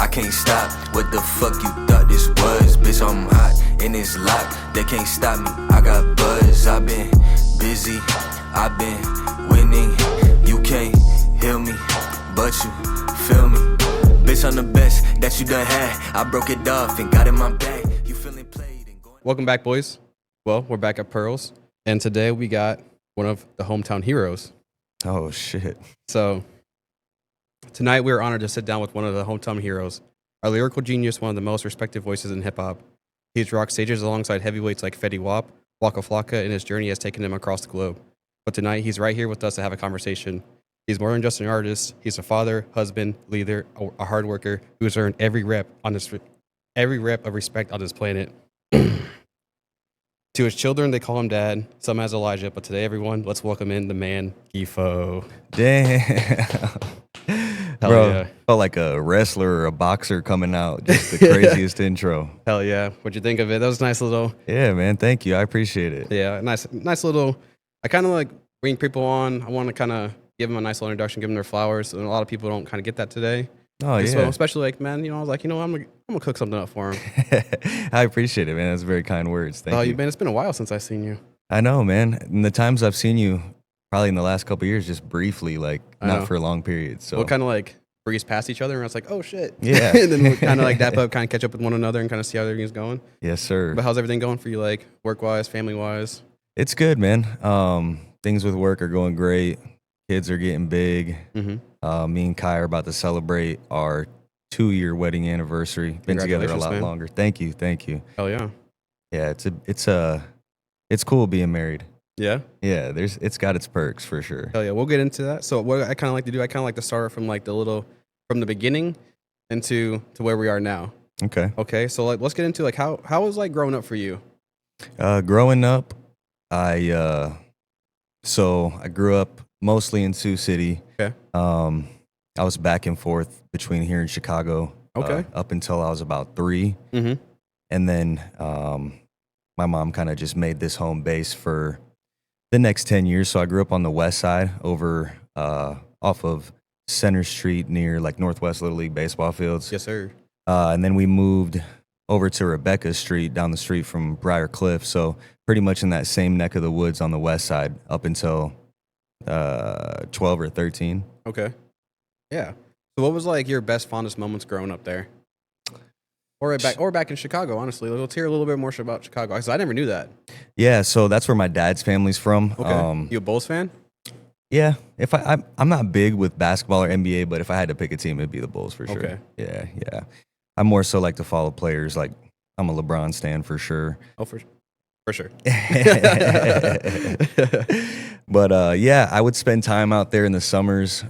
can't stop. What the fuck you thought this was? Bitch, I'm hot and it's locked. They can't stop me. I got buzz. I've been busy. I've been winning. You can't heal me, but you feel me. Bitch, I'm the best that you done had. I broke it off and got in my bag. You feeling played and going. Welcome back, boys. Well, we're back at Pearls, and today we got one of the hometown heroes. Oh, shit. So tonight we are honored to sit down with one of the hometown heroes, our lyrical genius, one of the most respected voices in hip-hop. He's rocked stages alongside heavyweights like Fetty Wap, Waka Flocka, and his journey has taken him across the globe. But tonight he's right here with us to have a conversation. He's more than just an artist. He's a father, husband, leader, a hard worker who has earned every rep of respect on this planet. To his children, they call him Dad. Some as Elijah. But today, everyone, let's welcome in the man, Gifo. Damn. Hell Bro, yeah. Felt like a wrestler or a boxer coming out. Just the craziest intro. Hell yeah. What'd you think of it? That was a nice little... Yeah, man. Thank you. I appreciate it. Yeah, nice little... I kind of like bring people on. I want to kind of give them a nice little introduction, give them their flowers. And a lot of people don't kind of get that today. Oh, yeah. So, especially like, man, I was like, I'm going to cook something up for him. I appreciate it, man. That's very kind words. Thank you. Man, it's been a while since I've seen you. I know, man. And the times I've seen you, probably in the last couple of years, just briefly, like not for a long period. So we'll kind of like breeze past each other, and I was like, oh, shit. Yeah. And then we'll kind of like dap up, kind of catch up with one another and kind of see how everything's going. Yes, sir. But how's everything going for you, like work-wise, family-wise? It's good, man. Things with work are going great. Kids are getting big. Mm-hmm. Me and Kai are about to celebrate our 2-year wedding anniversary. Been together a lot longer. Thank you. Hell yeah. Yeah, it's cool being married. Yeah? Yeah, it's got its perks for sure. Hell yeah. We'll get into that. So what I kind of like to do, I kind of like to start from like from the beginning into where we are now. Okay. So like let's get into like how was like growing up for you? Growing up, I grew up mostly in Sioux City. Okay. I was back and forth between here and Chicago. Okay. Up until I was about 3. Mm-hmm. And then my mom kind of just made this home base for the next 10 years. So I grew up on the west side over off of Center Street near like Northwest Little League baseball fields. Yes, sir. And then we moved over to Rebecca Street down the street from Briar Cliff. So pretty much in that same neck of the woods on the west side up until 12 or 13. Okay. Yeah. So what was like your best, fondest moments growing up there? Or back in Chicago, honestly. Let's hear a little bit more about Chicago, because I never knew that. Yeah, so that's where my dad's family's from. Okay. You a Bulls fan? Yeah. If I'm not big with basketball or NBA, but if I had to pick a team, it'd be the Bulls for sure. Okay. Yeah. I more so like to follow players. Like I'm a LeBron stan for sure. Oh, for sure. But yeah, I would spend time out there in the summers,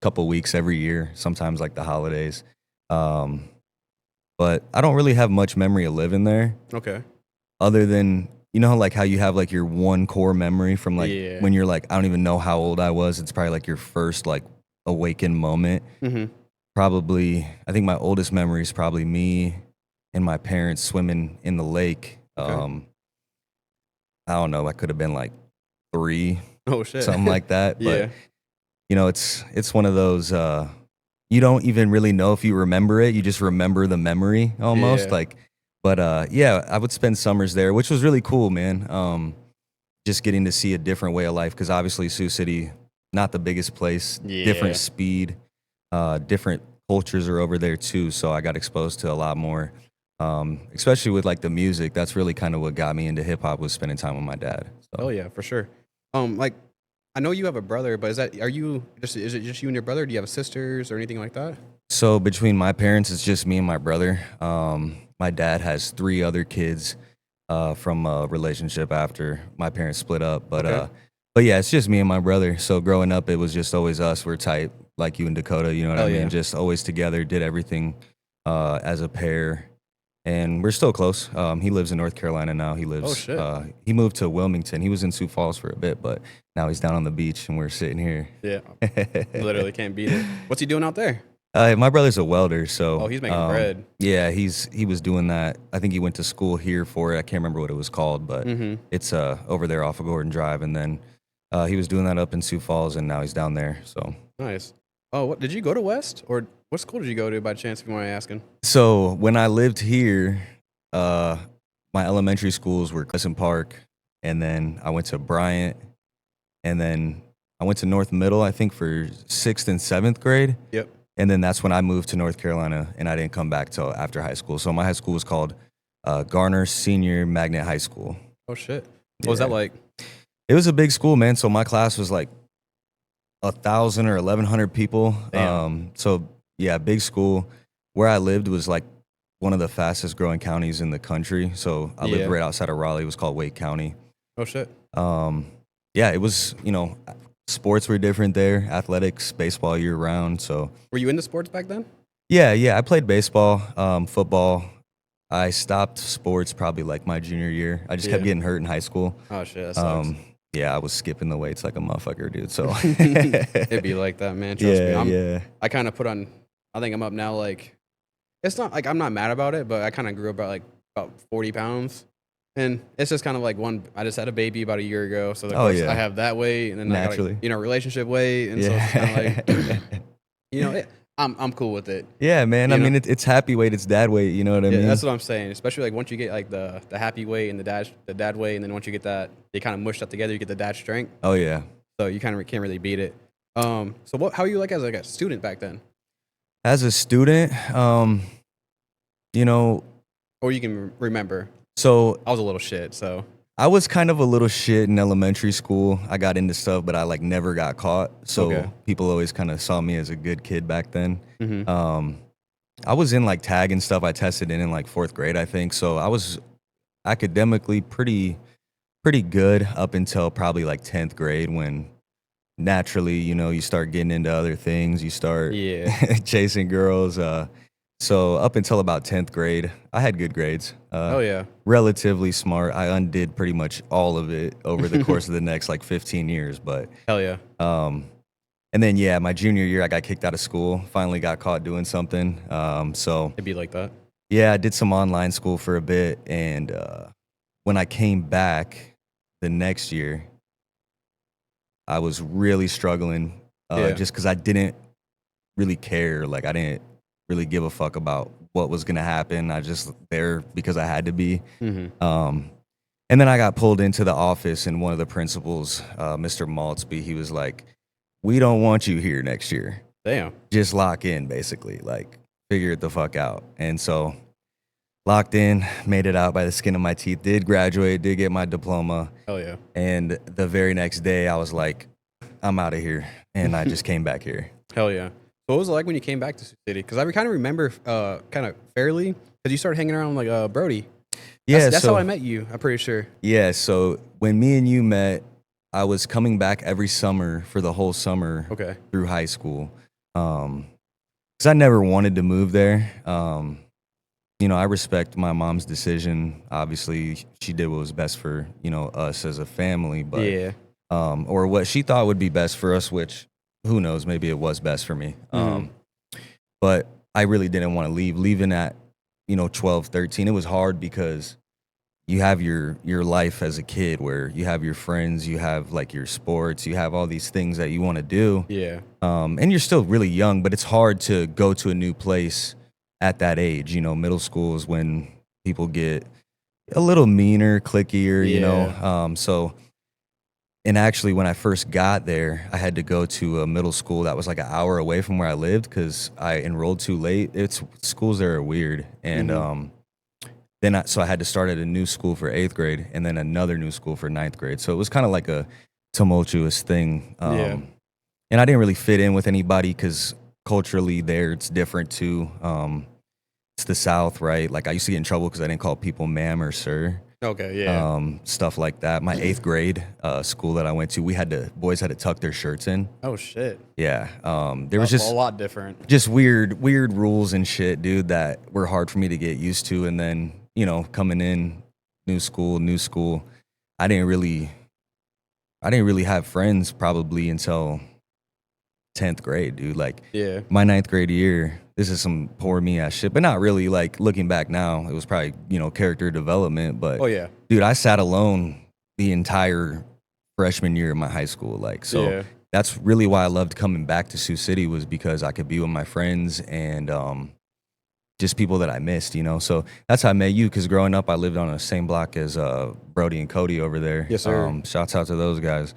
couple weeks every year, sometimes like the holidays. But I don't really have much memory of living there. Okay. Other than, like how you have like your one core memory from like when you're like, I don't even know how old I was. It's probably like your first like awakened moment. Mm-hmm. Probably, I think my oldest memory is probably me and my parents swimming in the lake. Okay. I don't know. I could have been like 3. Oh shit. Something like that. But, yeah. It's one of those, you don't even really know if you remember it. You just remember the memory almost. Yeah. But I would spend summers there, which was really cool, man. Just getting to see a different way of life. Cause obviously Sioux City, not the biggest place, different speed, different cultures are over there too. So I got exposed to a lot more, especially with like the music. That's really kind of what got me into hip hop, was spending time with my dad. So. Oh yeah, for sure. Like, I know you have a brother, but is it just you and your brother? Do you have sisters or anything like that? So between my parents, it's just me and my brother. My dad has 3 other kids from a relationship after my parents split up. But yeah, it's just me and my brother. So growing up, it was just always us. We're tight, like you and Dakota. You know what I mean? Yeah. Just always together, did everything as a pair. And we're still close. He lives in North Carolina now. He lives. Oh, shit. He moved to Wilmington. He was in Sioux Falls for a bit, but now he's down on the beach, and we're sitting here. Yeah, literally can't beat it. What's he doing out there? My brother's a welder, so. Oh, he's making bread. Yeah, he was doing that. I think he went to school here for it. I can't remember what it was called, but it's over there off of Gordon Drive, and then he was doing that up in Sioux Falls, and now he's down there. So nice. Oh, what did you go to West or What school did you go to by chance, if you want me asking? So when I lived here, my elementary schools were Crescent Park, and then I went to Bryant, and then I went to North Middle, I think, for 6th and 7th grade. Yep. And then that's when I moved to North Carolina, and I didn't come back till after high school. So my high school was called Garner Senior Magnet High School. Oh, shit. What was that like? It was a big school, man. So my class was like 1,000 or 1,100 people. So yeah, big school. Where I lived was like one of the fastest growing counties in the country. So I lived right outside of Raleigh. It was called Wake County. Oh, shit. Yeah, it was, sports were different there. Athletics, baseball year round. So Were you into sports back then? yeah, I played baseball, football. I stopped sports probably like my junior year. I just kept getting hurt in high school. Oh, shit. That sucks. Yeah, I was skipping the weights like a motherfucker, dude. So It'd be like that, man. Trust me. Yeah. I kind of put on, I think I'm up now, like, it's not like I'm not mad about it, but I kind of grew up about 40 pounds. And it's just kind of like I just had a baby about a year ago. So of course I have that weight, and then naturally, I got, relationship weight. And so it's kind of like, I'm cool with it. Yeah, man. I mean, it's happy weight, it's dad weight. You know what I mean? That's what I'm saying. Especially like once you get like the happy weight and the dad weight, and then once you get that, they kind of mush that together. You get the dad strength. Oh yeah. So you kind of can't really beat it. So how are you like as like a student back then? As a student, or you can remember. So I was a little shit. So I was kind of a little shit in elementary school. I got into stuff, but I like never got caught. So people always kind of saw me as a good kid back then. Mm-hmm. I was in like tag and stuff. I tested in like 4th grade, I think. So I was academically pretty good up until probably like 10th grade, when naturally, you start getting into other things. You start chasing girls. So up until about 10th grade, I had good grades. Relatively smart. I undid pretty much all of it over the course of the next like 15 years. But hell yeah. And then my junior year, I got kicked out of school. Finally got caught doing something. So it'd be like that. Yeah, I did some online school for a bit, and when I came back the next year, I was really struggling just because I didn't really care. Like, I didn't really give a fuck about what was gonna happen. I just there because I had to be. Mm-hmm. And then I got pulled into the office, and one of the principals, Mr. Maltzby, he was like, "We don't want you here next year. Damn. Just lock in, basically. Like, figure it the fuck out." And so locked in, made it out by the skin of my teeth, did graduate, did get my diploma. Hell yeah. And the very next day I was like, I'm out of here. And I just came back here. Hell yeah. So what was it like when you came back to Sioux City? Because I kind of remember kind of fairly, because you started hanging around like Brody. That's how I met you, I'm pretty sure. Yeah, so when me and you met, I was coming back every summer for the whole summer through high school. Because I never wanted to move there. I respect my mom's decision. Obviously, she did what was best for, us as a family. But, or what she thought would be best for us, which, who knows, maybe it was best for me. But I really didn't want to leave. Leaving at, 12, 13, it was hard because you have your life as a kid where you have your friends, you have like your sports, you have all these things that you want to do. Yeah. And you're still really young, but it's hard to go to a new place at that age. Middle school is when people get a little meaner, clickier, so, and actually when I first got there, I had to go to a middle school that was like an hour away from where I lived because I enrolled too late. Schools there are weird. And so I had to start at a new school for 8th grade and then another new school for 9th grade. So it was kind of like a tumultuous thing. And I didn't really fit in with anybody because culturally there it's different too. It's the South, right? Like, I used to get in trouble because I didn't call people ma'am or sir. Okay, yeah. Stuff like that. My 8th grade school that I went to, boys had to tuck their shirts in. Oh shit. Yeah. There was just a lot different. Just weird rules and shit, dude, that were hard for me to get used to. And then, coming in, new school, I didn't really have friends probably until 10th grade, dude. Like, my 9th grade year, this is some poor me ass shit, but not really. Like, looking back now, it was probably, character development. But, dude, I sat alone the entire freshman year of my high school. Like, so that's really why I loved coming back to Sioux City, was because I could be with my friends and just people that I missed, you know. So that's how I met you, because growing up I lived on the same block as Brody and Cody over there. Yes, sir. Shouts out to those guys.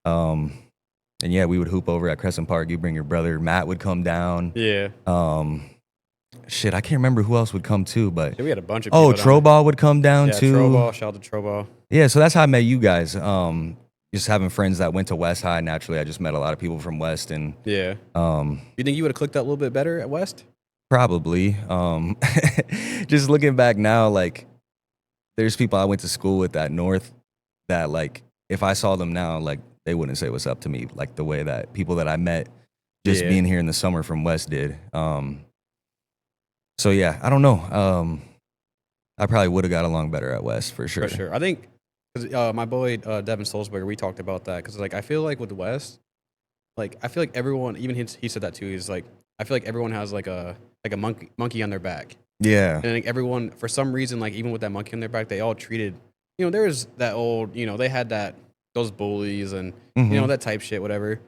And yeah, we would hoop over at Crescent Park. You bring your brother. Matt would come down. Yeah. Shit, I can't remember who else would come too, but Yeah, we had a bunch of people. Troball would come down too. Troball, shout out to Troball. Yeah, so that's how I met you guys. Just having friends that went to West High. Naturally, I just met a lot of people from West, and Yeah. You think you would have clicked that a little bit better at West? probably. Just looking back now, like there's people I went to school with at North that, like, if I saw them now, like they wouldn't say what's up to me like the way that people that I met just being here in the summer from West did. So yeah, I don't know. I probably would have got along better at West for sure. For sure. I think because my boy Devin Solsberger, we talked about that because like I feel like with West, like I feel like everyone, even he said that too. He's like, I feel like everyone has like a monkey on their back. Yeah. And like everyone, for some reason, like even with that monkey on their back, they all treated, you know, there was that old, you know, they had those bullies and you know that type shit, whatever.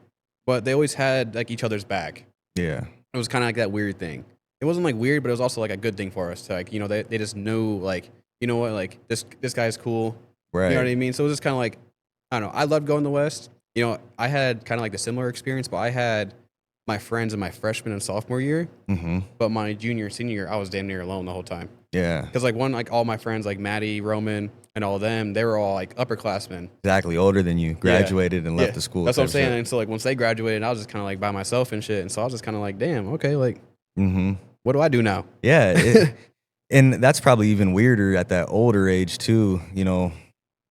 But they always had like each other's back. Yeah. It was kind of like that weird thing. It wasn't like weird, but it was also like a good thing for us to, like, you know, they just knew like, you know what, like this guy's cool. Right. You know what I mean? So it was just kind of like, I don't know. I loved going to West. You know, I had kind of like the similar experience, but I had my friends in my freshman and sophomore year. But my junior and senior year, I was damn near alone the whole time. Yeah. Because like all my friends, like Maddie, Roman, and all of them, they were all like upperclassmen. Exactly. Older than you, graduated and left the school. That's what I'm saying. And so like once they graduated, I was just kind of like by myself and shit. And so I was just kind of like, damn, okay, like, what do I do now? Yeah. And that's probably even weirder at that older age too, you know,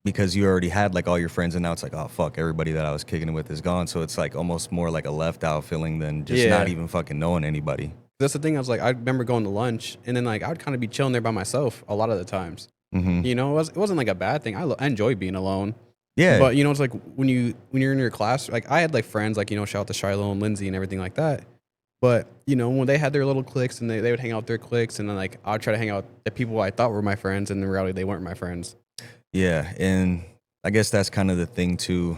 because you already had like all your friends and now it's like, oh fuck, everybody that I was kicking it with is gone. So it's like almost more like a left out feeling than just not even fucking knowing anybody. That's the thing. I was like, I remember going to lunch and then like I would kind of be chilling there by myself a lot of the times. You know, it wasn't like a bad thing. I enjoy being alone. Yeah. But you know, it's like when you're in your class, like I had like friends like, you know, shout out to Shiloh and Lindsay and everything like that. But, you know, when they had their little cliques and they would hang out with their cliques and then like I would try to hang out with the people I thought were my friends and in reality they weren't my friends. Yeah. And I guess that's kind of the thing too.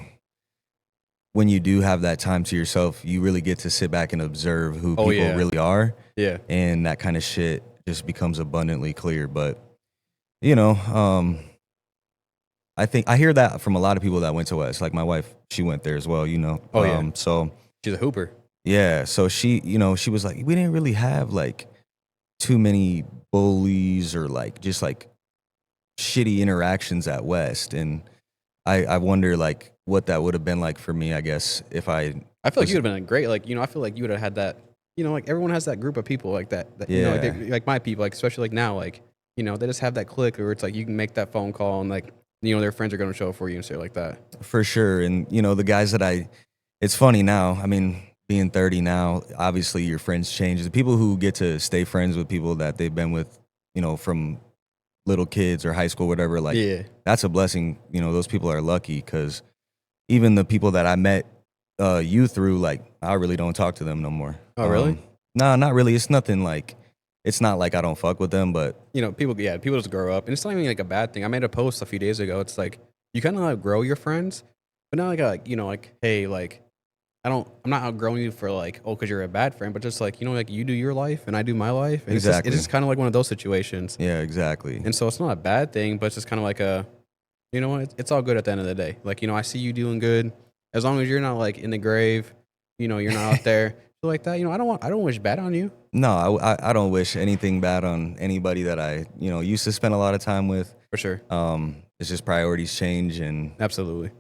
When you do have that time to yourself, you really get to sit back and observe who people really are. Yeah. And that kind of shit just becomes abundantly clear. But, you know, I think I hear that from a lot of people that went to West. Like my wife, she went there as well, you know. So she's a hooper. Yeah. So she, you know, she was like, we didn't really have like too many bullies or like just like shitty interactions at West. And I wonder like what that would have been like for me, I guess, if I feel like you would have been great. Like, you know, I feel like you would have had that, you know, like everyone has that group of people like that you know, like my people, like especially like now, like, you know, they just have that clique where it's like you can make that phone call and like, you know, their friends are going to show up for you and shit like that. For sure. And, you know, the guys that it's funny now, I mean, being 30 now, obviously your friends change. The people who get to stay friends with people that they've been with, you know, from little kids or high school, whatever, like that's a blessing. You know, those people are lucky because even the people that I met you through, like I really don't talk to them no more. Oh, really? No, not really. It's nothing like, it's not like I don't fuck with them, but you know, people just grow up and it's not even like a bad thing. I made a post a few days ago. It's like, you kind of like grow your friends, but not like, you know, like, hey, like, I'm not outgrowing you for like, oh, because you're a bad friend, but just like, you know, like you do your life and I do my life. And exactly. It's just kind of like one of those situations. Yeah, exactly. And so it's not a bad thing, but it's just kind of like you know what, it's all good at the end of the day. Like, you know, I see you doing good. As long as you're not like in the grave, you know, you're not out there like that. You know, I don't wish bad on you. No, I don't wish anything bad on anybody that I, you know, used to spend a lot of time with. For sure. It's just priorities change and absolutely.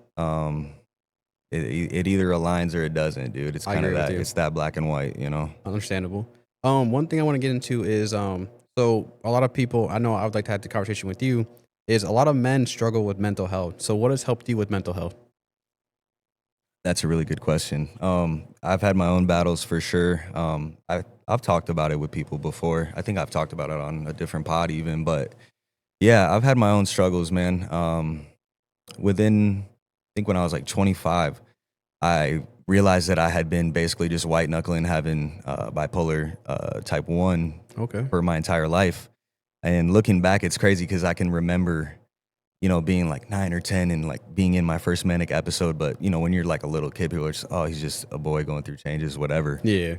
It either aligns or it doesn't, dude. It's kind of that. It's that black and white, you know. Understandable. One thing I want to get into is so a lot of people, I know I would like to have the conversation with you, is a lot of men struggle with mental health. So what has helped you with mental health? That's a really good question. I've had my own battles for sure. I've talked about it with people before. I think I've talked about it on a different pod even, but yeah, I've had my own struggles, man. Within, I think when I was like 25, I realized that I had been basically just white knuckling having bipolar type 1 for my entire life. And looking back, it's crazy because I can remember being like 9 or 10 and like being in my first manic episode. But, when you're like a little kid, people are just, oh, he's just a boy going through changes, whatever. Yeah.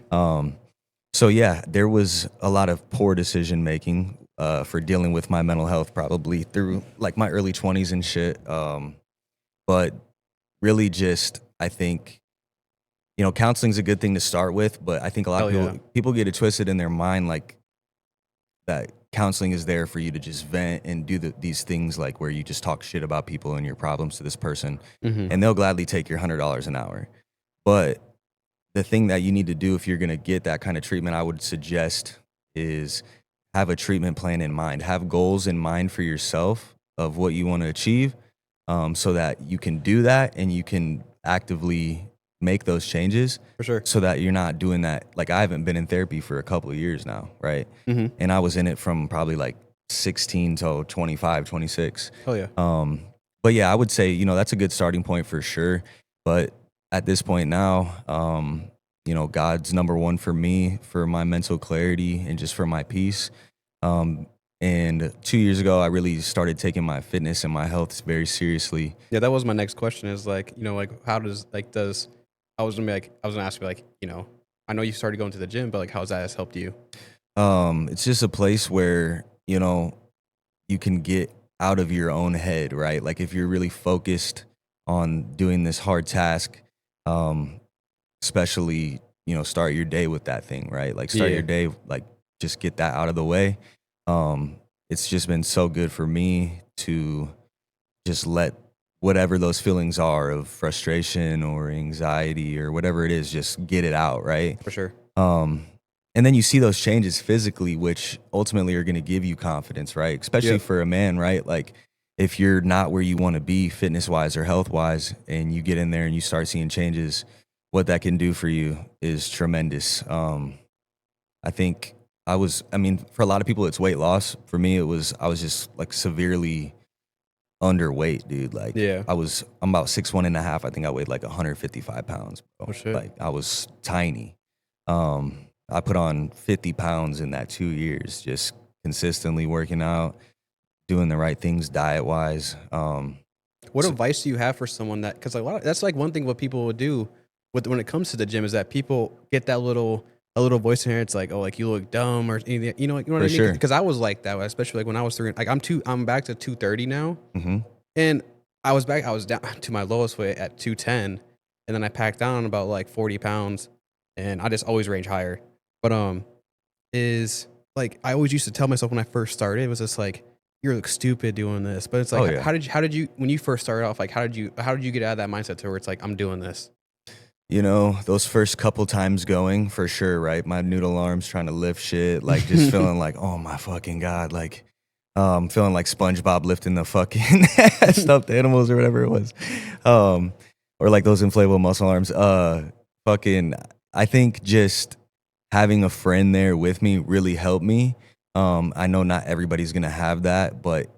So yeah, there was a lot of poor decision making for dealing with my mental health probably through like my early 20s and shit. But really just, I think, counseling's a good thing to start with, but I think a lot of people get it twisted in their mind, like that counseling is there for you to just vent and do these things like where you just talk shit about people and your problems to this person, and they'll gladly take your $100 an hour. But the thing that you need to do if you're going to get that kind of treatment, I would suggest, is have a treatment plan in mind. Have goals in mind for yourself of what you want to achieve, so that you can do that and you can actively make those changes. For sure. So that you're not doing that. Like, I haven't been in therapy for a couple of years now, right? And I was in it from probably like 16 to 25, 26. Oh, yeah. But yeah, I would say, that's a good starting point for sure. But at this point now, God's number one for me, for my mental clarity and just for my peace. And 2 years ago, I really started taking my fitness and my health very seriously. Yeah, that was my next question is like, how does, I was gonna ask you, like, I know you started going to the gym, but like, how's that has helped you? It's just a place where, you can get out of your own head, right? Like if you're really focused on doing this hard task, especially, start your day with that thing, right? Like start your day, like just get that out of the way. It's just been so good for me to just let whatever those feelings are of frustration or anxiety or whatever it is, just get it out, right? For sure. And then you see those changes physically, which ultimately are going to give you confidence, right? Especially for a man, right? Like if you're not where you want to be fitness-wise or health-wise, and you get in there and you start seeing changes, what that can do for you is tremendous. I think for a lot of people, it's weight loss. For me, I was just like severely underweight, dude. Like I'm about 6'1.5". I think I weighed like 155 pounds. Bro. Oh, shit. Like I was tiny. I put on 50 pounds in that 2 years, just consistently working out, doing the right things diet-wise. What advice do you have for someone that, because that's like one thing what people would do when it comes to the gym is that people get that little voice in here. It's like, oh, like you look dumb or anything, you know what I mean? Sure. Because I was like that, especially like when I was like I'm back to 230 now, Mm-hmm. and I was down to my lowest weight at 210, and then I packed down about like 40 pounds, and I just always range higher. But is like I always used to tell myself when I first started, it was just like, you look stupid doing this. But it's like, how did you when you first started off, like how did you get out of that mindset to where it's like, I'm doing this? Those first couple times going, for sure, right? My noodle arms trying to lift shit, like just feeling like, oh my fucking God, like feeling like SpongeBob lifting the fucking stuffed animals or whatever it was. Or like those inflatable muscle arms. I think just having a friend there with me really helped me. I know not everybody's gonna have that, but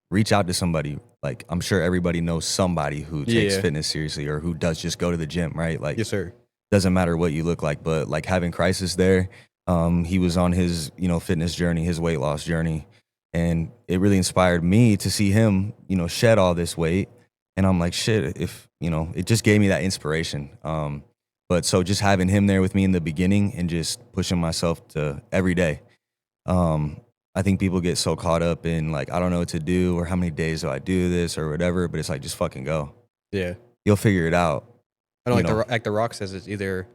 reach out to somebody. Like I'm sure everybody knows somebody who takes fitness seriously or who does just go to the gym, right? Like, yes, sir. Doesn't matter what you look like, but like having Crisis there, he was on his fitness journey, his weight loss journey, and it really inspired me to see him shed all this weight. And I'm like, shit, if it just gave me that inspiration. But so just having him there with me in the beginning and just pushing myself to every day. I think people get so caught up in like, I don't know what to do or how many days do I do this or whatever, but it's like, just fucking go. Yeah. You'll figure it out. I know, like the Rock says, it's either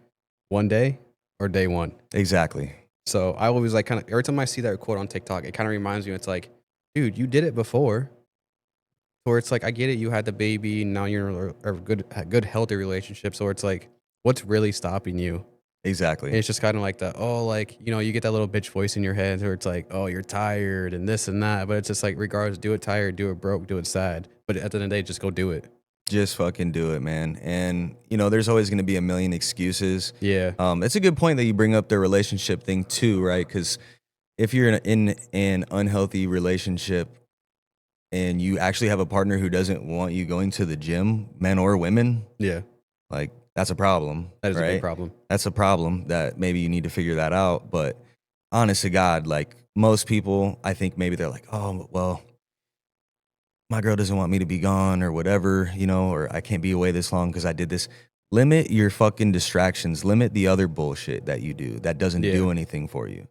one day or day one. Exactly. So I always like kind of, every time I see that quote on TikTok, it kind of reminds me, it's like, dude, you did it before. Or it's like, I get it, you had the baby, now you're in a good healthy relationship. So it's like, what's really stopping you? Exactly. And it's just kind of like you get that little bitch voice in your head where it's like, oh, you're tired and this and that. But it's just like, regardless, do it tired, do it broke, do it sad. But at the end of the day, just go do it. Just fucking do it, man. And, there's always going to be a million excuses. Yeah. It's a good point that you bring up the relationship thing too, right? Because if you're in an unhealthy relationship and you actually have a partner who doesn't want you going to the gym, men or women, like, that's a problem. That is right? a big problem. That's a problem that maybe you need to figure that out. But honest to God, like most people, I think maybe they're like, oh, well, my girl doesn't want me to be gone or whatever, you know, or I can't be away this long because I did this. Limit your fucking distractions. Limit the other bullshit that you do that doesn't do anything for you.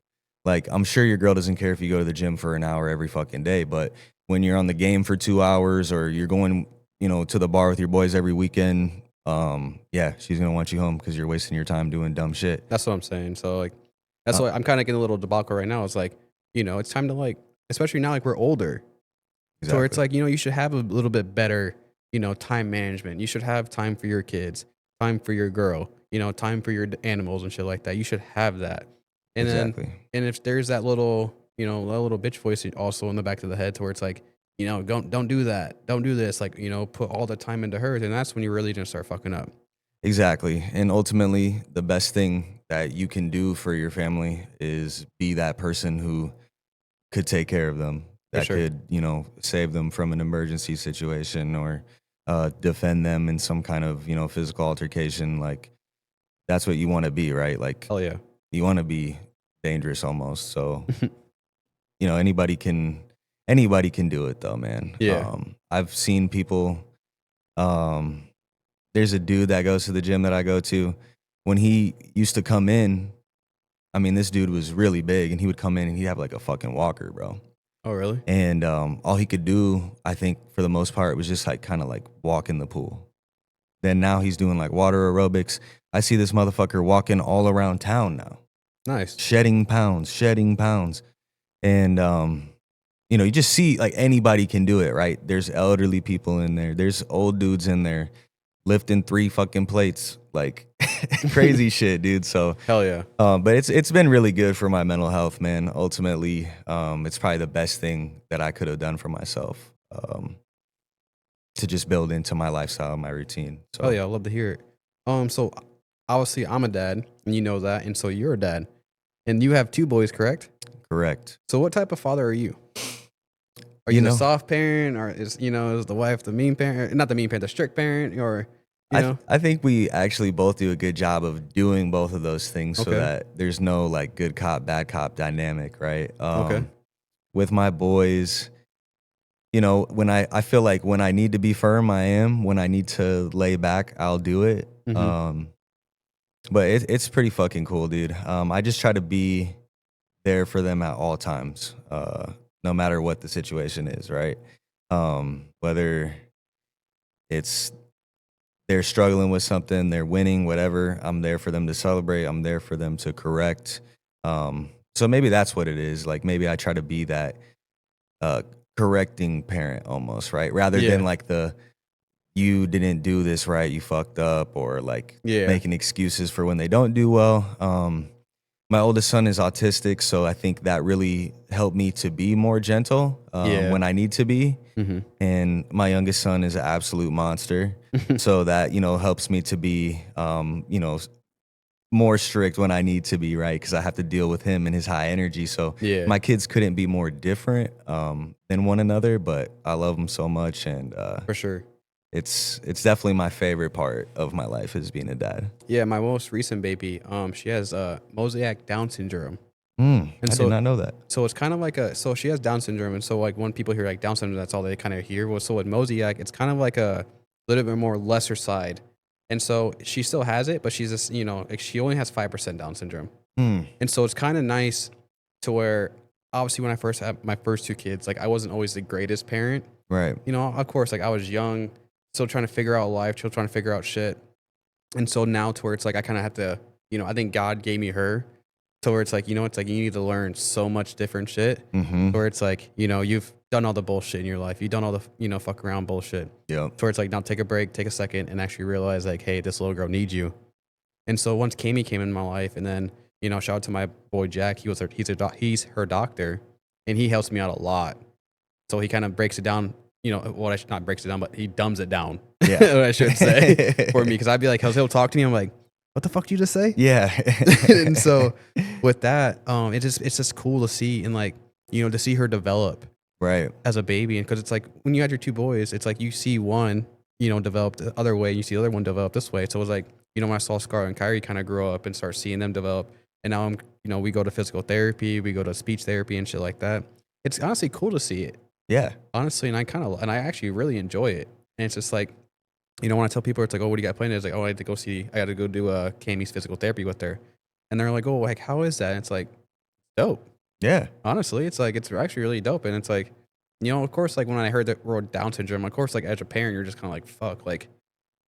Like, I'm sure your girl doesn't care if you go to the gym for an hour every fucking day, but when you're on the game for 2 hours or you're going, you know, to the bar with your boys every weekend, yeah, she's gonna want you home because you're wasting your time doing dumb shit. That's what I'm saying. So like, that's why I'm kind of getting a little debacle right now. It's like, you know, it's time to like, especially now, like we're older. Exactly. So it's like, you know, you should have a little bit better, you know, time management. You should have time for your kids, time for your girl, you know, time for your animals and shit like that. You should have that. And then, and if there's that little, you know, that little bitch voice also in the back of the head to where it's like, you know, don't do that. Don't do this. Like, you know, put all the time into her. Then that's when you're really going to start fucking up. Exactly. And ultimately, the best thing that you can do for your family is be that person who could take care of them, that could, you know, save them from an emergency situation or defend them in some kind of, you know, physical altercation. Like, that's what you want to be, right? Like, hell yeah. You want to be dangerous almost. So, you know, anybody can do it though, man. Yeah. I've seen people, there's a dude that goes to the gym that I go to. When he used to come in, I mean, this dude was really big and he would come in and he'd have like a fucking walker, bro. Oh, really? And all he could do, I think for the most part, was just like kind of like walk in the pool. Then now he's doing like water aerobics. I see this motherfucker walking all around town now. Nice. Shedding pounds. And, you know, you just see like anybody can do it, right? There's elderly people in there. There's old dudes in there lifting 3 fucking plates, like crazy shit, dude. So hell yeah. But it's been really good for my mental health, man. Ultimately, it's probably the best thing that I could have done for myself, to just build into my lifestyle, my routine. So. Oh yeah, I love to hear it. So obviously I'm a dad, and you know that, and so you're a dad, and you have 2 boys, correct? Correct. So what type of father are you? Are you the soft parent, or is the wife the mean parent? Not the mean parent, the strict parent, or you know? I think we actually both do a good job of doing both of those things, so that there's no like good cop, bad cop dynamic, right? With my boys, you know, when I feel like when I need to be firm, I am. When I need to lay back, I'll do it. Mm-hmm. But it's pretty fucking cool, dude. I just try to be there for them at all times, no matter what the situation is, right? Whether it's they're struggling with something, they're winning, whatever, I'm there for them to celebrate. I'm there for them to correct. So maybe that's what it is. Like maybe I try to be that correcting parent almost, right? Rather than like you didn't do this right, you fucked up, or like making excuses for when they don't do well. My oldest son is autistic, so I think that really helped me to be more gentle when I need to be. Mm-hmm. And my youngest son is an absolute monster, so that, you know, helps me to be, you know, more strict when I need to be, right? Because I have to deal with him and his high energy. So my kids couldn't be more different than one another, but I love them so much, and for sure. It's definitely my favorite part of my life is being a dad. Yeah, my most recent baby, she has mosaic Down syndrome. And I did not know that. So it's kind of like so she has Down syndrome, and so like when people hear like Down syndrome, that's all they kind of hear. Well, so with mosaic, it's kind of like a little bit more lesser side, and so she still has it, but she's just, you know, like she only has 5% Down syndrome, and so it's kind of nice to where obviously when I first had my first 2 kids, like I wasn't always the greatest parent, right? You know, of course, like I was young. Still trying to figure out life, still trying to figure out shit. And so now to where it's like I kind of have to, you know, I think God gave me her to where it's like, you know, it's like you need to learn so much different shit. Mm-hmm. Where it's like, you know, you've done all the bullshit in your life. You've done all the, you know, fuck around bullshit. Yeah. To where it's like, now take a break, take a second, and actually realize like, hey, this little girl needs you. And so once Kami came in my life, and then, you know, shout out to my boy Jack. He's her doctor, and he helps me out a lot. So he kind of breaks it down. You know, well, not breaks it down, but he dumbs it down. Yeah, what I should say for me, because I'd be like, he'll talk to me. I'm like, what the fuck did you just say? Yeah. And so with that, it's just cool to see, and like, you know, to see her develop right as a baby, and because it's like when you had your 2 boys, it's like you see one, you know, develop the other way, and you see the other one develop this way. So it was like, you know, when I saw Scar and Kyrie kind of grow up and start seeing them develop, and now you know, we go to physical therapy, we go to speech therapy and shit like that. It's honestly cool to see it. Yeah. honestly, and I actually really enjoy it. And it's just like, you know, when I tell people, it's like, oh, what do you got planned? It's like, oh, I got to go do Cammy's physical therapy with her. And they're like, oh, like, how is that? And it's like, dope. Yeah. Honestly, it's like, it's actually really dope. And it's like, you know, of course, like when I heard that word Down syndrome, of course, like as a parent, you're just kind of like, fuck, like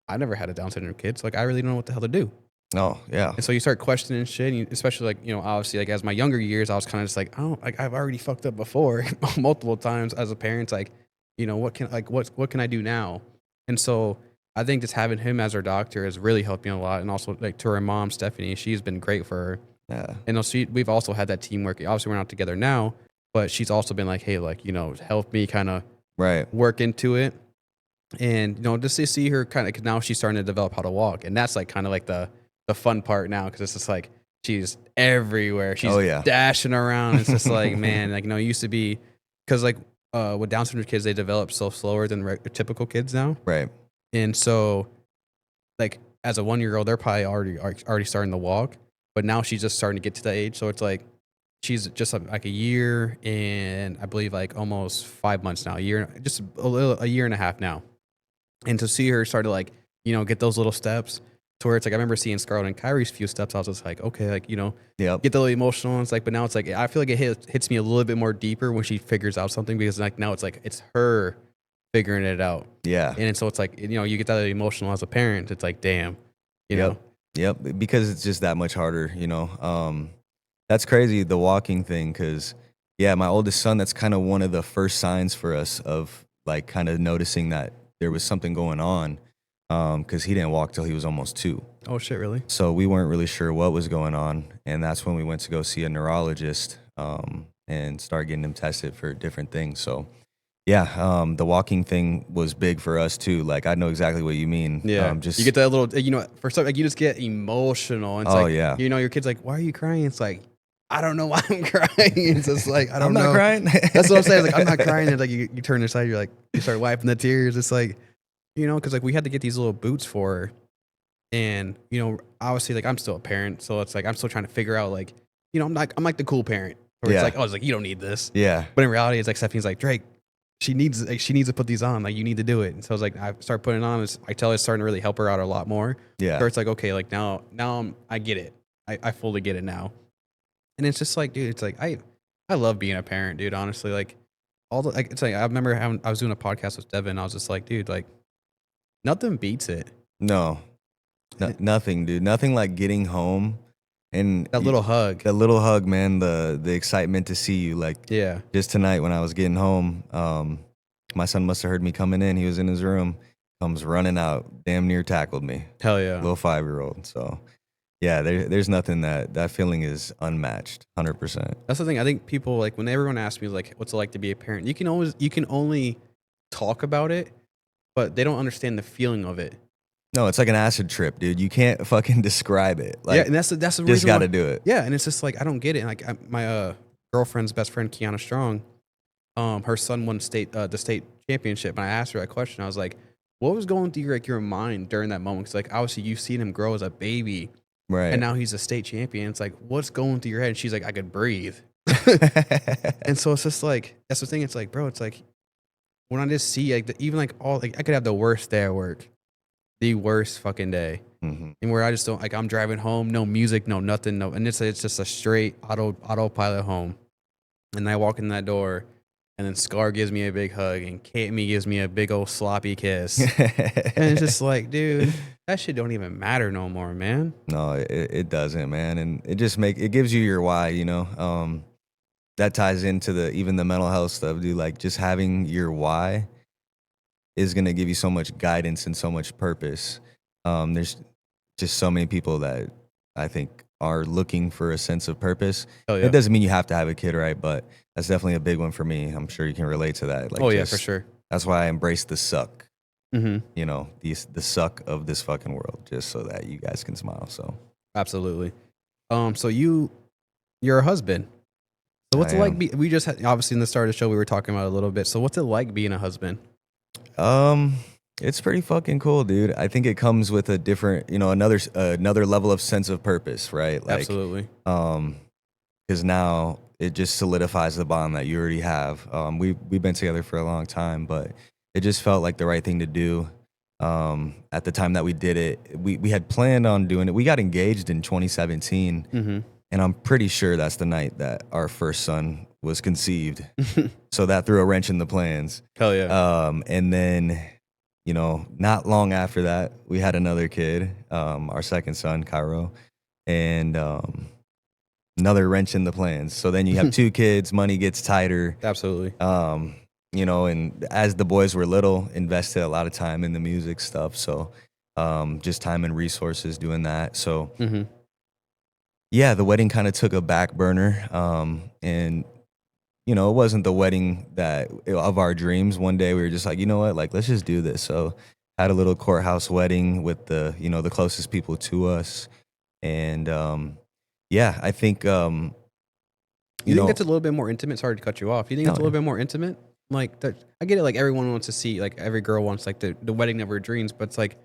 I never had a Down syndrome kid. So like, I really don't know what the hell to do. Oh, yeah. And so you start questioning shit, and especially like, you know, obviously like as my younger years, I was kind of just like, oh, like I've already fucked up before multiple times as a parent. Like, you know, what can I do now? And so I think just having him as our doctor has really helped me a lot. And also like to our mom, Stephanie, she's been great for her. Yeah. And we've also had that teamwork. Obviously we're not together now, but she's also been like, hey, like, you know, help me kind of Right. work into it. And, you know, just to see her kind of, cause now she's starting to develop how to walk. And that's like kind of like the fun part now. Cause it's just like, she's everywhere. She's dashing around. It's just like, man, like, you know, it used to be, cause like, with Down syndrome kids, they develop so slower than typical kids now. Right. And so like as a 1-year-old, they're probably already starting to walk, but now she's just starting to get to the age. So it's like, she's just like a year and I believe like almost 5 months now, a year and a half now. And to see her start to like, you know, get those little steps to where it's like, I remember seeing Scarlett and Kyrie's few steps. I was just like, okay, like, you know, get the little emotional. And it's like, but now it's like, I feel like it hits me a little bit more deeper when she figures out something, because like now it's like, it's her figuring it out. Yeah. And so it's like, you know, you get that emotional as a parent. It's like, damn, you know? Yep. Because it's just that much harder, you know? That's crazy, the walking thing. Cause yeah, my oldest son, that's kind of one of the first signs for us of like kind of noticing that there was something going on. Cause he didn't walk till he was almost 2. Oh shit, really? So we weren't really sure what was going on. And that's when we went to go see a neurologist, and start getting him tested for different things. So yeah, the walking thing was big for us too. Like, I know exactly what you mean. Yeah, just you get that little, you know, for some, like you just get emotional. And it's like, yeah. You know, your kid's like, why are you crying? It's like, I don't know why I'm crying. It's just like, I don't know. I'm not crying. That's what I'm saying. Like, I'm not crying. And like, you turn aside, you're like, you start wiping the tears. It's like, you know, because like we had to get these little boots for her. And, you know, obviously, like I'm still a parent. So it's like, I'm still trying to figure out, like, you know, I'm like the cool parent. Where it's like, oh, it's like, you don't need this. Yeah. But in reality, it's like, Stephanie's like, Drake, she needs to put these on. Like, you need to do it. And so I was like, I start putting it on. I tell her it's starting to really help her out a lot more. Yeah. So it's like, okay, like now I get it. I fully get it now. And it's just like, dude, it's like, I love being a parent, dude. Honestly, like it's like, I remember I was doing a podcast with Devin. I was just like, dude, like nothing beats it. No, nothing, dude. Nothing like getting home and that little hug. That little hug, man. The excitement to see you. Like, yeah. Just tonight when I was getting home, my son must have heard me coming in. He was in his room, comes running out, damn near tackled me. Hell yeah. Little 5-year-old. So yeah, there's nothing that feeling is unmatched. 100%. That's the thing. I think people, like, when everyone asks me like, what's it like to be a parent? You can only talk about it, but they don't understand the feeling of it. No, it's like an acid trip, dude. You can't fucking describe it. Like, yeah, and that's the reason. Just got to do it. Yeah, and it's just like, I don't get it. And like my girlfriend's best friend, Kiana Strong, her son won the state championship, and I asked her that question. I was like, what was going through your mind during that moment? Because like obviously you've seen him grow as a baby. Right. And now he's a state champion. It's like, what's going through your head? And she's like, I could breathe. And so it's just like, that's the thing. It's like, bro, it's like, when I just see like even like all, like I could have the worst day at work, the worst fucking day. Mm-hmm. And where I just don't, like, I'm driving home, no music, no nothing, no. And it's just a straight autopilot home. And I walk in that door, and then Scar gives me a big hug, and Kate-Me gives me a big old sloppy kiss. And it's just like, dude, that shit don't even matter no more, man. No, it doesn't, man. And it just it gives you your why, you know. That ties into even the mental health stuff, dude. Like, just having your why is gonna give you so much guidance and so much purpose. There's just so many people that I think are looking for a sense of purpose. Oh, yeah. It doesn't mean you have to have a kid, right? But that's definitely a big one for me. I'm sure you can relate to that. Like, oh yeah, for sure. That's why I embrace the suck. Mm-hmm. You know, the suck of this fucking world, just so that you guys can smile. So absolutely. So you're a husband. So what's it like? We just had, obviously in the start of the show we were talking about it a little bit. So what's it like being a husband? It's pretty fucking cool, dude. I think it comes with a different, you know, another level of sense of purpose, right? Like, absolutely. because now it just solidifies the bond that you already have. We've been together for a long time, but it just felt like the right thing to do. At the time that we did it, we had planned on doing it. We got engaged in 2017, and I'm pretty sure that's the night that our first son was conceived. So that threw a wrench in the plans. Hell yeah. And then, not long after that, we had another kid, our second son, Cairo, and another wrench in the plans. So then you have two kids, money gets tighter. Absolutely. And as the boys were little, invested a lot of time in the music stuff. So just time and resources doing that. So yeah, the wedding kind of took a back burner. And it wasn't the wedding of our dreams. One day we were just like, you know what, like, let's just do this. So had a little courthouse wedding with the closest people to us. And yeah, I think, you think it's a little bit more intimate? Sorry to cut you off. You think it's a little bit more intimate? Like that, I get it. Like everyone wants to see, like every girl wants like the wedding of her dreams, but it's like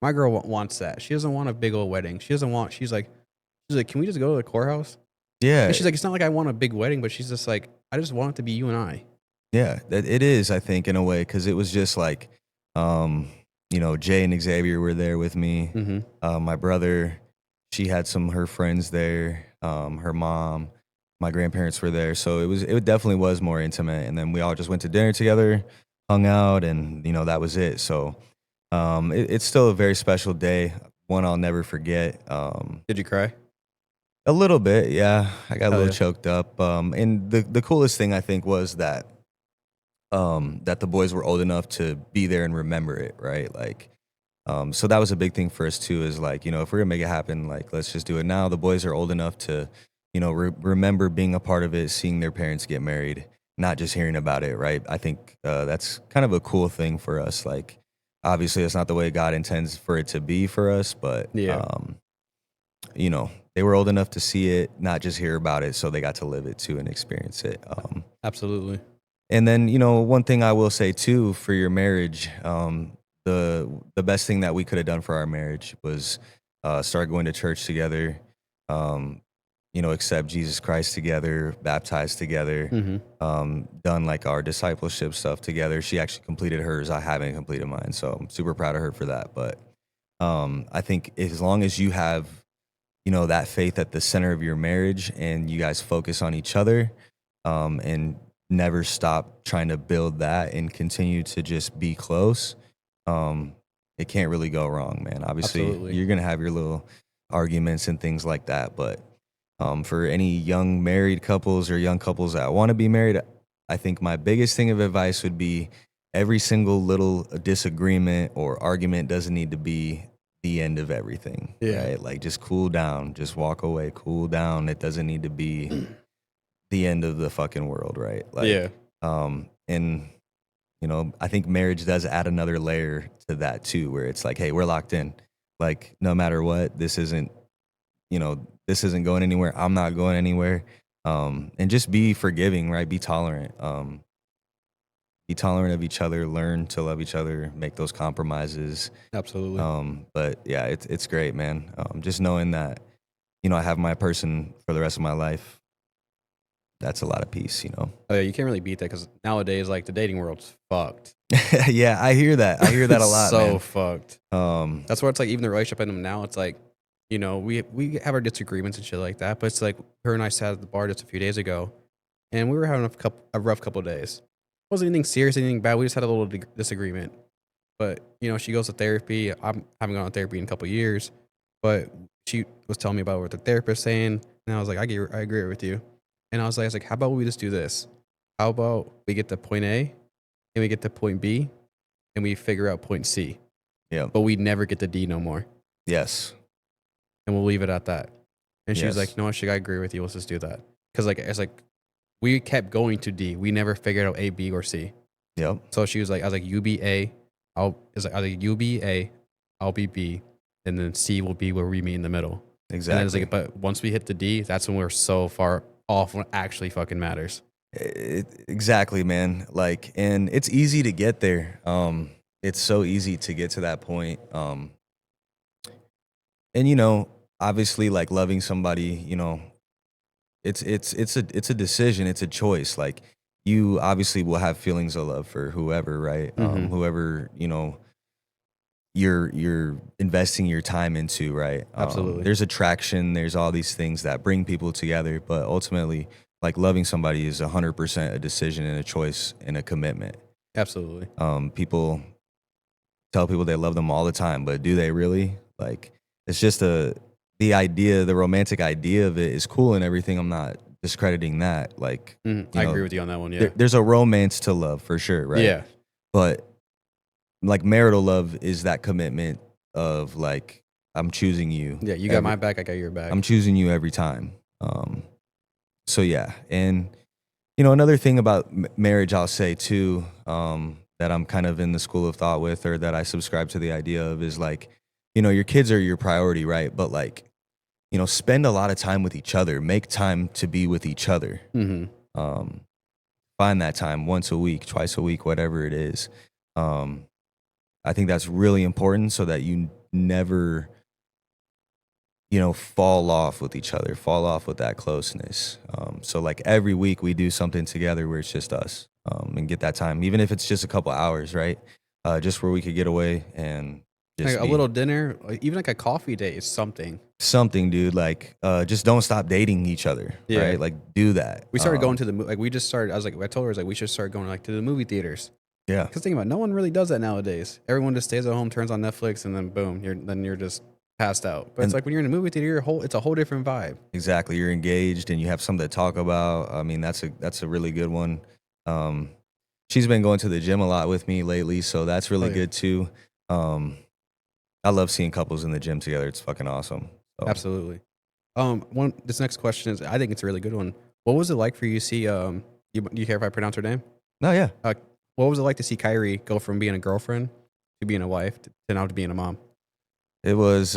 my girl wants that. She doesn't want a big old wedding. She's like, can we just go to the courthouse? Yeah. And she's like, it's not like I want a big wedding, but she's just like, I just want it to be you and I. Yeah, it is, I think, in a way, because it was just like, Jay and Xavier were there with me. My brother, she had her friends there, her mom, my grandparents were there. So it definitely was more intimate. And then we all just went to dinner together, hung out, and, that was it. So it's still a very special day, one I'll never forget. Did you cry? A little bit, yeah. I got a little choked up. And the coolest thing, I think, was that the boys were old enough to be there and remember it, right? Like, so that was a big thing for us too, is like, if we're gonna make it happen, like, let's just do it now. The boys are old enough to, remember being a part of it, seeing their parents get married, not just hearing about it, right? I think that's kind of a cool thing for us. Like, obviously, that's not the way God intends for it to be for us, but, they were old enough to see it, not just hear about it, so they got to live it too and experience it. Absolutely. And then, one thing I will say too, for your marriage, the best thing that we could have done for our marriage was start going to church together, accept Jesus Christ together, baptized together, done like our discipleship stuff together. She actually completed hers. I haven't completed mine, so I'm super proud of her for that. But I think as long as you have, that faith at the center of your marriage and you guys focus on each other, and never stop trying to build that and continue to just be close, it can't really go wrong, man. Obviously, you're going to have your little arguments and things like that. But for any young married couples or young couples that want to be married, I think my biggest thing of advice would be every single little disagreement or argument doesn't need to be the end of everything. Right? Like, just cool down, just walk away, cool down. It doesn't need to be the end of the fucking world, right? Like, and I think marriage does add another layer to that too, where it's like, hey, we're locked in. Like, no matter what, this isn't going anywhere. I'm not going anywhere. And just be forgiving, right? Be tolerant. Be tolerant of each other, learn to love each other, make those compromises. Absolutely. But yeah, it's great, man. Just knowing that, I have my person for the rest of my life. That's a lot of peace, Oh yeah, you can't really beat that, because nowadays, like, the dating world's fucked. Yeah, I hear that. I hear that a lot. So man. Fucked. That's why it's like, even the relationship in them now, it's like, we have our disagreements and shit like that, but it's like, her and I sat at the bar just a few days ago, and we were having a rough couple of days. It wasn't anything serious, anything bad. We just had a little disagreement. But she goes to therapy. I haven't gone to therapy in a couple of years, but she was telling me about what the therapist saying, and I was like, I agree with you. And I was like, how about we just do this? How about we get to point A and we get to point B and we figure out point C? Yeah. But we never get to D no more. Yes. And we'll leave it at that. And she was like, no, I agree with you. Let's just do that. Because it's like, we kept going to D. We never figured out A, B, or C. Yep. So I was like, you be A. You be A, I'll be B, and then C will be where we meet in the middle. Exactly. And then it's like, but once we hit the D, that's when we're so far off when it actually fucking matters. Exactly, man. Like, and it's easy to get there. It's so easy to get to that point. And obviously, like, loving somebody, it's a decision. It's a choice. Like you obviously will have feelings of love for whoever, right? Whoever, you know, you're investing your time into, right? Absolutely. There's attraction, there's all these things that bring people together, but ultimately, like loving somebody is 100% a decision and a choice and a commitment. Absolutely. People tell people they love them all the time, but do they really? Like, it's just the romantic idea of it is cool and everything. I'm not discrediting that. Like, I agree with you on that one. Yeah. there's a romance to love for sure, right? Yeah. But like marital love is that commitment of like, I'm choosing you. Yeah. You got my back. I got your back. I'm choosing you every time. So yeah. And, you know, another thing about marriage, I'll say too, that I'm kind of in the school of thought with, or that I subscribe to the idea of, is like, you know, your kids are your priority, right? But like, you know, spend a lot of time with each other. Make time to be with each other. Find that time once a week, twice a week, whatever it is. I think that's really important so that you never, you know, fall off with each other, fall off with that closeness. So like every week we do something together where it's just us, and get that time, even if it's just a couple hours, right? Just where we could get away and just like a little dinner, even like a coffee date is something. Something, dude. Like, just don't stop dating each other, right? Like, do that. We started going to like we just started. I told her, I was like, we should start going like to the movie theaters. Yeah. Because think about it, no one really does that nowadays. Everyone just stays at home, turns on Netflix, and then boom, you're just passed out. But it's like when you're in a movie theater, it's a whole different vibe. Exactly. You're engaged and you have something to talk about. I mean, that's a really good one. She's been going to the gym a lot with me lately, so that's really good too. I love seeing couples in the gym together. It's fucking awesome. So. Absolutely. This next question is, I think it's a really good one. What was it like for you to see, do you care if I pronounce her name? No, yeah. What was it like to see Kyrie go from being a girlfriend to being a wife to now to being a mom? It was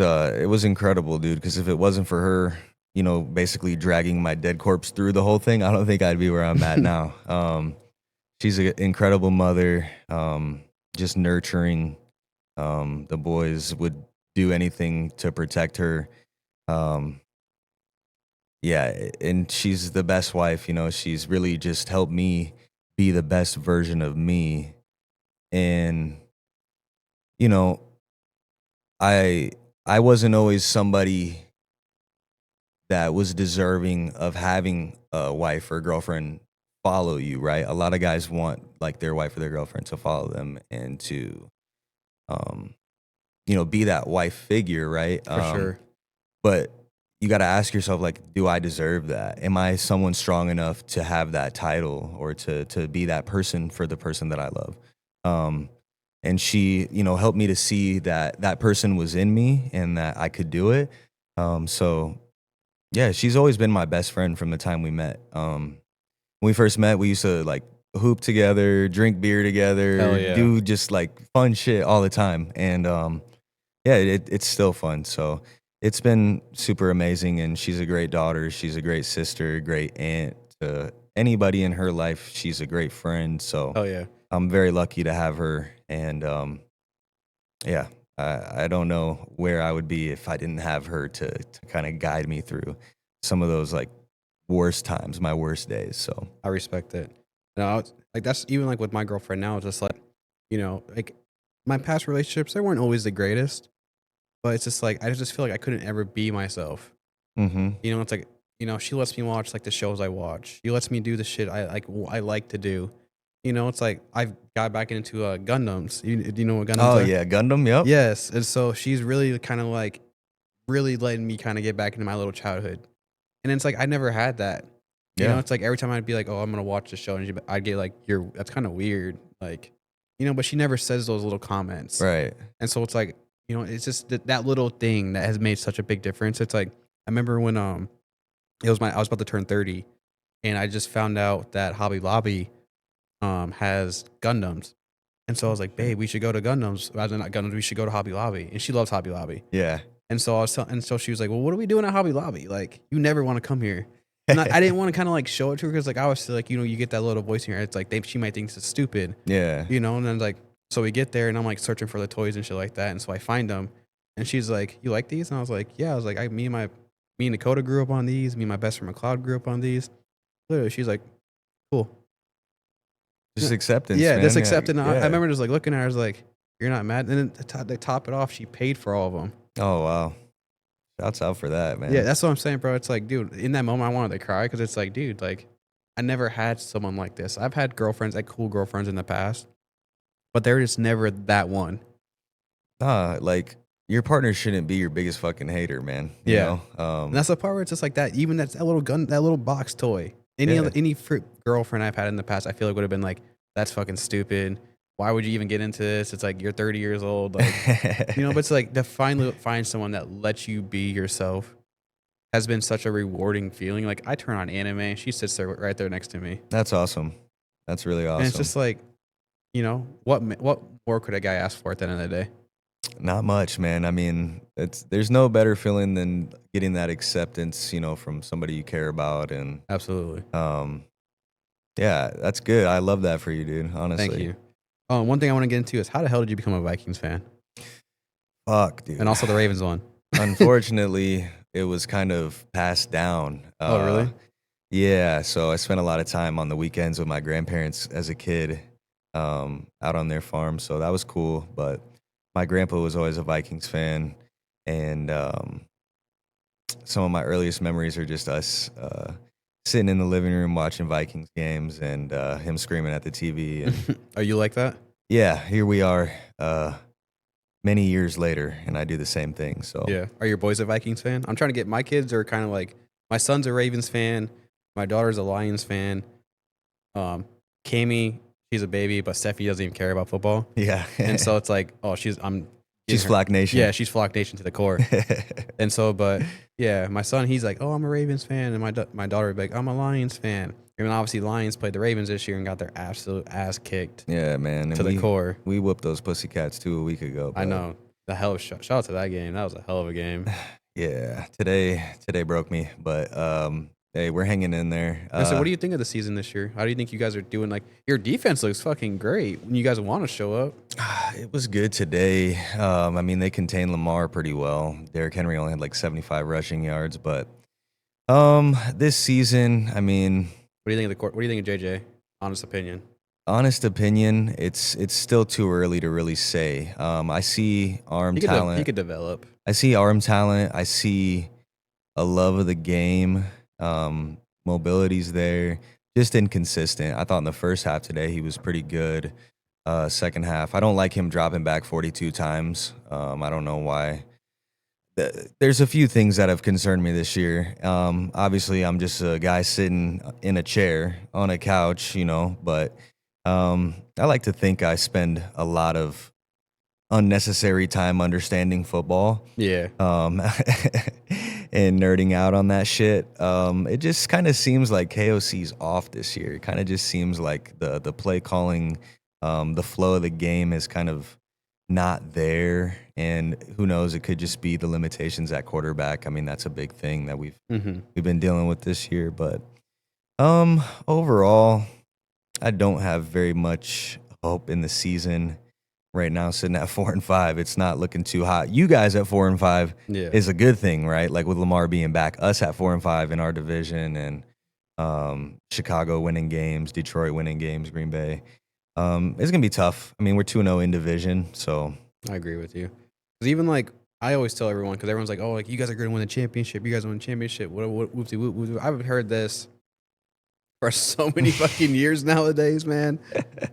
incredible, dude, because if it wasn't for her, you know, basically dragging my dead corpse through the whole thing, I don't think I'd be where I'm at now. She's an incredible mother, just nurturing. The boys would do anything to protect her. Yeah, and she's the best wife, you know. She's really just helped me be the best version of me. And, you know, I wasn't always somebody that was deserving of having a wife or girlfriend follow you, right? A lot of guys want like their wife or their girlfriend to follow them and to, you know, be that wife figure, right? For sure. But you got to ask yourself, like, do I deserve that? Am I someone strong enough to have that title or to be that person for the person that I love? And she, you know, helped me to see that that person was in me and that I could do it. So yeah, she's always been my best friend from the time we met. When we first met, we used to like hoop together, drink beer together, do just like fun shit all the time. And yeah, it's still fun. So it's been super amazing. And she's a great daughter. She's a great sister, great aunt to anybody in her life. She's a great friend. So I'm very lucky to have her. And yeah, I don't know where I would be if I didn't have her to kind of guide me through some of those like worst times, my worst days. So I respect it. No, like that's even like with my girlfriend now. It's just like, you know, like my past relationships, they weren't always the greatest, but it's just like I just feel like I couldn't ever be myself. Mm-hmm. You know, it's like, you know, she lets me watch like the shows I watch. She lets me do the shit I like to do. You know, it's like I've got back into Gundams. Do you know what Gundams are? Oh yeah, Gundam. Yep. Yes, and so she's really kind of like really letting me kind of get back into my little childhood. And it's like I never had that. You know, it's like every time I'd be like, "Oh, I'm gonna watch the show," and I'd get like, that's kind of weird." Like, you know, but she never says those little comments, right? And so it's like, you know, it's just that little thing that has made such a big difference. It's like I remember when I was about to turn 30, and I just found out that Hobby Lobby has Gundams, and so I was like, "Babe, we should go to Gundams. Rather than not Gundams, we should go to Hobby Lobby." And she loves Hobby Lobby. Yeah. And so so she was like, "Well, what are we doing at Hobby Lobby? Like, you never want to come here." And I didn't want to kind of like show it to her because like I was like, you know, you get that little voice in your head. It's like she might think it's stupid. Yeah. You know, and then like, so we get there and I'm like searching for the toys and shit like that. And so I find them and she's like, "You like these?" And I was like, "Yeah." I was like, me and my me and Dakota grew up on these. Me and my best friend McLeod grew up on these. Literally, she's like, cool. Just acceptance. Yeah, man. just accepting. Yeah. I remember just like looking at her, I was like, you're not mad. And then to top it off, she paid for all of them. Oh, wow. Shouts out for that, man. Yeah, that's what I'm saying, bro. It's like, dude, in that moment, I wanted to cry because it's like, dude, like, I never had someone like this. I've had girlfriends, like cool girlfriends in the past, but they're just never that one. Like, your partner shouldn't be your biggest fucking hater, man. You Yeah. know? And that's the part where it's just like that. Even that little gun, that little box toy. Any girlfriend I've had in the past, I feel like would have been like, that's fucking stupid. Why would you even get into this? It's like you're 30 years old, like, you know. But it's like to finally find someone that lets you be yourself has been such a rewarding feeling. Like I turn on anime, and she sits there right there next to me. That's awesome. That's really awesome. And it's just like, you know, what more could a guy ask for at the end of the day? Not much, man. I mean, there's no better feeling than getting that acceptance, you know, from somebody you care about, and Absolutely. yeah, that's good. I love that for you, dude. Honestly, Thank you. One thing I want to get into is how the hell did you become a Vikings fan? Fuck, dude. And also the Ravens one. Unfortunately, it was kind of passed down. Oh, really? Yeah. So I spent a lot of time on the weekends with my grandparents as a kid, out on their farm. So that was cool. But my grandpa was always a Vikings fan, and some of my earliest memories are just us sitting in the living room watching Vikings games and him screaming at the TV. And Are you like that? yeah, here we are many years later, and I do the same thing. So Yeah. Are your boys a Vikings fan? I'm trying to get my kids are kind of like my son's a Ravens fan, my daughter's a Lions fan. Cammy, she's a baby, but Steffi doesn't even care about football. yeah. And so it's like, oh, she's Flock Nation. Yeah, she's Flock Nation to the core. And so, but yeah, my son, he's like, oh, I'm a Ravens fan, and my daughter would be like, I'm a Lions fan. And obviously, Lions played the Ravens this year and got their absolute ass kicked. Yeah, man. To the core. We whooped those Pussycats too a week ago. I know. The hell of shout out to that game. That was a hell of a game. Yeah, today broke me, but hey, we're hanging in there. So what do you think of the season this year? How do you think you guys are doing? Like, your defense looks fucking great when you guys want to show up. It was good today. I mean, they contained Lamar pretty well. Derrick Henry only had like 75 rushing yards, but this season, I mean, What do you think of the court? What do you think of JJ? Honest opinion. Honest opinion, it's still too early to really say. I see arm talent. He could develop. I see arm talent. I see a love of the game. Mobility's there. Just inconsistent. I thought in the first half today he was pretty good. Second half, I don't like him dropping back 42 times. I don't know why. There's a few things that have concerned me this year. Obviously, I'm just a guy sitting in a chair on a couch, you know, but I like to think I spend a lot of unnecessary time understanding football. Yeah. And nerding out on that shit. It just kind of seems like KOC's off this year. It kind of just seems like the play calling, the flow of the game is kind of not there. And who knows, it could just be the limitations at quarterback. I mean, that's a big thing that we've been dealing with this year. But overall, I don't have very much hope in the season. Right now, sitting at 4-5, it's not looking too hot. You guys at 4-5 is a good thing, right? Like with Lamar being back, us at 4-5 in our division, and Chicago winning games, Detroit winning games, Green Bay. It's gonna be tough. I mean, we're 2-0 in division, so I agree with you. Because even like I always tell everyone, because everyone's like, "Oh, like you guys are going to win the championship. You guys win the championship." What whoopsie whoop whoop. I've heard this for so many fucking years nowadays, man.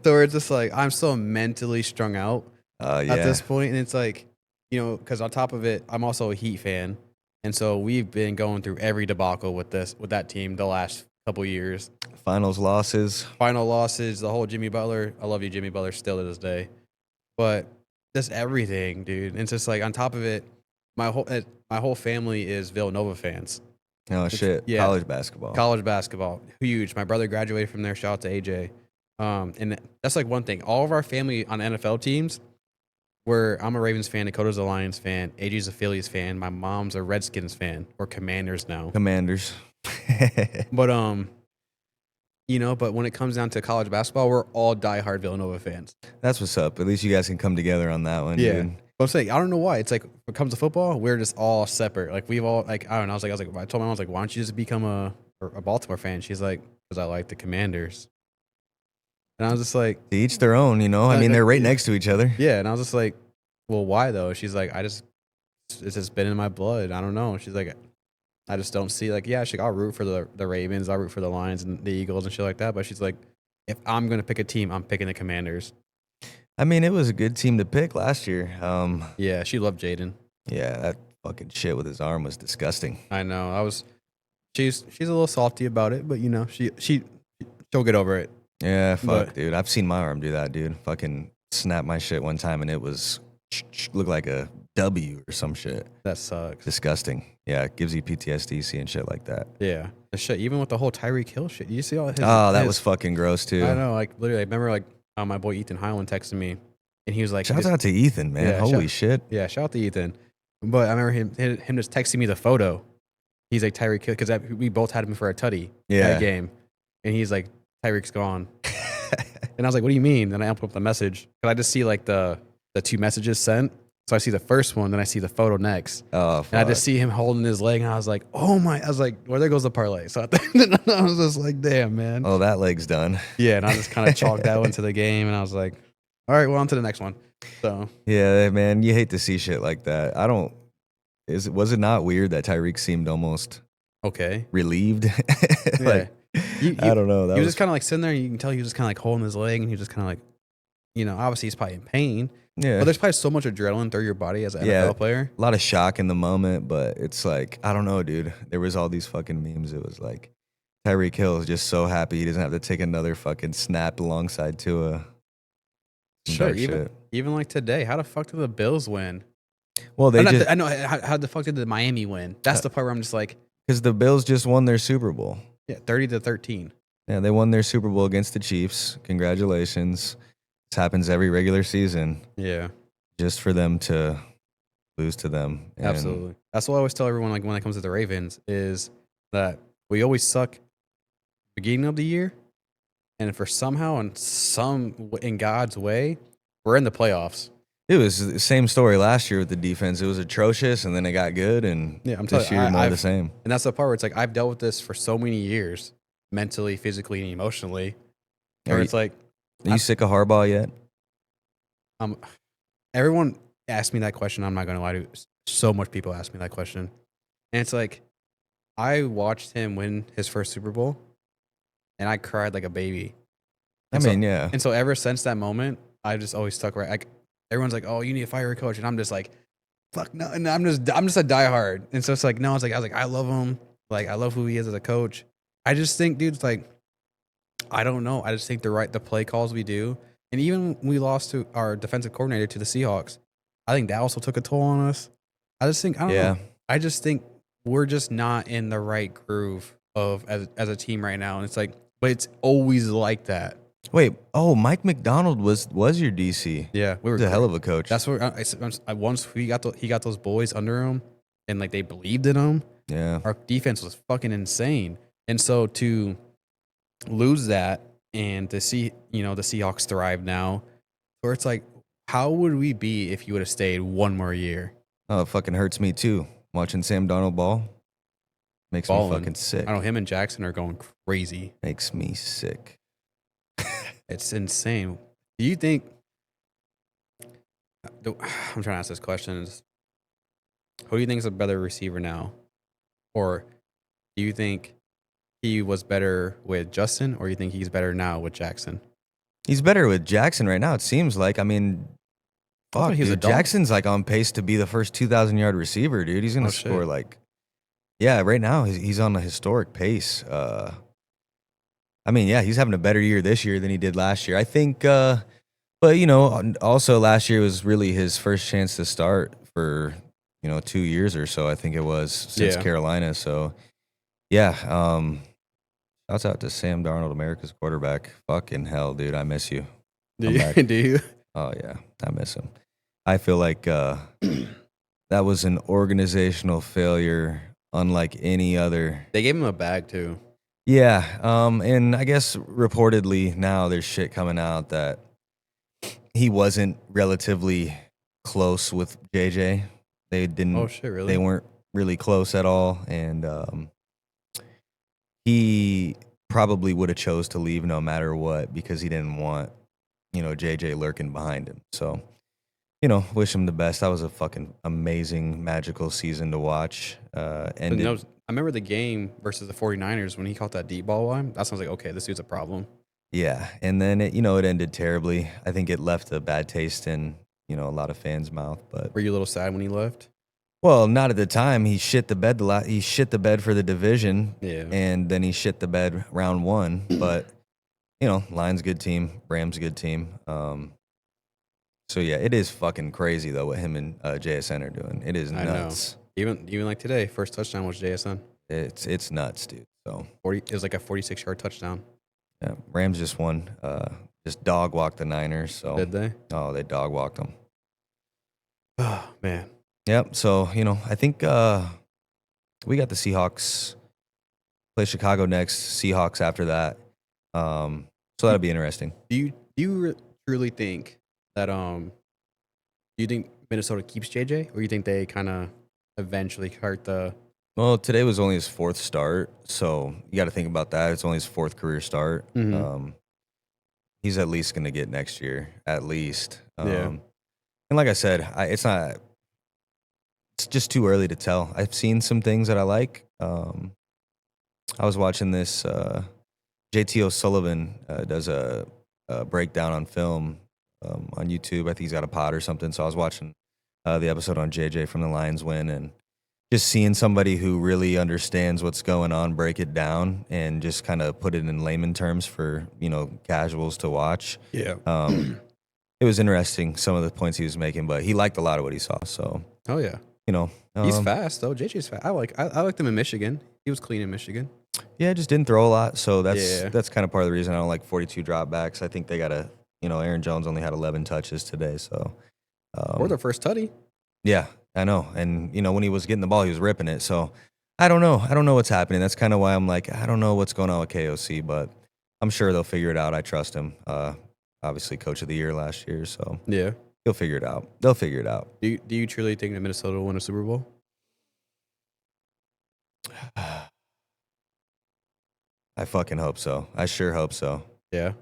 So it's just like I'm so mentally strung out at this point, and it's like, you know, because on top of it, I'm also a Heat fan, and so we've been going through every debacle with that team the last couple years. Final losses, the whole Jimmy Butler. I love you, Jimmy Butler, still to this day, but just everything, dude. And it's just like on top of it, my whole family is Villanova fans. Oh, shit. Yeah. College basketball. Huge. My brother graduated from there. Shout out to AJ. And that's like one thing. All of our family on NFL teams I'm a Ravens fan. Dakota's a Lions fan. AJ's a Phillies fan. My mom's a Redskins fan, or Commanders now. Commanders. But, you know, but when it comes down to college basketball, we're all diehard Villanova fans. That's what's up. At least you guys can come together on that one, Yeah. dude. I'm saying I don't know why. It's like when it comes to football, we're just all separate. Like we've all like I don't know. I told my mom I was like, why don't you just become a Baltimore fan? She's like, because I like the Commanders. And I was just like, To each their own, you know. I mean, they're right next to each other. yeah. And I was just like, well, why though? She's like, it's just been in my blood. I don't know. She's like, I just don't see like, yeah, I'll root for the Ravens, I'll root for the Lions and the Eagles and shit like that. But she's like, if I'm gonna pick a team, I'm picking the Commanders. I mean, it was a good team to pick last year. Yeah, she loved Jaden. Yeah, that fucking shit with his arm was disgusting. I know. She's a little salty about it, but you know, she'll get over it. Yeah, fuck, dude. I've seen my arm do that, dude. Fucking snapped my shit one time and it was looked like a W or some shit. That sucks. Disgusting. Yeah, it gives you PTSD seeing shit like that. Yeah, the shit. Even with the whole Tyreek Hill shit, you see all his. Oh, that was fucking gross too. I know. Like literally, I remember like my boy Ethan Highland texted me, and he was like, "Shout out to Ethan, man! Yeah, Holy shit!" Yeah, shout out to Ethan. But I remember him just texting me the photo. He's like Tyreek Hill because we both had him for a tutty at a game, and he's like Tyreek's gone. And I was like, what do you mean? And I opened up the message. Because I just see like the two messages sent. So I see the first one, then I see the photo next. Oh, fuck. And I just see him holding his leg, and I was like, oh my. I was like, well, there goes the parlay. So I was just like, damn, man. Oh, that leg's done. Yeah, and I just kind of chalked that one to the game, and I was like, all right, well, on to the next one. So yeah, man, you hate to see shit like that. Was it not weird that Tyreek seemed almost okay relieved? Yeah. I don't know. He was just kind of like sitting there, and you can tell he was just kind of like holding his leg, and he was just kind of like, you know, obviously he's probably in pain. Yeah. But there's probably so much adrenaline through your body as an NFL player. A lot of shock in the moment, but it's like, I don't know, dude. There was all these fucking memes. It was like, Tyreek Hill is just so happy he doesn't have to take another fucking snap alongside Tua. Sure, even like today, how the fuck did the Bills win? Well, I know how the fuck did the Miami win? That's the part where I'm just like, because the Bills just won their Super Bowl. Yeah, 30-13. Yeah, they won their Super Bowl against the Chiefs. Congratulations. This happens every regular season. Yeah. Just for them to lose to them. And absolutely. That's what I always tell everyone, like when it comes to the Ravens, is that we always suck beginning of the year, and for somehow in God's way, we're in the playoffs. It was the same story last year with the defense. It was atrocious, and then it got good, and this year more the same. And that's the part where it's like I've dealt with this for so many years, mentally, physically, and emotionally. Where it's like, are you sick of Harbaugh yet? Everyone asked me that question. I'm not going to lie to you. So much people ask me that question. And it's like, I watched him win his first Super Bowl, and I cried like a baby. Yeah. And so ever since that moment, I just always stuck right. Like, everyone's like, oh, you need to fire your coach. And I'm just like, fuck no. And I'm just a diehard. And so it's like, no, I was like, I love him. Like, I love who he is as a coach. I just think, dude, it's like, I don't know. I just think the play calls we do. And even when we lost to our defensive coordinator to the Seahawks, I think that also took a toll on us. I don't know. I just think we're just not in the right groove as a team right now. And it's like, but it's always like that. Wait, Mike McDonald was your DC. Yeah, we were a hell of a coach. That's where once he got those boys under him, and like they believed in him. Yeah, our defense was fucking insane. And so to lose that and to see, the Seahawks thrive now, where it's like, how would we be if you would have stayed one more year? Oh, it fucking hurts me too. Watching Sam Darnold ball makes me fucking sick. I know him and Jackson are going crazy. Makes me sick. It's insane. Do you think? I'm trying to ask this question. Who do you think is a better receiver now, or do you think he was better with Justin, or you think he's better now with Jackson? He's better with Jackson right now. It seems like. I mean, fuck, dude, Jackson's like on pace to be the first 2,000-yard receiver, dude. He's gonna score like, yeah. Right now, he's on a historic pace. I mean, yeah, he's having a better year this year than he did last year. I think, but also last year was really his first chance to start for 2 years or so. I think it was since Carolina. So, yeah. Shouts out to Sam Darnold, America's quarterback. Fucking hell, dude, I miss you. Do you? Oh yeah, I miss him. I feel like that was an organizational failure, unlike any other. They gave him a bag too. Yeah, and I guess reportedly now there's shit coming out that he wasn't relatively close with JJ. They didn't. Oh shit, really? They weren't really close at all, and he probably would have chose to leave no matter what because he didn't want, JJ lurking behind him. So, wish him the best. That was a fucking amazing, magical season to watch. And I remember the game versus the 49ers when he caught that deep ball line. That sounds like, okay, this dude's a problem. yeah, and then it ended terribly. I think it left a bad taste in a lot of fans' mouth. But Were you a little sad when he left? well, not at the time. He shit the bed. He shit the bed for the division. Yeah. And then he shit the bed round one. But Lions good team, Rams good team. So yeah, it is fucking crazy though what him and JSN are doing. It is nuts. I know. Even like today, first touchdown was JSN. It's nuts, dude. So 40. It was like a 46-yard touchdown. yeah, Rams just won. Just dog walked the Niners. So Did they? Oh, they dog walked them. Oh man. Yep. So I think we got the Seahawks play Chicago next. Seahawks after that. So that'll be interesting. Do you truly think that do you think Minnesota keeps JJ, or you think they kind of eventually hurt the? Well, today was only his fourth start, so you got to think about that. It's only his fourth career start. Mhm. He's at least going to get next year, at least. Yeah. And like I said, it's just too early to tell. I've seen some things that I like. I was watching this. JT O'Sullivan does a breakdown on film on YouTube. I think he's got a pod or something. So I was watching the episode on JJ from the Lions win, and just seeing somebody who really understands what's going on break it down and just kind of put it in layman terms for casuals to watch. Yeah. It was interesting, some of the points he was making, but he liked a lot of what he saw. So Oh yeah. He's fast though. JJ's fast. I liked him in Michigan. He was clean in Michigan. Yeah, just didn't throw a lot. So that's kind of part of the reason I don't like 42 dropbacks. I think they got to, Aaron Jones only had 11 touches today. So Or their first tutty. Yeah, I know. And when he was getting the ball, he was ripping it. So I don't know. I don't know what's happening. That's kind of why I'm like, I don't know what's going on with KOC, but I'm sure they'll figure it out. I trust him. Obviously, coach of the year last year, so Yeah. he'll figure it out. They'll figure it out. Do you truly think that Minnesota will win a Super Bowl? I fucking hope so. I sure hope so. Yeah.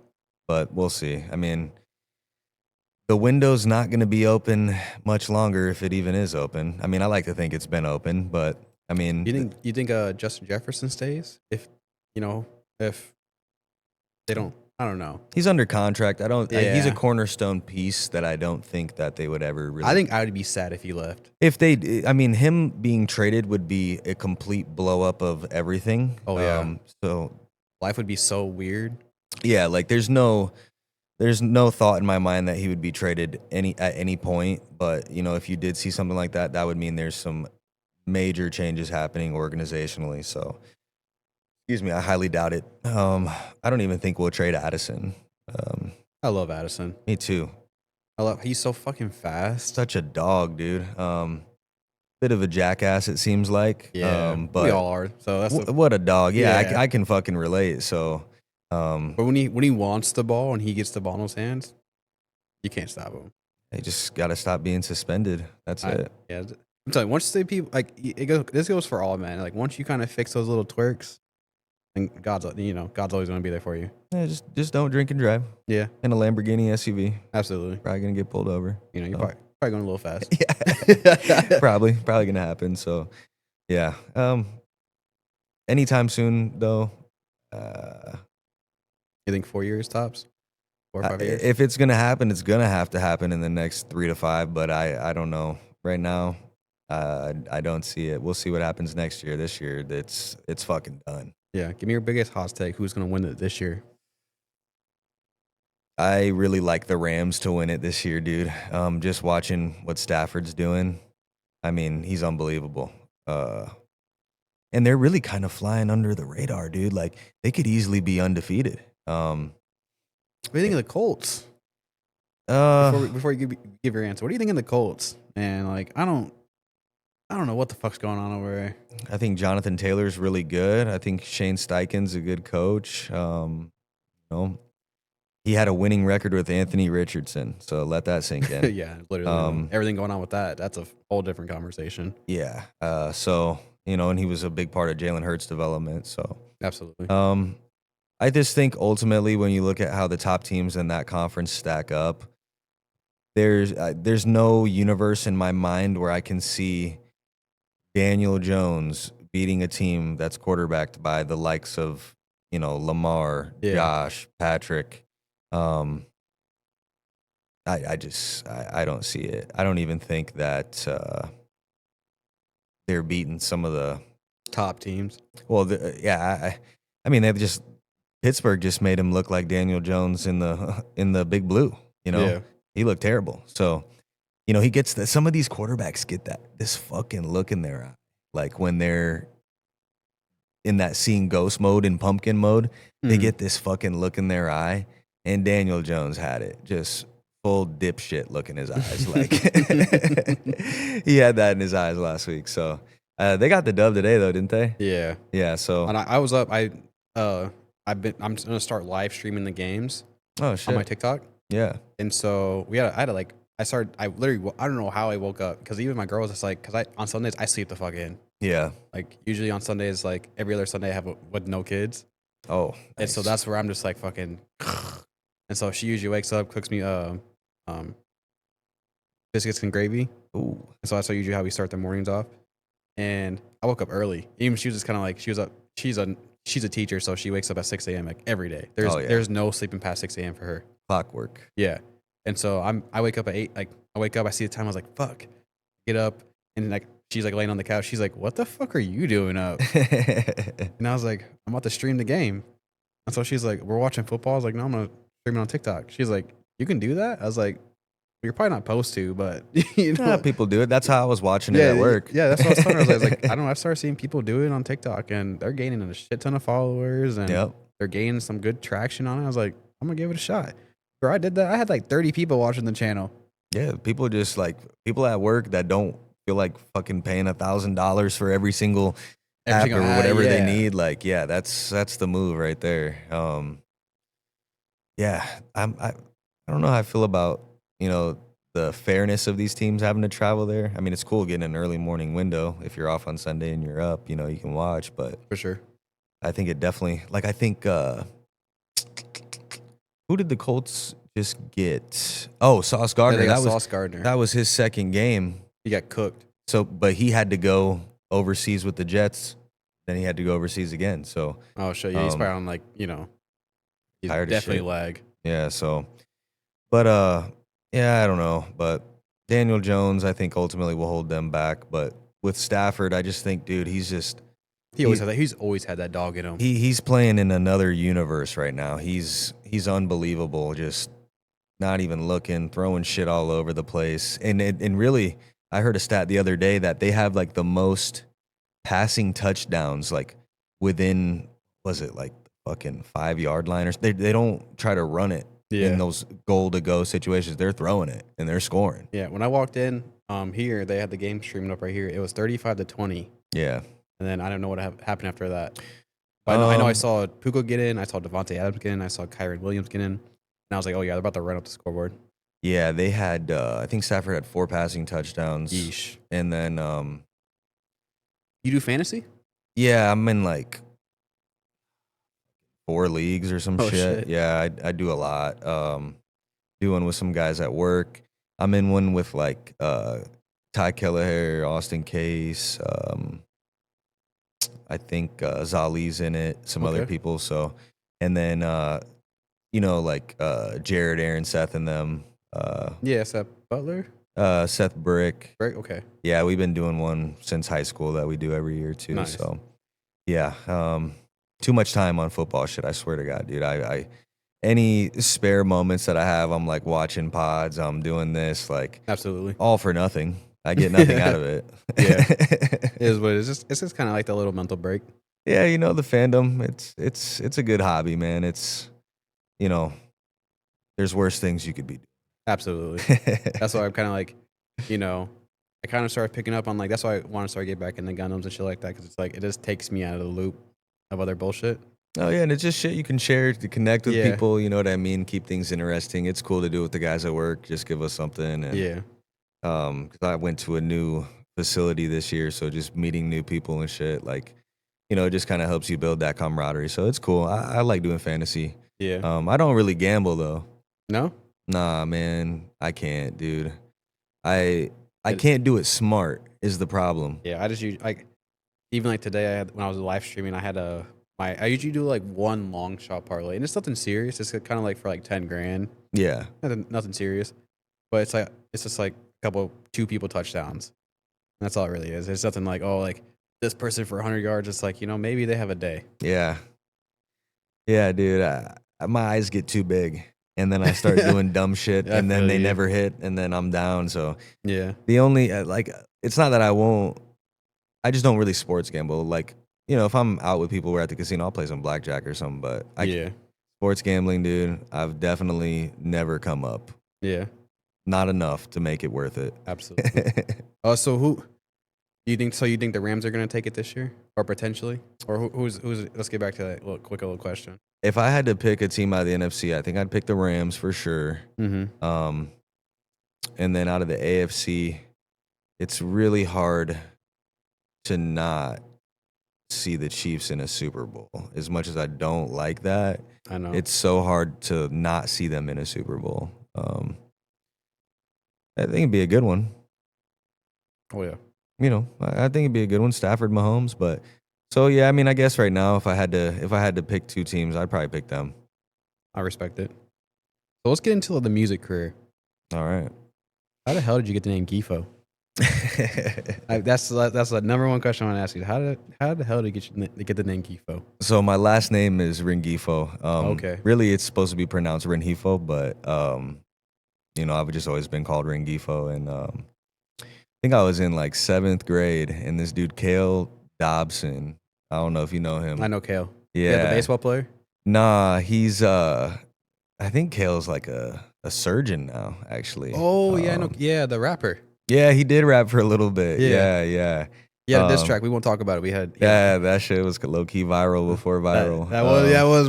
But we'll see. I mean, the window's not going to be open much longer if it even is open. I mean, I like to think it's been open, but I mean, You think Justin Jefferson stays if they don't? I don't know. he's under contract. I don't. Yeah. He's a cornerstone piece that I don't think that they would ever really. I think I would be sad if he left. If they, I mean, him being traded would be a complete blow up of everything. Oh, yeah. So Life would be so weird. yeah, like there's no thought in my mind that he would be traded at any point. But if you did see something like that, that would mean there's some major changes happening organizationally. So, excuse me, I highly doubt it. I don't even think we'll trade Addison. I love Addison. Me too. He's so fucking fast. Such a dog, dude. Bit of a jackass, it seems like. Yeah, but we all are. So that's what a dog. Yeah, Yeah. I can fucking relate. So, but when he wants the ball and he gets the ball in his hands, you can't stop him. they just got to stop being suspended. That's it. Yeah, I'm telling you, once the people this goes for all, man. Like once you kind of fix those little twerks, and God's always going to be there for you. Yeah, just don't drink and drive Yeah, in a Lamborghini SUV. absolutely. Probably gonna get pulled over. You're So, probably going a little fast. yeah, probably gonna happen. So, yeah. Anytime soon though. You think 4 years tops? 4 or 5 years? If it's gonna happen, it's gonna have to happen in the next 3 to 5. But I don't know right now. I don't see it. We'll see what happens next year. This year, it's fucking done. Yeah, give me your biggest hot take. Who's going to win it this year? I really like the Rams to win it this year, dude. Just watching what Stafford's doing, I mean, he's unbelievable. And they're really kind of flying under the radar, dude. Like they could easily be undefeated. What do you think of the Colts? Uh, Before you give your answer, what do you think of the Colts? And like, I don't know what the fuck's going on over there. I think Jonathan Taylor's really good. I think Shane Steichen's a good coach. he had a winning record with Anthony Richardson. So let that sink in. Yeah, literally. Everything going on with that, that's a whole different conversation. Yeah. So, and he was a big part of Jalen Hurts' development. So, Absolutely. I just think ultimately when you look at how the top teams in that conference stack up, there's no universe in my mind where I can see Daniel Jones beating a team that's quarterbacked by the likes of, Lamar, Josh, Patrick. I don't see it. I don't even think that they're beating some of the top teams. Well, I mean, Pittsburgh just made him look like Daniel Jones in the Big Blue. Yeah. He looked terrible. So, he gets some of these quarterbacks get this fucking look in their eye, like when they're in that seeing ghost mode and pumpkin mode. They get this fucking look in their eye, and Daniel Jones had it, just full dipshit look in his eyes, like he had that in his eyes last week. So they got the dub today, though, didn't they? Yeah. Yeah. So And I was up. I'm gonna start live streaming the games oh shit on my TikTok. Yeah. And so I don't know how I woke up, because even my girl was just like, because on Sundays I sleep the fuck in. Yeah. Like usually on Sundays, like every other Sunday I have with no kids. Oh. Nice. And so that's where I'm just like fucking. And so she usually wakes up, cooks me biscuits and gravy. Ooh. And so that's usually how we start the mornings off. And I woke up early. Even she was just kind of like, she was up. She's a teacher, so she wakes up at 6 a.m. like every day. There's no sleeping past 6 a.m. for her. Clockwork. Yeah. And so I wake up at 8. Like I wake up, I see the time. I was like, fuck. Get up, and like she's like laying on the couch. She's like, what the fuck are you doing up? And I was like, I'm about to stream the game. And so she's like, we're watching football. I was like, no, I'm gonna stream it on TikTok. She's like, you can do that? I was like, you're probably not supposed to, but Yeah, people do it. That's how I was watching it at work. Yeah, that's what I was telling her. I was like, I don't know. I've started seeing people do it on TikTok, and they're gaining a shit ton of followers, and they're gaining some good traction on it. I was like, I'm gonna give it a shot. Bro, I did that. I had like 30 people watching the channel. Yeah, people just like people at work that don't feel like fucking paying $1,000 for every single app or whatever they need. Like, yeah, that's the move right there. Yeah, I don't know how I feel about the fairness of these teams having to travel there. I mean, it's cool getting an early morning window if you're off on Sunday and you're up. You can watch, but for sure, I think it definitely who did the Colts just get? Oh, Sauce Gardner. Yeah, Sauce Gardner. That was his second game. He got cooked. So, but he had to go overseas with the Jets. Then he had to go overseas again. So, oh shit, yeah, he's probably on he's definitely lag. Yeah. So, but yeah, I don't know. But Daniel Jones, I think ultimately will hold them back. But with Stafford, I just think, dude, he's always had that dog in him. He's playing in another universe right now. He's unbelievable. Just not even looking, throwing shit all over the place. And really, I heard a stat the other day that they have like the most passing touchdowns like within, was it like fucking 5-yard line or they don't try to run it in those goal to go situations. They're throwing it and they're scoring. Yeah, when I walked in here, they had the game streaming up right here. It was 35-20. Yeah. And then I don't know what happened after that. But I know I saw Puka get in. I saw Devontae Adams get in. I saw Kyron Williams get in. And I was like, oh, yeah, they're about to run up the scoreboard. Yeah, they had, I think Stafford had 4 passing touchdowns. Yeesh. And then. You do fantasy? Yeah, I'm in like 4 leagues or some shit. Yeah, I do a lot. Do one with some guys at work. I'm in one with like Ty Kelleher, Austin Case. I think Zali's in it, some other people. So, and then like Jared, Aaron, Seth, and them. Seth Butler. Seth Brick. Brick, okay. Yeah, we've been doing one since high school that we do every year too. Nice. So, yeah, too much time on football shit. I swear to God, dude. I any spare moments that I have, I'm like watching pods. I'm doing this, like absolutely all for nothing. I get nothing out of it. Yeah, it is what it is. It's just kind of like the little mental break. Yeah, the fandom. It's a good hobby, man. It's there's worse things you could be doing. Absolutely. That's why I'm kind of like, I kind of started picking up on like, that's why I want to start getting back into Gundams and shit like that. Cause it's like, it just takes me out of the loop of other bullshit. Oh yeah, and it's just shit you can share to connect with Yeah. people. You know what I mean? Keep things interesting. It's cool to do with the guys at work. Just give us something. And Yeah. because I went to a new facility this year, so just meeting new people and shit, like, it just kind of helps you build that camaraderie. So it's cool. I like doing fantasy. Yeah. I don't really gamble though. No? Nah, man, I can't, dude. I It- can't do it smart is the problem. Yeah, I just use like even like today when I was live streaming, I usually do like one long shot parlay, and it's nothing serious. It's kind of like for like 10 grand, Yeah, nothing serious. But it's just like two people touchdowns. That's all it really is. It's nothing like like this person for 100 yards. It's like maybe they have a day. yeah, yeah, dude. My eyes get too big, and then I start doing dumb shit, I and then feel they you. never hit, and then I'm down. So Yeah, the only it's not that I won't. I just don't really sports gamble. Like, if I'm out with people, we're at the casino, I'll play some blackjack or something. But yeah, sports gambling, dude, I've definitely never come up. yeah. Not enough to make it worth it. Absolutely. So who do you think? So you think the Rams are going to take it this year, or potentially, or who's? Let's get back to that little question. If I had to pick a team out of the NFC, I think I'd pick the Rams for sure. Mm-hmm. And then out of the AFC, it's really hard to not see the Chiefs in a Super Bowl. As much as I don't like that, I know it's so hard to not see them in a Super Bowl. I think it'd be a good one. Oh yeah. I think it'd be a good one, Stafford, Mahomes. But so yeah, I mean, I guess right now, if I had to pick two teams, I'd probably pick them. I respect it. So let's get into the music career. All right. How the hell did you get the name Gifo? That's the number one question I want to ask you. How the hell did you get the name Gifo? So my last name is Rengifo. Okay. Really, it's supposed to be pronounced Rengifo, but I've just always been called Rengifo. And I think I was in like 7th grade, and this dude Cale Dobson. I don't know if you know him. I know Kale. Yeah, the baseball player. Nah, he's I think Cale's like a surgeon now, actually. Oh yeah, I know. Yeah, the rapper. Yeah, he did rap for a little bit. Yeah. Yeah. Yeah, the diss track. We won't talk about it. We had Yeah, that shit was low key viral before viral. That was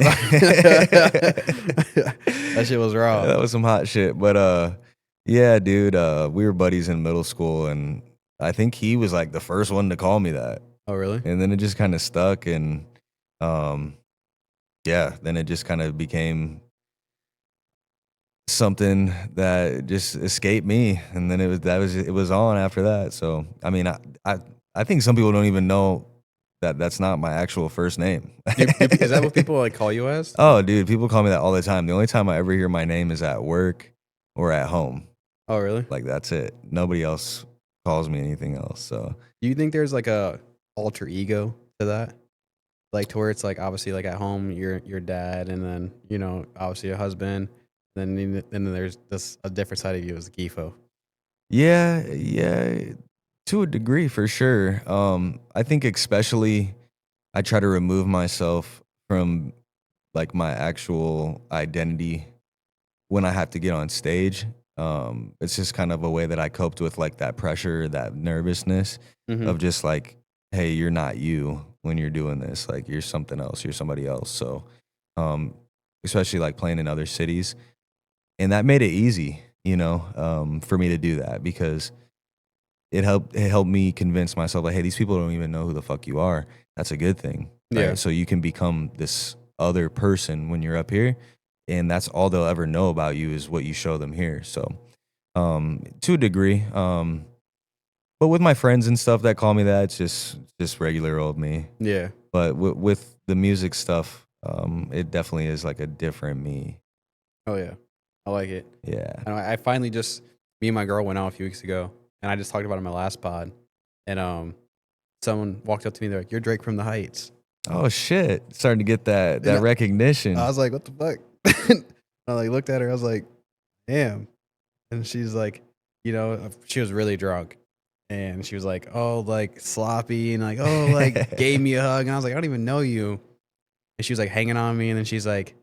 that shit was raw. That was some hot shit. But yeah, dude, we were buddies in middle school, and I think he was like the first one to call me that. Oh really? And then it just kind of stuck, and yeah, then it just kind of became something that just escaped me, and then it was on after that. So I mean, I think some people don't even know that that's not my actual first name. Is that what people like call you as? Oh, dude, people call me that all the time. The only time I ever hear my name is at work or at home. Oh really? Like that's it. Nobody else calls me anything else. So Do you think there's like a alter ego to that? Like to where it's like obviously like at home you're your dad, and then obviously your husband, then there's a different side of you as Gifo. yeah, to a degree for sure. I think especially I try to remove myself from like my actual identity when I have to get on stage. It's just kind of a way that I coped with like that pressure, that nervousness Mhm. of just like, hey, you're not you when you're doing this. Like you're something else. You're somebody else. So, especially like playing in other cities, and that made it easy, for me to do that because it helped me convince myself like, hey, these people don't even know who the fuck you are. That's a good thing. Right? Yeah. So you can become this other person when you're up here, and that's all they'll ever know about you is what you show them here. So, to a degree, but with my friends and stuff that call me that, it's just regular old me. Yeah. But with the music stuff, it definitely is like a different me. Oh yeah. I like it. Yeah. And I finally me and my girl went out a few weeks ago, and I just talked about it in my last pod, and someone walked up to me, they're like, "You're Drake from the Heights." Oh shit! Starting to get that Yeah. recognition. I was like, "What the fuck?" I like looked at her. I was like, "Damn," and she's like, she was really drunk, and she was like, "Oh, like sloppy," and like, "Oh, like gave me a hug," and I was like, "I don't even know you," and she was like hanging on me, and then she's like,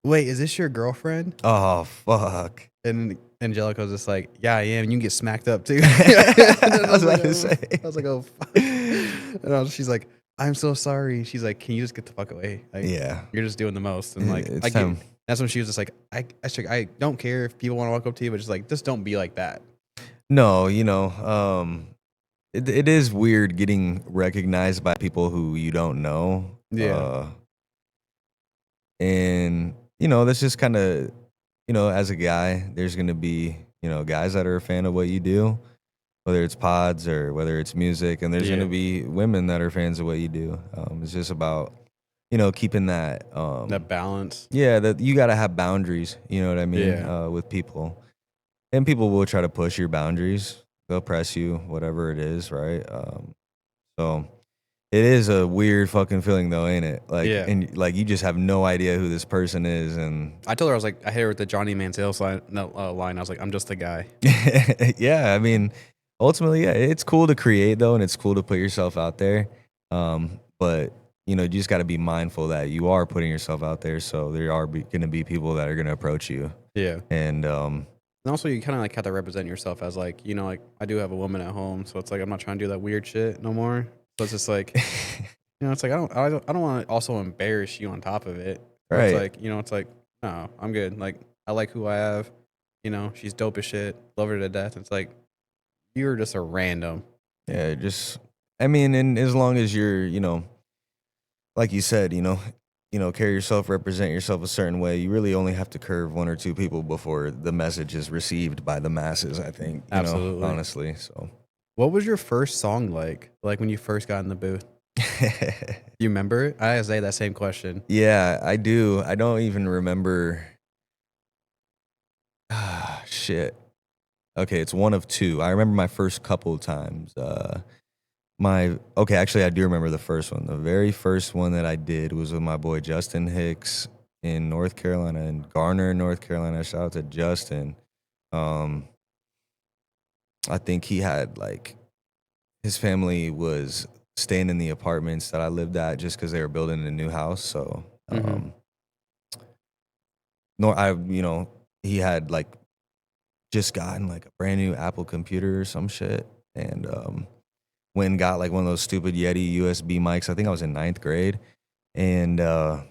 "Wait, is this your girlfriend?" Oh fuck! And Angelica's just like, "Yeah, I am. And you can get smacked up too." I was about to say. I was like, "Oh fuck!" And she's like, I'm so sorry. She's like, can you just get the fuck away? Like, Yeah. you're just doing the most. And like, It's I get. time. That's when she was just like, I don't care if people want to walk up to you, but just like, just don't be like that. No, it is weird getting recognized by people who you don't know. Yeah. And that's just kind of, as a guy, there's gonna be, guys that are a fan of what you do, whether it's pods or whether it's music, and there's Yeah. gonna be women that are fans of what you do. It's just about, keeping that That balance. yeah, that you gotta have boundaries, you know what I mean, Yeah. with people. And people will try to push your boundaries. They'll press you, whatever it is, right? So it is a weird fucking feeling though, ain't it? Like, Yeah. and like you just have no idea who this person is, and I told her, I was like, I hit her with the Johnny Manziel line. I was like, I'm just the guy. yeah, I mean, ultimately, yeah, it's cool to create though, and it's cool to put yourself out there. But you just got to be mindful that you are putting yourself out there, so there are going to be people that are going to approach you, Yeah. and And also, you kind of like have to represent yourself as like, like I do have a woman at home, so it's like I'm not trying to do that weird shit no more. So it's just like, it's like I don't want to also embarrass you on top of it. Where right. It's like, it's like, no, I'm good. Like I like who I have. She's dope as shit. Love her to death. It's like you're just a random. Yeah, I mean, and as long as you're, like you said, carry yourself, represent yourself a certain way, you really only have to curve one or two people before the message is received by the masses, I think, Absolutely. honestly. So, what was your first song like? Like when you first got in the booth? You remember it? I asked that same question. Yeah, I do. I don't even remember. Ah, shit. Okay, it's one of two. I remember my first couple of times. Actually, I do remember the first one. The very first one that I did was with my boy Justin Hicks in North Carolina, in Garner, North Carolina. Shout out to Justin. I think he had his family was staying in the apartments that I lived at just because they were building a new house. So, he had just gotten a brand new Apple computer or some shit, and went and got one of those stupid Yeti USB mics. I think I was in 9th grade, and Or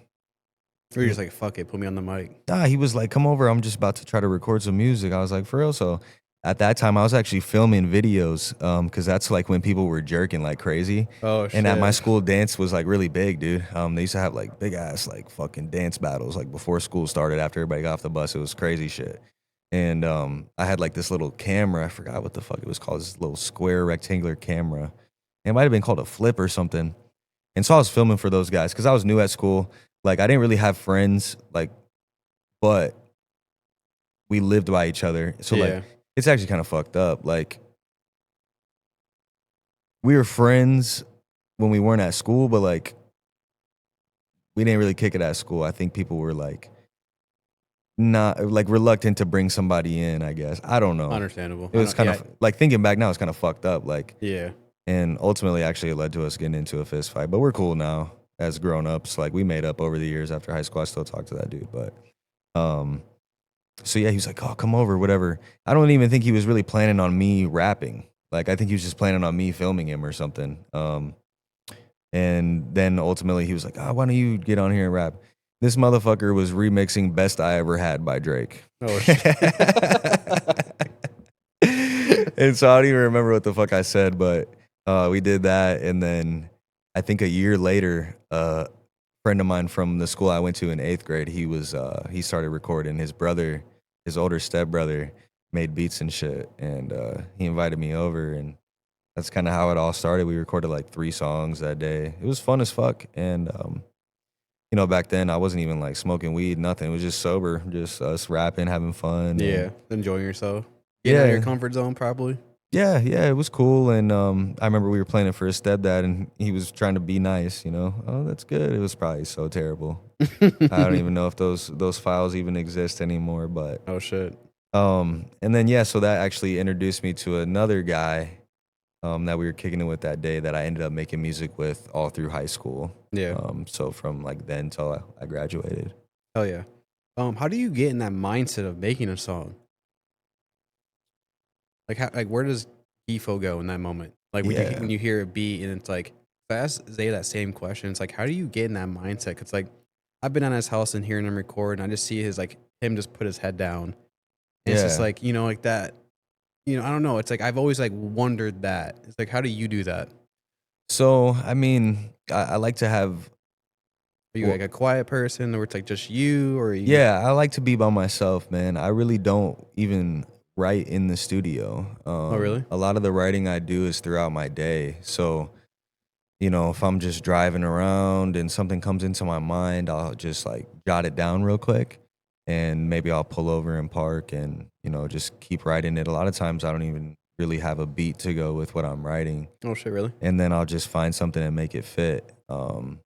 you're just like, fuck it, put me on the mic. he was like, "Come over, I'm just about to try to record some music." I was like, "For real?" So at that time, I was actually filming videos because that's when people were jerking like crazy. Oh shit. And at my school, dance was really big, dude. They used to have big ass fucking dance battles before school started. After everybody got off the bus, it was crazy shit. And I had this little camera. I forgot what the fuck it was called. This little square rectangular camera. It might have been called a flip or something. And so I was filming for those guys because I was new at school. I didn't really have friends, but we lived by each other. So Yeah. it's actually kind of fucked up. We were friends when we weren't at school, but we didn't really kick it at school. I think people were not reluctant to bring somebody in, I guess. I don't know. Understandable. It was kind of thinking back now, it's kind of fucked up. Yeah. And ultimately, actually, it led to us getting into a fist fight. But we're cool now as grown ups. We made up over the years after high school. I still talk to that dude. But, so yeah, he was like, "Oh, come over, whatever." I don't even think he was really planning on me rapping. I think he was just planning on me filming him or something. And then ultimately, he was like, "Oh, why don't you get on here and rap?" This motherfucker was remixing "Best I Ever Had" by Drake. Oh shit. And so I don't even remember what the fuck I said, but we did that. And then I think a year later, a friend of mine from the school I went to in 8th grade, he started recording. His brother, his older stepbrother, made beats and shit. And he invited me over, and that's kind of how it all started. We recorded 3 songs that day. It was fun as fuck. And, back then I wasn't even smoking weed, nothing. It was just sober, just us rapping, having fun. Yeah. Enjoying yourself. Get out of your comfort zone, probably. Yeah, it was cool. And I remember we were playing it for his stepdad, and he was trying to be nice, Oh, that's good. It was probably so terrible. I don't even know if those files even exist anymore, but oh shit. And then so that actually introduced me to another guy that we were kicking it with that day that I ended up making music with all through high school. Yeah. So from then till I graduated. Hell yeah. How do you get in that mindset of making a song? Where does Gifo go in that moment? When you hear a beat and it's I asked Zay that same question. It's like, how do you get in that mindset? Cause like, I've been at his house and hearing him record, and I just see him just put his head down. And it's just Yeah. like, like that. I don't know. It's like I've always like wondered that. It's like, how do you do that? So, I mean, I like to have, Are you well, like a quiet person, or it's like just you, or are you? yeah, I like to be by myself, man. I really don't even write in the studio. Oh, really? A lot of the writing I do is throughout my day. So, if I'm just driving around and something comes into my mind, I'll just like jot it down real quick, and maybe I'll pull over and park and, just keep writing it. A lot of times I don't even really have a beat to go with what I'm writing. Oh shit, really? And then I'll just find something and make it fit. When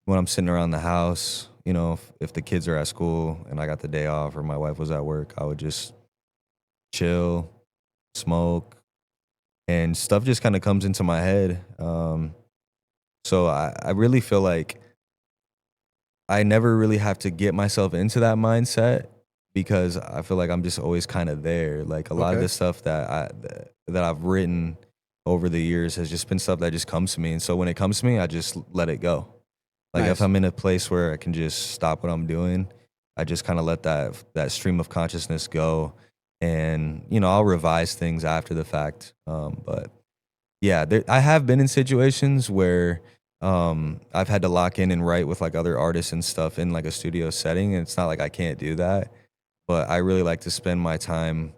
I'm sitting around the house, if the kids are at school and I got the day off or my wife was at work, I would just chill, smoke, and stuff just kind of comes into my head. So I really feel like I never really have to get myself into that mindset because I feel like I'm just always kind of there. Like a lot of Okay. the stuff that I've written over the years has just been stuff that just comes to me. And so when it comes to me, I just let it go. Like if Nice. I'm in a place where I can just stop what I'm doing, I just kind of let that stream of consciousness go, and I'll revise things after the fact. But yeah, I have been in situations where I've had to lock in and write with like other artists and stuff in like a studio setting, and it's not like I can't do that, but I really like to spend my time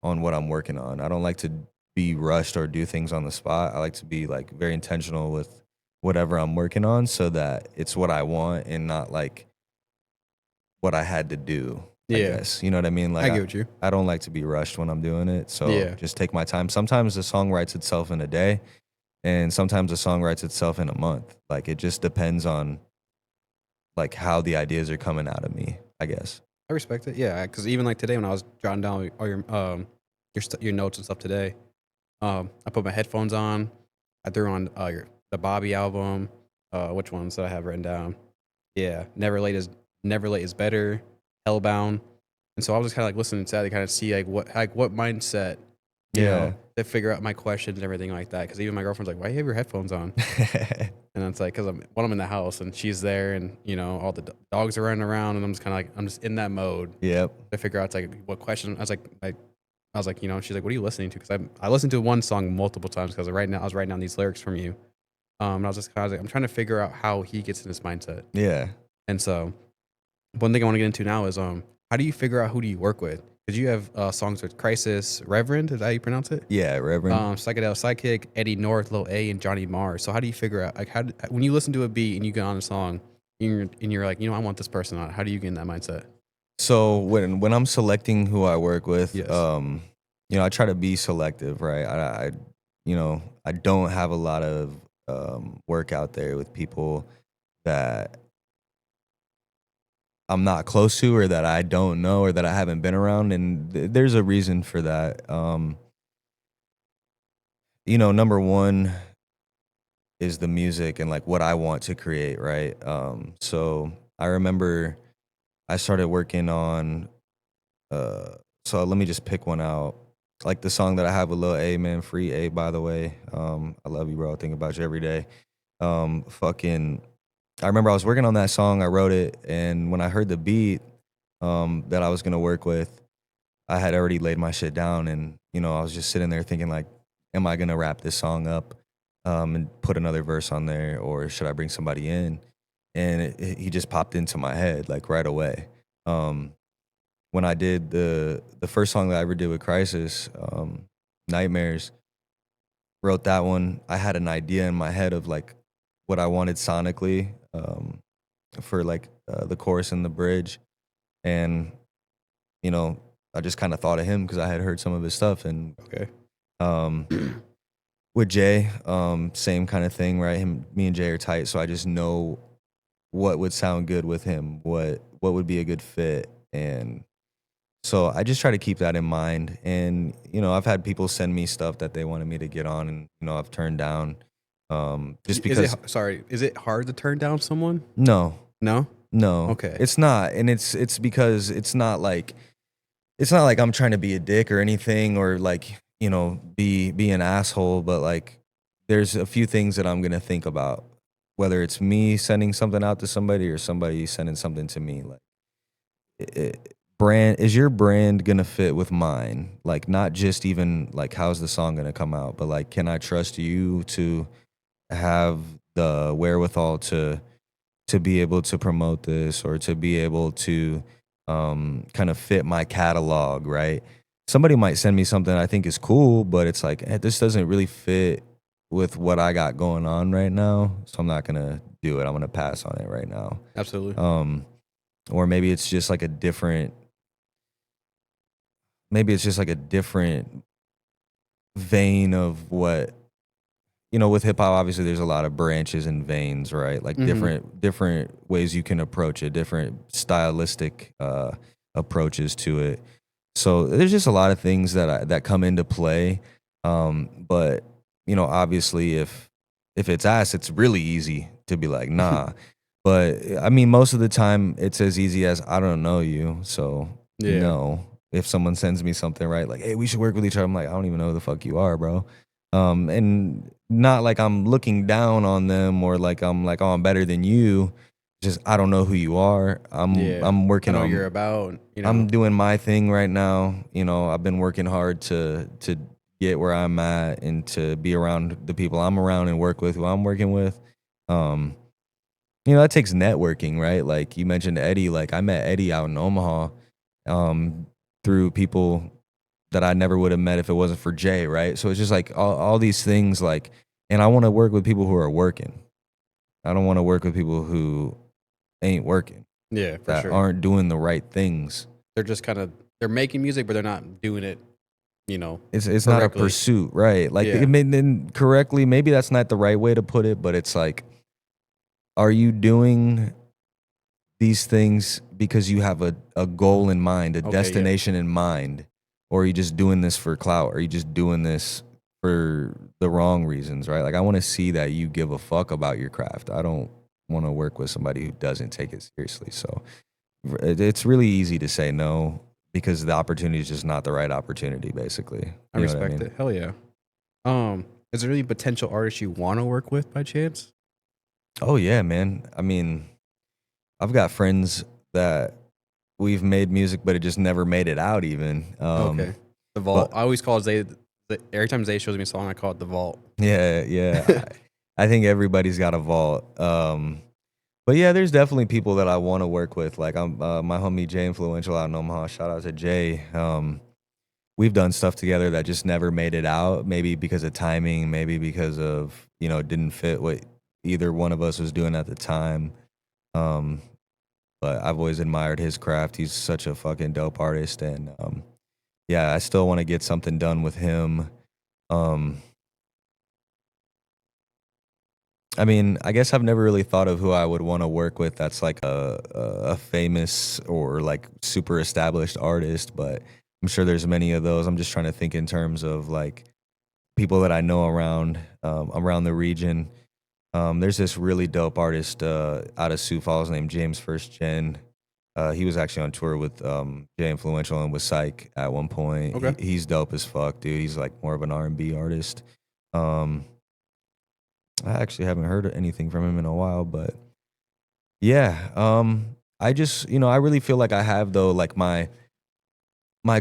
on what I'm working on. I don't like to be rushed or do things on the spot. I like to be like very intentional with whatever I'm working on so that it's what I want and not like what I had to do, I Yeah. guess. You know what I mean? Like I get what you. I don't like to be rushed when I'm doing it. So Yeah. just take my time. Sometimes the song writes itself in a day, and sometimes the song writes itself in a month. Like it just depends on like how the ideas are coming out of me, I guess. I respect it. Yeah, because even like today when I was jotting down all your notes and stuff today, I put my headphones on. I threw on the Bobby album. Which ones that I have written down? Yeah, Never Late is Better, Hellbound, and so I was just kind of like listening to that to kind of see like what mindset, Yeah. to figure out my questions and everything like that. Because even my girlfriend's like, "Why do you have your headphones on?" And it's like, because I'm in the house and she's there, and all the dogs are running around, and I'm just in that mode Yep. to figure out it's like what question. I was like, she's like, "What are you listening to?" Because I listened to one song multiple times because right now I was writing down these lyrics from you. And I was just kind of like, I'm trying to figure out how he gets in his mindset. Yeah. And so one thing I want to get into now is how do you figure out who do you work with? Because you have songs with Crisis, Reverend, is that how you pronounce it? Yeah, Reverend. Psychedelic Sidekick, Eddie North, Lil A, and Johnny Marr. So how do you figure out like when you listen to a beat and you get on a song and you're like, I want this person on it. How do you get in that mindset? So when I'm selecting who I work with, Yes. I try to be selective, right? I don't have a lot of work out there with people that I'm not close to or that I don't know or that I haven't been around, and there's a reason for that. Number one is the music and like what I want to create, right? So I remember I started working on. So let me just pick one out. Like the song that I have with Lil A, man, Free A, by the way. I love you, bro. I think about you every day. I remember I was working on that song. I wrote it, and when I heard the beat that I was gonna work with, I had already laid my shit down, and I was just sitting there thinking like, am I gonna wrap this song up and put another verse on there, or should I bring somebody in? And he just popped into my head like right away. When I did the first song that I ever did with Crisis, Nightmares, wrote that one. I had an idea in my head of like what I wanted sonically for like the chorus and the bridge, and I just kind of thought of him because I had heard some of his stuff. And Okay. with Jay, same kind of thing, right? Me and Jay are tight, so I just know what would sound good with him, what would be a good fit, and so I just try to keep that in mind. And I've had people send me stuff that they wanted me to get on, and I've turned down. Just because Is it hard to turn down someone? no, No. Okay. it's not, and it's because it's not like I'm trying to be a dick or anything, or like be an asshole, but like there's a few things that I'm gonna think about, whether it's me sending something out to somebody or somebody sending something to me. Like, brand is your brand gonna fit with mine? Like, not just even like how's the song gonna come out, but like, can I trust you to have the wherewithal to be able to promote this or to be able to kind of fit my catalog, right? Somebody might send me something I think is cool, but it's like, this doesn't really fit with what I got going on right now. So I'm not going to do it. I'm going to pass on it right now. Absolutely. Or maybe it's just like a different, vein of what, with hip hop, obviously there's a lot of branches and veins, right? Like different ways you can approach it, different stylistic approaches to it. So there's just a lot of things that come into play. But obviously, if it's asked, it's really easy to be like, nah. But I mean, most of the time, it's as easy as I don't know you, so no. If someone sends me something, right, like, hey, we should work with each other, I'm like, I don't even know who the fuck you are, bro. And not like I'm looking down on them or like I'm like, oh, I'm better than you. Just I don't know who you are. I'm working I know on you're about. I'm doing my thing right now. I've been working hard to get where I'm at and to be around the people I'm around and work with who I'm working with. That takes networking, right? Like you mentioned Eddie. Like I met Eddie out in Omaha through people that I never would have met if it wasn't for Jay, right? So it's just like all these things, like, and I want to work with people who are working. I don't want to work with people who ain't working. Yeah, for that sure. aren't doing the right things. They're just they're making music, but they're not doing it, It's not a pursuit, right? Like, then correctly, maybe that's not the right way to put it, but it's like, are you doing these things because you have a goal in mind, a destination in mind? Or are you just doing this for clout? Are you just doing this for the wrong reasons, right? Like, I want to see that you give a fuck about your craft. I don't want to work with somebody who doesn't take it seriously. So it's really easy to say no because the opportunity is just not the right opportunity, basically. I respect it. Hell yeah. Is there any potential artists you want to work with by chance? Oh, yeah, man. I mean, I've got friends that we've made music, but it just never made it out even. Okay. The Vault. I always call it every time Zay shows me a song, I call it The Vault. Yeah. I think everybody's got a vault. But yeah, there's definitely people that I want to work with. Like I'm my homie Jay Influential out in Omaha. Shout out to Jay. We've done stuff together that just never made it out. Maybe because of timing, maybe because of, it didn't fit what either one of us was doing at the time. But I've always admired his craft. He's such a fucking dope artist. And yeah, I still want to get something done with him. I mean, I guess I've never really thought of who I would want to work with that's like a famous or like super established artist, but I'm sure there's many of those. I'm just trying to think in terms of like people that I know around the region. There's this really dope artist out of Sioux Falls named James First Gen. He was actually on tour with Jay Influential and with Psych at one point. Okay. He's dope as fuck, dude. He's like more of an R&B artist. I actually haven't heard anything from him in a while, but yeah. I just, I really feel like I have though, like my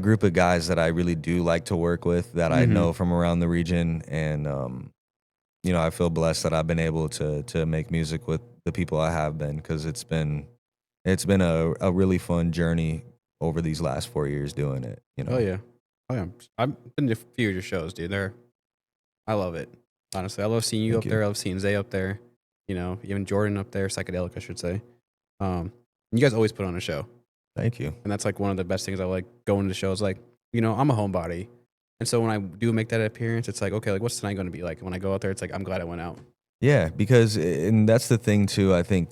group of guys that I really do like to work with that I know from around the region, and I feel blessed that I've been able to make music with the people I have been, because it's been a really fun journey over these last 4 years doing it. Oh yeah. I've been to a few of your shows, dude. I love it. Honestly, I love seeing you up there. I love seeing Zay up there. Even Jordan up there, Psychedelic, I should say. You guys always put on a show. Thank you. And that's like one of the best things I like going to shows. Like, I'm a homebody. And so when I do make that appearance, it's like, okay, like what's tonight going to be like? When I go out there, it's like, I'm glad I went out. Yeah, because, and that's the thing too, I think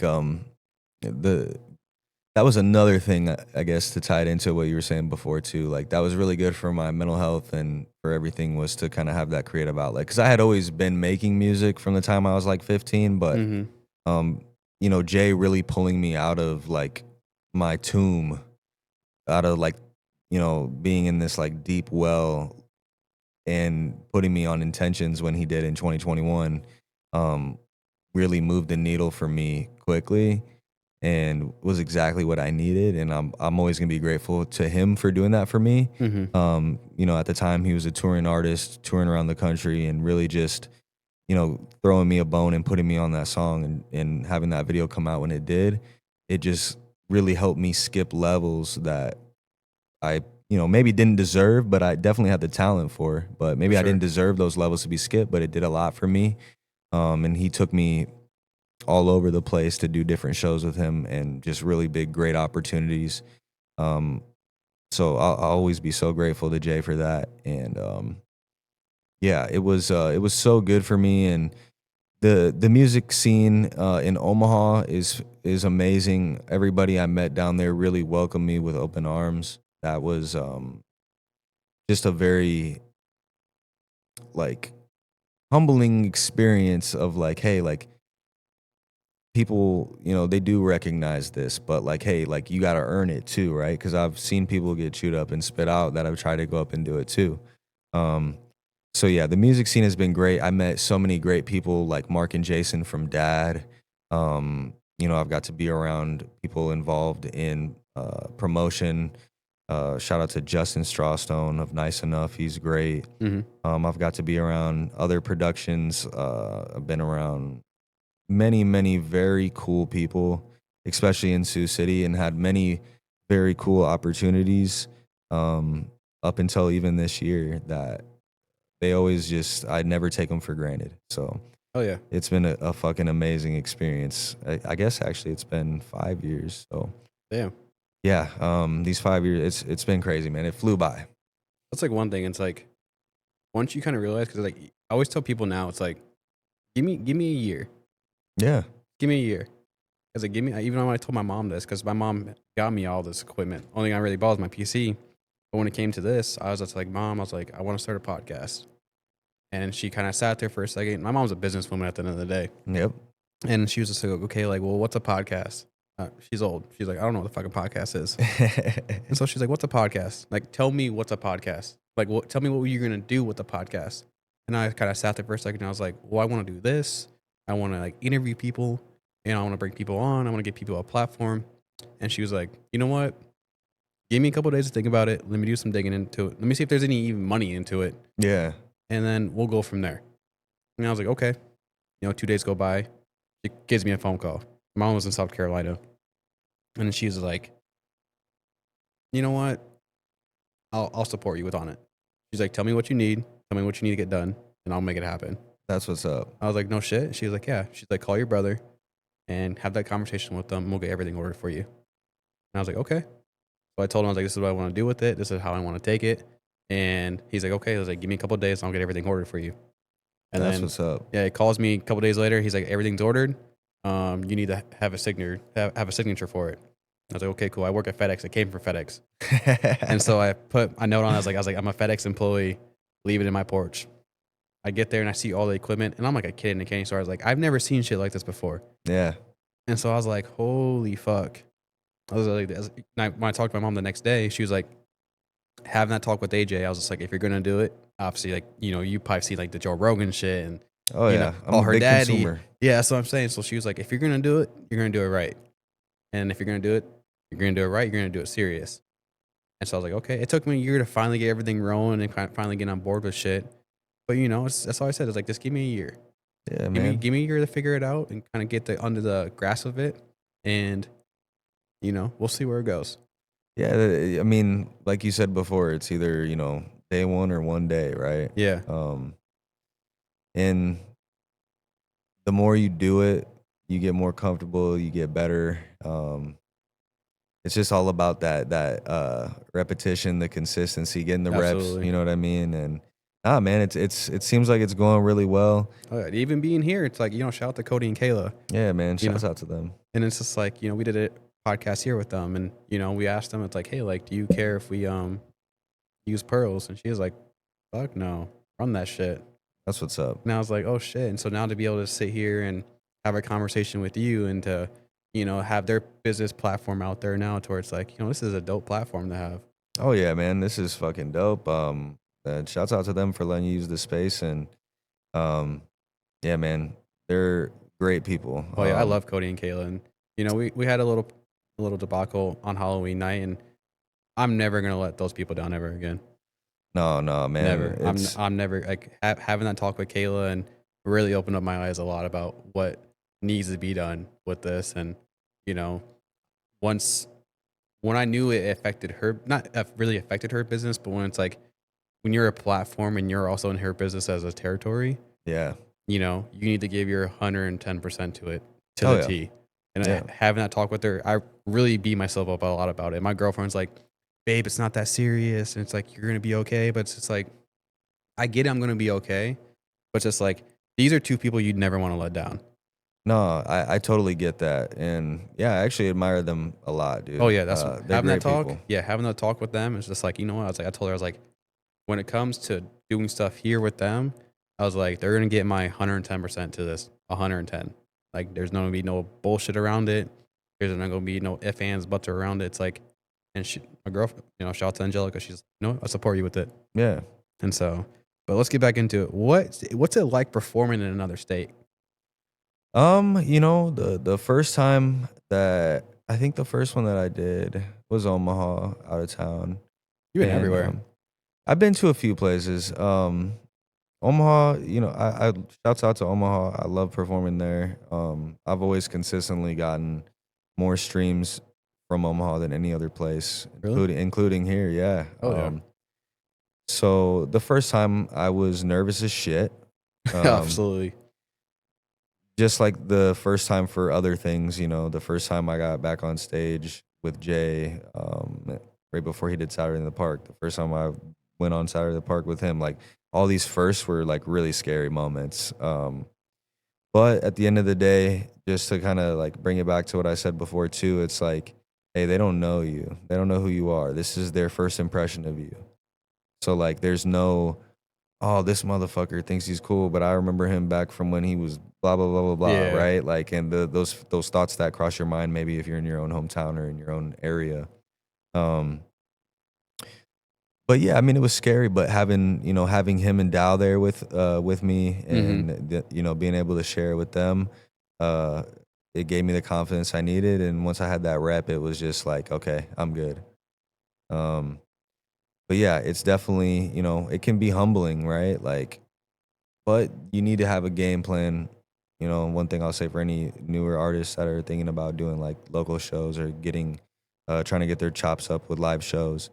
that was another thing, I guess, to tie it into what you were saying before too. Like that was really good for my mental health and for everything, was to kind of have that creative outlet. Because I had always been making music from the time I was like 15, but Jay really pulling me out of like my tomb, out of like being in this like deep well and putting me on Intentions when he did in 2021 really moved the needle for me quickly and was exactly what I needed. And I'm always gonna be grateful to him for doing that for me. You know, at the time he was a touring artist, touring around the country, and really just, you know, throwing me a bone and putting me on that song, and having that video come out when it did. It just really helped me skip levels that I, you know, maybe didn't deserve, but I definitely had the talent for. But maybe I didn't deserve those levels to be skipped, but it did a lot for me. And he took me all over the place to do different shows with him, and just really big, great opportunities. So I'll always be so grateful to Jay for that. And yeah, it was so good for me. And the music scene in Omaha is amazing. Everybody I met down there really welcomed me with open arms. That was just a very like humbling experience of like, hey, like people, you know, they do recognize this, but like, hey, like you got to earn it too, right? Because I've seen people get chewed up and spit out that I've tried to go up and do it too. So yeah, the music scene has been great. I met so many great people like Mark and Jason from Dad. You know, I've got to be around people involved in promotion. Shout out to Justin Strawstone of Nice Enough. He's great. I've got to be around other productions. I've been around many, many very cool people, especially in Sioux City, and had many very cool opportunities up until even this year that they always just, I'd never take them for granted. So Oh yeah. it's been a fucking amazing experience. I guess actually it's been 5 years. So Damn. yeah, these 5 years, it's been crazy, man. It flew by. That's like one thing. It's like once you kind of realize, because like I always tell people now, it's like give me a year, Yeah. give me a year. Because like give me, even when I told my mom this, because my mom got me all this equipment. Only thing I really bought was my PC. But when it came to this, I was just like, Mom, I was like, I want to start a podcast. And she kind of sat there for a second. My mom's a businesswoman at the end of the day. Yep. And she was just like, okay, like, well, what's a podcast? She's old. She's like, I don't know what the fucking podcast is. And so she's like, what's a podcast? Like, tell me what's a podcast. Like, tell me what you're going to do with the podcast. And I kind of sat there for a second and I was like, well, I want to do this. I want to like interview people and I want to bring people on. I want to give people a platform. And she was like, you know what? Give me a couple of days to think about it. Let me do some digging into it. Let me see if there's any even money into it. Yeah. And then we'll go from there. And I was like, okay. You know, 2 days go by. She gives me a phone call. My mom was in South Carolina. And then she's like, you know what? I'll support you with on it. She's like, tell me what you need. Tell me what you need to get done. And I'll make it happen. That's what's up. I was like, no shit. She was like, yeah. She's like, call your brother and have that conversation with them. We'll get everything ordered for you. And I was like, okay. So I told him, I was like, this is what I want to do with it. This is how I want to take it. And he's like, okay. I was like, give me a couple of days and I'll get everything ordered for you. And That's then, what's up. yeah, he calls me a couple of days later. He's like, everything's ordered. You need to have a signature, have a signature for it. I was like, okay, cool. I work at FedEx. It came from FedEx. And so I put a note on. I was like, I'm a FedEx employee. Leave it in my porch. I get there and I see all the equipment. And I'm like a kid in a candy store. I was like, I've never seen shit like this before. Yeah. And so I was like, holy fuck. I was like, when I talked to my mom the next day, she was like, having that talk with AJ, I was just like, if you're going to do it, obviously, like, you know, you probably see like the Joe Rogan shit and, Oh, you yeah. know, I'm all a her big daddy. consumer. Yeah, that's what I'm saying. So she was like, if you're going to do it, you're going to do it right. And if you're going to do it, you're going to do it right. You're going to do it serious. And so I was like, okay. It took me a year to finally get everything rolling and finally get on board with shit. But, you know, that's all I said. It's like, just give me a year. Yeah, man. Give me a year to figure it out and kind of get under the grasp of it. And, you know, we'll see where it goes. Yeah, I mean, like you said before, it's either, you know, day one or one day, right? Yeah. And the more you do it, you get more comfortable, you get better. It's just all about that repetition, the consistency, getting the Absolutely. reps, you know what I mean? And man, it seems like it's going really well. Oh, yeah. Even being here, it's like, you know, shout out to Cody and Kayla. Yeah, man, You know? shouts out to them. And it's just like, you know, we did a podcast here with them and, you know, we asked them, it's like, hey, like, do you care if we use pearls? And she was like, fuck no, run that shit. That's what's up. And I was like, oh shit. And so now to be able to sit here and have a conversation with you and to, you know, have their business platform out there now to where it's like, you know, this is a dope platform to have. Oh yeah, man, this is fucking dope. shouts out to them for letting you use the space. And yeah, man, they're great people. Oh yeah, I love Cody and Kayla. And you know, we had a little debacle on Halloween night, and I'm never gonna let those people down ever again. No, man. Never. I'm never like having that talk with Kayla and really opened up my eyes a lot about what needs to be done with this. And you know, when I knew it affected her, not really affected her business, but when it's like when you're a platform and you're also in her business as a territory, Yeah. you know, you need to give your 110% to it to the T. And having that talk with her, I really beat myself up a lot about it. My girlfriend's like, babe, it's not that serious. And it's like, you're going to be okay. But it's just like, I get it, I'm going to be okay. But it's just like, these are two people you'd never want to let down. No, I totally get that. And yeah, I actually admire them a lot, dude. Oh, yeah. That's having that talk. People. Yeah. Having that talk with them is just like, you know what? I told her, I was like, when it comes to doing stuff here with them, I was like, they're going to get my 110% to this, 110. Like, there's not going to be no bullshit around it. There's not going to be no ifs, ands, buts around it. It's like, and my girlfriend, you know, shout out to Angelica. She's, you know, I support you with it. Yeah. And so, but let's get back into it. What's it like performing in another state? You know, the first time that I think the first one that I did was Omaha, out of town. You've been everywhere. I've been to a few places. Omaha, you know, I shouts out to Omaha. I love performing there. I've always consistently gotten more streams from Omaha than any other place, really? including here. Yeah. Oh, yeah. So the first time I was nervous as shit. Absolutely. Just like the first time for other things, you know, the first time I got back on stage with Jay, right before he did Saturday in the Park, the first time I went on Saturday in the Park with him, like all these firsts were like really scary moments. But at the end of the day, just to kind of like bring it back to what I said before too, it's like, hey, they don't know you. They don't know who you are. This is their first impression of you. So like there's no, oh, this motherfucker thinks he's cool, but I remember him back from when he was blah, blah, blah, blah, blah, Yeah. right? Like, and those thoughts that cross your mind, maybe if you're in your own hometown or in your own area. But yeah, I mean, it was scary, but having him and Dow there with me and, you know, being able to share it with them, it gave me the confidence I needed. And once I had that rep, it was just like, okay, I'm good. But yeah, it's definitely, you know, it can be humbling, right? Like, but you need to have a game plan. You know, one thing I'll say for any newer artists that are thinking about doing like local shows or trying to get their chops up with live shows,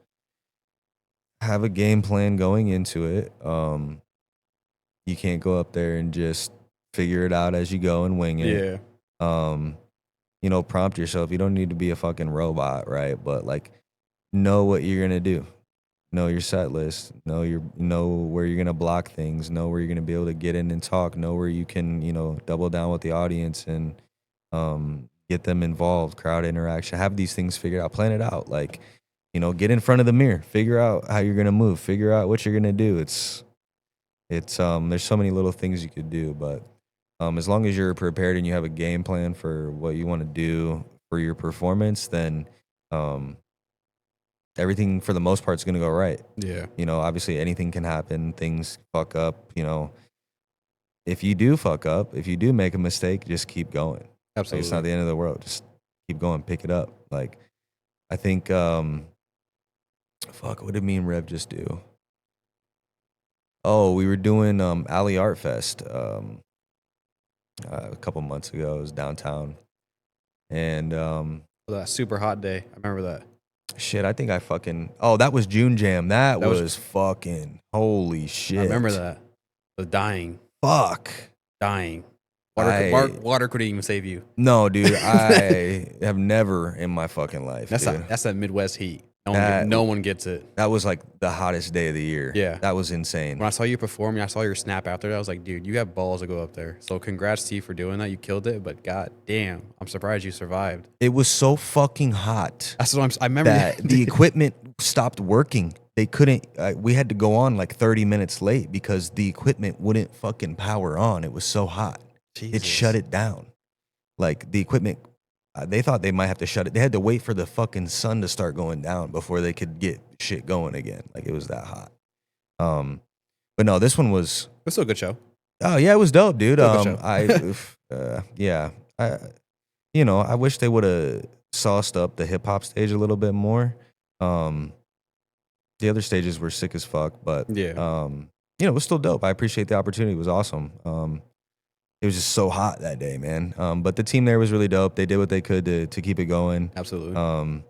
have a game plan going into it. You can't go up there and just figure it out as you go and wing it. Yeah. You know, prompt yourself. You don't need to be a fucking robot, right? But like, know what you're gonna do. Know your set list. Know where you're gonna block things. Know where you're gonna be able to get in and talk. Know where you can, you know, double down with the audience and get them involved. Crowd interaction. Have these things figured out. Plan it out. Like, you know, get in front of the mirror. Figure out how you're gonna move. Figure out what you're gonna do. It's there's so many little things you could do, but as long as you're prepared and you have a game plan for what you want to do for your performance, then everything for the most part is going to go right. Yeah. You know, obviously anything can happen. Things fuck up, you know. If you do fuck up, if you do make a mistake, just keep going. Absolutely. Like, it's not the end of the world. Just keep going, pick it up. Like, I think, what did me and Rev just do? Oh, we were doing Alley Art Fest a couple months ago. It was downtown. And that super hot day. I remember that. Shit, I think that was June Jam. That was fucking holy shit. I remember that. I was dying. Fuck. Dying. Water couldn't even save you. No, dude. I have never in my fucking life. That's that Midwest heat. No one gets it. That was like the hottest day of the year. Yeah. That was insane. When I saw you perform, I saw your snap after that. I was like, dude, you have balls to go up there. So congrats to you for doing that. You killed it, but god damn, I'm surprised you survived. It was so fucking hot. That's what I remember that the equipment stopped working. They couldn't, we had to go on like 30 minutes late because the equipment wouldn't fucking power on. It was so hot. Jesus. It shut it down. Like the equipment, they thought they might have to shut it. They had to wait for the fucking sun to start going down before they could get shit going again. Like it was that hot. But no, this one was. It's still a good show. Oh yeah, it was dope, dude. Still a good show. Yeah, I wish they would have sauced up the hip hop stage a little bit more. The other stages were sick as fuck, but Yeah. it was still dope. I appreciate the opportunity. It was awesome. It was just so hot that day, man. But the team there was really dope. They did what they could to keep it going. Absolutely.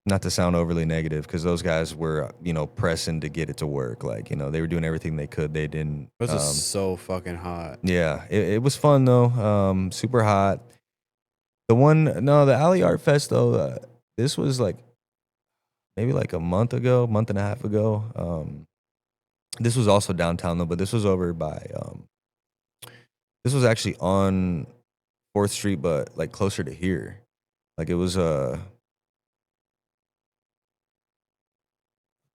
Not to sound overly negative, because those guys were, pressing to get it to work. Like, they were doing everything they could. They didn't. It was so fucking hot. Yeah, it was fun though. Super hot. The Alley Art Fest though. This was like maybe like a month and a half ago. This was also downtown though, but this was over by. This was actually on 4th Street, but like closer to here. Like it was the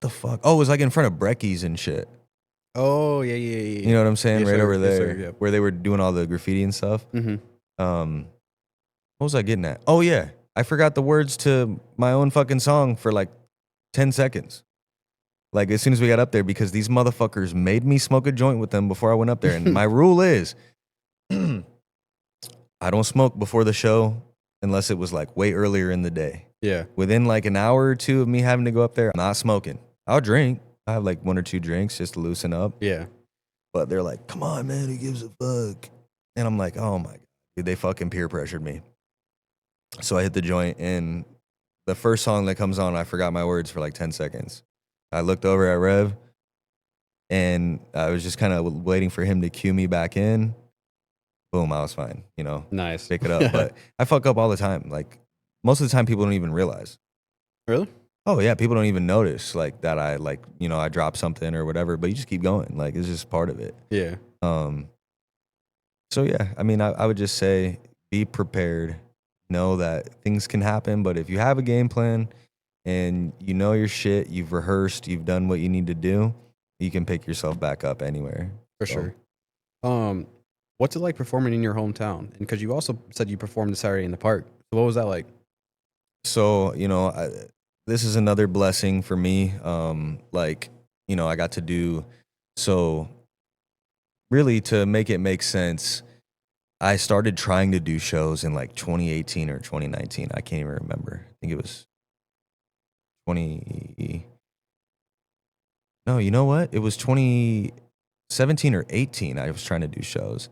fuck? Oh, it was like in front of Brecky's and shit. Oh yeah. You know what I'm saying? Yes, right sir. over Yes, there, sir. Yep. where they were doing all the graffiti and stuff. Mm-hmm. What was I getting at? Oh yeah, I forgot the words to my own fucking song for like 10 seconds. Like as soon as we got up there, because these motherfuckers made me smoke a joint with them before I went up there. And my rule is, I don't smoke before the show unless it was like way earlier in the day. Yeah. Within like an hour or two of me having to go up there, I'm not smoking. I'll drink. I have like 1 or 2 drinks just to loosen up. Yeah. But they're like, come on, man, who gives a fuck? And I'm like, oh my God, dude, they fucking peer pressured me. So I hit the joint, and the first song that comes on, I forgot my words for like 10 seconds. I looked over at Rev, and I was just kind of waiting for him to cue me back in. Boom, I was fine, Nice. pick it up. But I fuck up all the time. Like, most of the time, people don't even realize. Really? Oh, yeah, people don't even notice, like, that I, like, I dropped something or whatever, but you just keep going. Like, it's just part of it. Yeah. So, yeah, I mean, I would just say be prepared. Know that things can happen, but if you have a game plan and you know your shit, you've rehearsed, you've done what you need to do, you can pick yourself back up anywhere. For sure. What's it like performing in your hometown? And because you also said you performed Saturday in the Park. So what was that like? So, this is another blessing for me. I got to do, so really to make it make sense, I started trying to do shows in like 2018 or 2019. I can't even remember. I think it was 20. No, you know what? It was 2017 or 18. I was trying to do shows.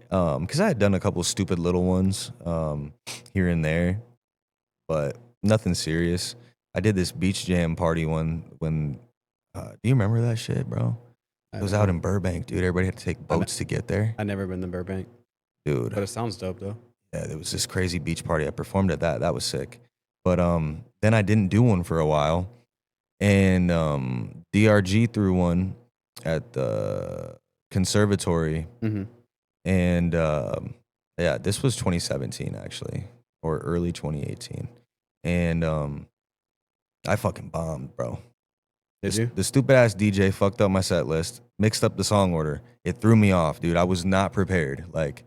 Because I had done a couple stupid little ones here and there, but nothing serious. I did this beach jam party one when, do you remember that shit, bro? It was out in Burbank, dude. Everybody had to take boats to get there. I've never been to Burbank. Dude. But it sounds dope, though. Yeah, there was this crazy beach party. I performed at that. That was sick. But then I didn't do one for a while. And DRG threw one at the conservatory. Mm-hmm. And this was 2017, actually, or early 2018. And I fucking bombed, bro. Did you? The stupid ass DJ fucked up my set list, mixed up the song order. It threw me off, dude. I was not prepared. Like,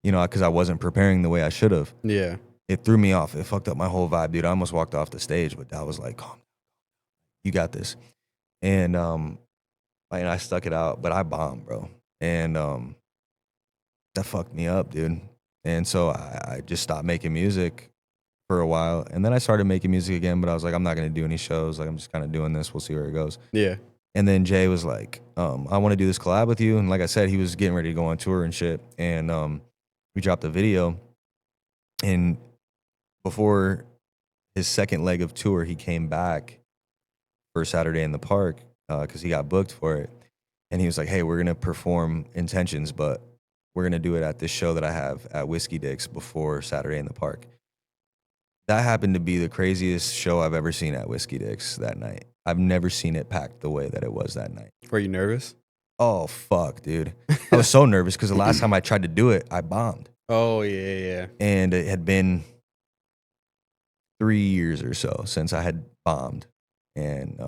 because I wasn't preparing the way I should have. Yeah. It threw me off. It fucked up my whole vibe, dude. I almost walked off the stage, but I was like, calm, you got this. And I stuck it out, but I bombed, bro. And that fucked me up, dude. And so I just stopped making music for a while. And then I started making music again, but I was like, I'm not going to do any shows. Like, I'm just kind of doing this. We'll see where it goes. Yeah. And then Jay was like, I want to do this collab with you. And like I said, he was getting ready to go on tour and shit. And we dropped a video. And before his second leg of tour, he came back for Saturday in the Park because he got booked for it. And he was like, hey, we're going to perform Intentions, but we're going to do it at this show that I have at Whiskey Dick's before Saturday in the Park. That happened to be the craziest show I've ever seen at Whiskey Dick's that night. I've never seen it packed the way that it was that night. Were you nervous? Oh, fuck, dude. I was so nervous because the last time I tried to do it, I bombed. Oh, yeah. And it had been 3 years or so since I had bombed. And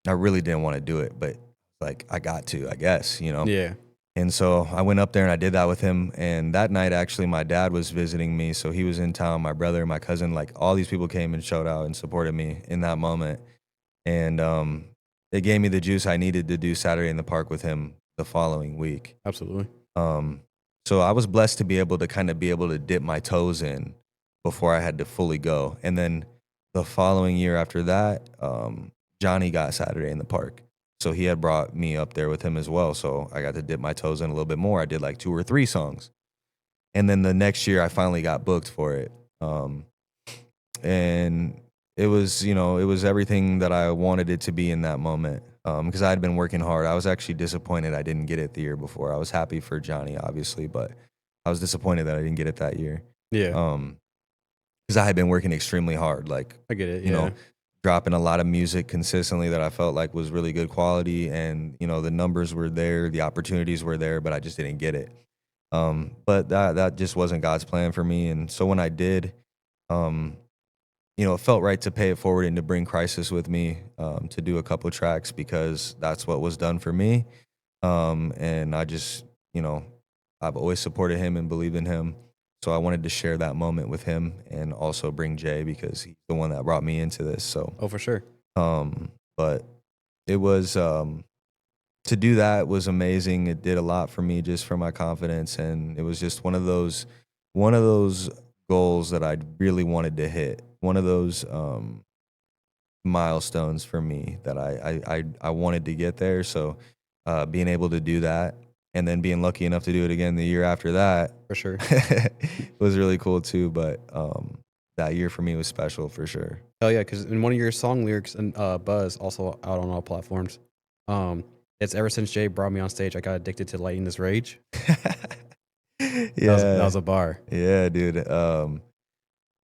I really didn't want to do it, but like I got to, I guess, Yeah. And so I went up there and I did that with him. And that night, actually, my dad was visiting me. So he was in town, my brother, my cousin, like all these people came and showed out and supported me in that moment. And it gave me the juice I needed to do Saturday in the Park with him the following week. Absolutely. So I was blessed to be able to dip my toes in before I had to fully go. And then the following year after that, Johnny got Saturday in the Park. So he had brought me up there with him as well. So I got to dip my toes in a little bit more. I did like 2 or 3 songs. And then the next year I finally got booked for it. And it was, it was everything that I wanted it to be in that moment. Because I had been working hard. I was actually disappointed I didn't get it the year before. I was happy for Johnny, obviously, but I was disappointed that I didn't get it that year. Yeah. Because I had been working extremely hard. Like, I get it. you know, dropping a lot of music consistently that I felt like was really good quality, and the numbers were there, the opportunities were there, but I just didn't get it. But that just wasn't God's plan for me. And so when I did, it felt right to pay it forward and to bring Crisis with me, to do a couple tracks, because that's what was done for me. And I just, I've always supported him and believed in him. So I wanted to share that moment with him and also bring Jay, because he's the one that brought me into this. So, for sure. But it was, to do that was amazing. It did a lot for me, just for my confidence. And it was just one of those goals that I really wanted to hit. One of those milestones for me that I wanted to get there. So being able to do that, and then being lucky enough to do it again the year after that, For sure. was really cool too. But that year for me was special for sure. Hell yeah, because in one of your song lyrics, and Buzz, also out on all platforms, it's ever since Jay brought me on stage, I got addicted to lighting this rage. Yeah, that was a bar. Yeah, dude.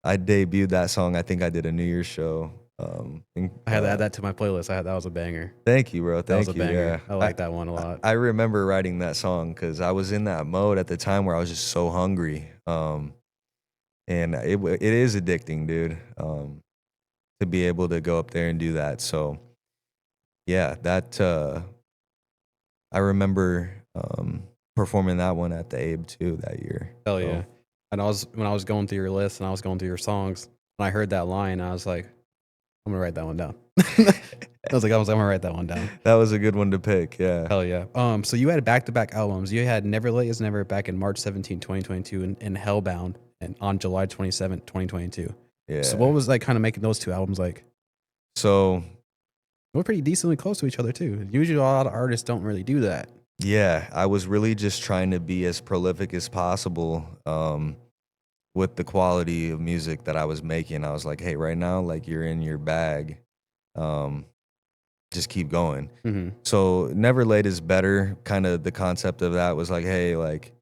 I debuted that song. I think I did a New Year's show. I had to add that to my playlist. That was a banger. Thank you, bro. That was a Thank you. banger. Yeah. I like that one a lot. I remember writing that song because I was in that mode at the time where I was just so hungry. And it is addicting, dude. To be able to go up there and do that. So yeah, that I remember performing that one at the Abe too that year. Hell So, yeah. And when I was going through your list and I was going through your songs, when I heard that line, I was like, I'm gonna write that one down. I'm gonna write that one down. that was a good one to pick. Yeah. Hell yeah. So you had back-to-back albums. You had Never Late Is Never back in March 17, 2022, and Hellbound and on July 27, 2022. Yeah. So what was like kind of making those two albums like? So We're pretty decently close to each other too. Usually a lot of artists don't really do that. yeah, I was really just trying to be as prolific as possible with the quality of music that I was making. I was like, hey, right now, like you're in your bag. Just keep going. Mm-hmm. So Never Late Is Better, kind of the concept of that was like, hey, like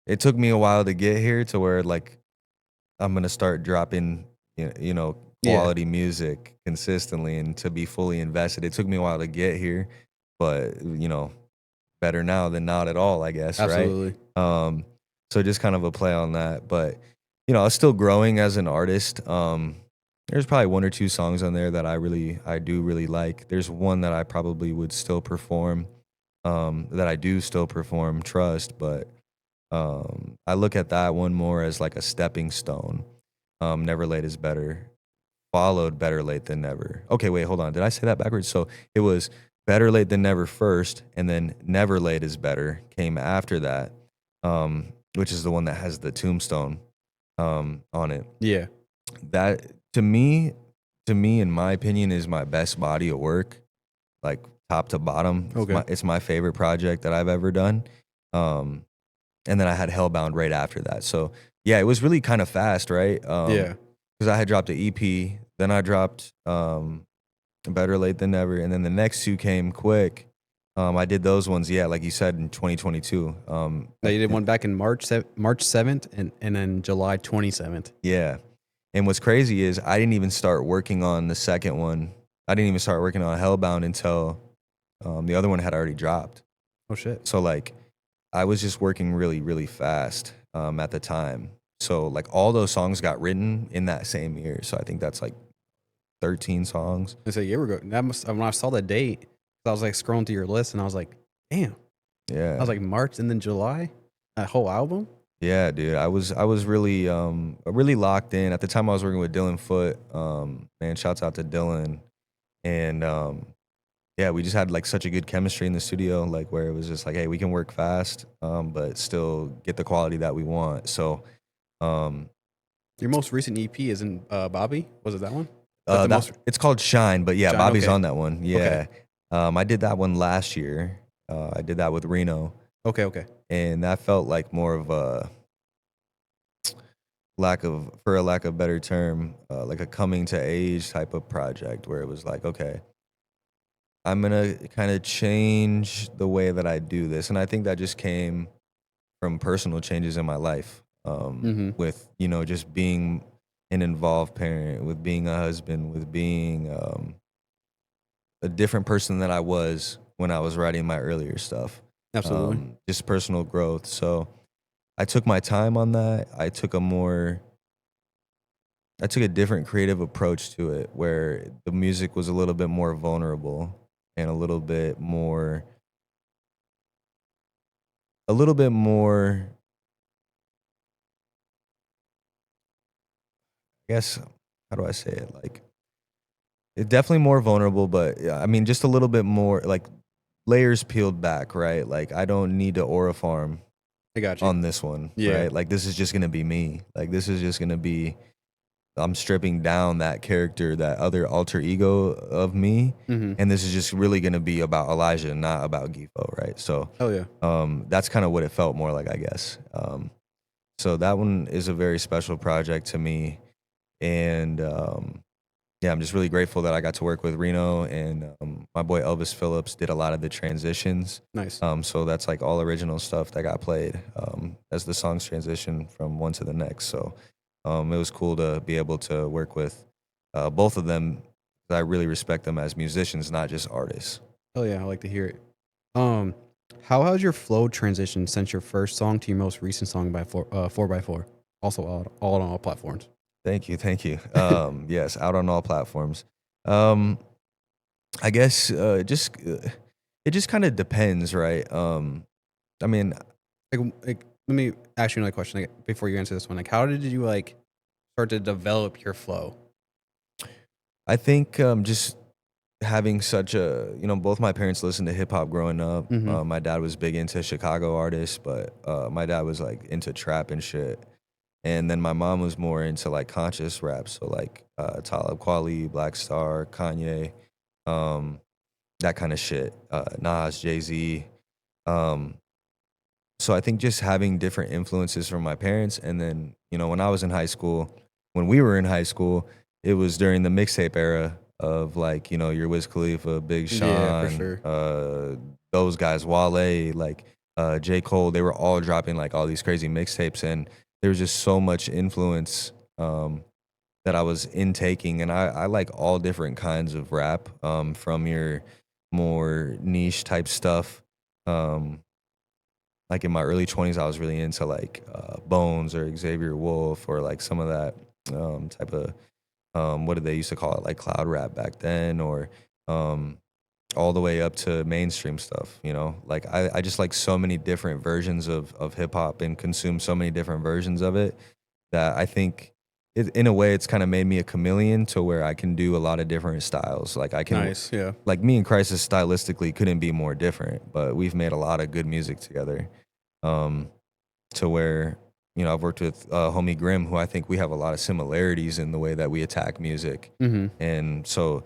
it took me a while to get here to where like I'm going to start dropping, quality music consistently and to be fully invested. It took me a while to get here, but better now than not at all, I guess. Absolutely. Right. So just kind of a play on that, but I was still growing as an artist. There's probably 1 or 2 songs on there that I do really like. There's one that I probably would still perform, that I do still perform, Trust, but I look at that one more as like a stepping stone. Never Late Is Better, followed Better Late Than Never. Okay, wait, hold on. Did I say that backwards? So it was Better Late Than Never first, and then Never Late Is Better came after that, which is the one that has the tombstone on it. Yeah. That to me, in my opinion, is my best body of work, like top to bottom. Okay. It's my favorite project that I've ever done. And then I had Hellbound right after that. So yeah, it was really kind of fast, right? Yeah. Because I had dropped the EP, then I dropped Better Late Than Never, and then the next 2 came quick. I did those ones, yeah, like you said, in 2022. Now you did one back in March 7th and then July 27th. Yeah. And what's crazy is I didn't even start working on the second one. I didn't even start working on Hellbound until the other one had already dropped. Oh, shit. So, like, I was just working really, really fast at the time. So, like, all those songs got written in that same year. So I think that's, like, 13 songs. It's a year ago. When I saw the date, I was, like, scrolling through your list, and I was like, damn. Yeah. I was like, March and then July? That whole album? Yeah, dude. I was really really locked in. At the time I was working with Dylan Foote. Man, shouts out to Dylan. And yeah, we just had like such a good chemistry in the studio, like where it was just like, hey, we can work fast, but still get the quality that we want. So um, Your most recent EP is in Bobby. Was it that one? Is that the that most it's called Shine, but yeah, Shine? Bobby's Okay. on that one. Okay. Yeah, I did that one last year. I did that with Reno, Okay. Okay. and that felt like more of a for a lack of better term, like a coming to age type of project where it was like, okay, I'm gonna kind of change the way that I do this, and I think that just came from personal changes in my life, Mm-hmm. with just being an involved parent, with being a husband, with being a different person than I was when I was writing my earlier stuff. Absolutely. Just personal growth. So I took my time on that. I took a different creative approach to it where the music was a little bit more vulnerable and a little bit more, I guess, how do I say it? Like, it definitely more vulnerable, but yeah, I mean, just a little bit more like layers peeled back, right? Like, I don't need to aura farm I got you. on this one, Yeah. right? Like, this is just gonna be me. Like, this is just gonna be, I'm stripping down that character, that other alter ego of me, Mm-hmm. and this is just really gonna be about Elijah, not about Gifo, right? So, Hell yeah. that's kind of what it felt more like, I guess. So that one is a very special project to me, and yeah, I'm just really grateful that I got to work with Reno, and my boy Elvis Phillips did a lot of the transitions. Nice. So that's like all original stuff that got played as the songs transition from one to the next. So it was cool to be able to work with both of them. I really respect them as musicians, not just artists. Hell yeah. I like to hear it. Um, how has your flow transitioned since your first song to your most recent song by 4x4? Also all on all platforms. Thank you, thank you. Yes, out on all platforms. Um, I guess it just kind of depends, right? I mean, Like, let me ask you another question before you answer this one. Like, how did you like start to develop your flow? I think just having such a, both my parents listened to hip hop growing up. Mm-hmm. My dad was big into Chicago artists, but my dad was like into trap and shit. And then my mom was more into like conscious rap, so like Talib Kweli, Black Star, Kanye, um, that kind of shit. Nas, Jay Z. Um, so I think just having different influences from my parents, and then when I was in high school, when we were in high school, it was during the mixtape era of like your Wiz Khalifa, Big Yeah, for Sean, sure. those guys, Wale, like J Cole. They were all dropping like all these crazy mixtapes, and there was just so much influence that I was intaking, and I like all different kinds of rap, from your more niche type stuff. Um, like in my early 20s, I was really into like Bones or Xavier Wolf or like some of that type of what did they used to call it, like cloud rap back then, or um, all the way up to mainstream stuff. Like I just like so many different versions of hip hop and consume so many different versions of it that I think in a way it's kind of made me a chameleon to where I can do a lot of different styles. Like I can, Nice. Yeah. like me and Crisis stylistically couldn't be more different, but we've made a lot of good music together. Um, to where I've worked with homie Grim, who I think we have a lot of similarities in the way that we attack music, Mm-hmm. and so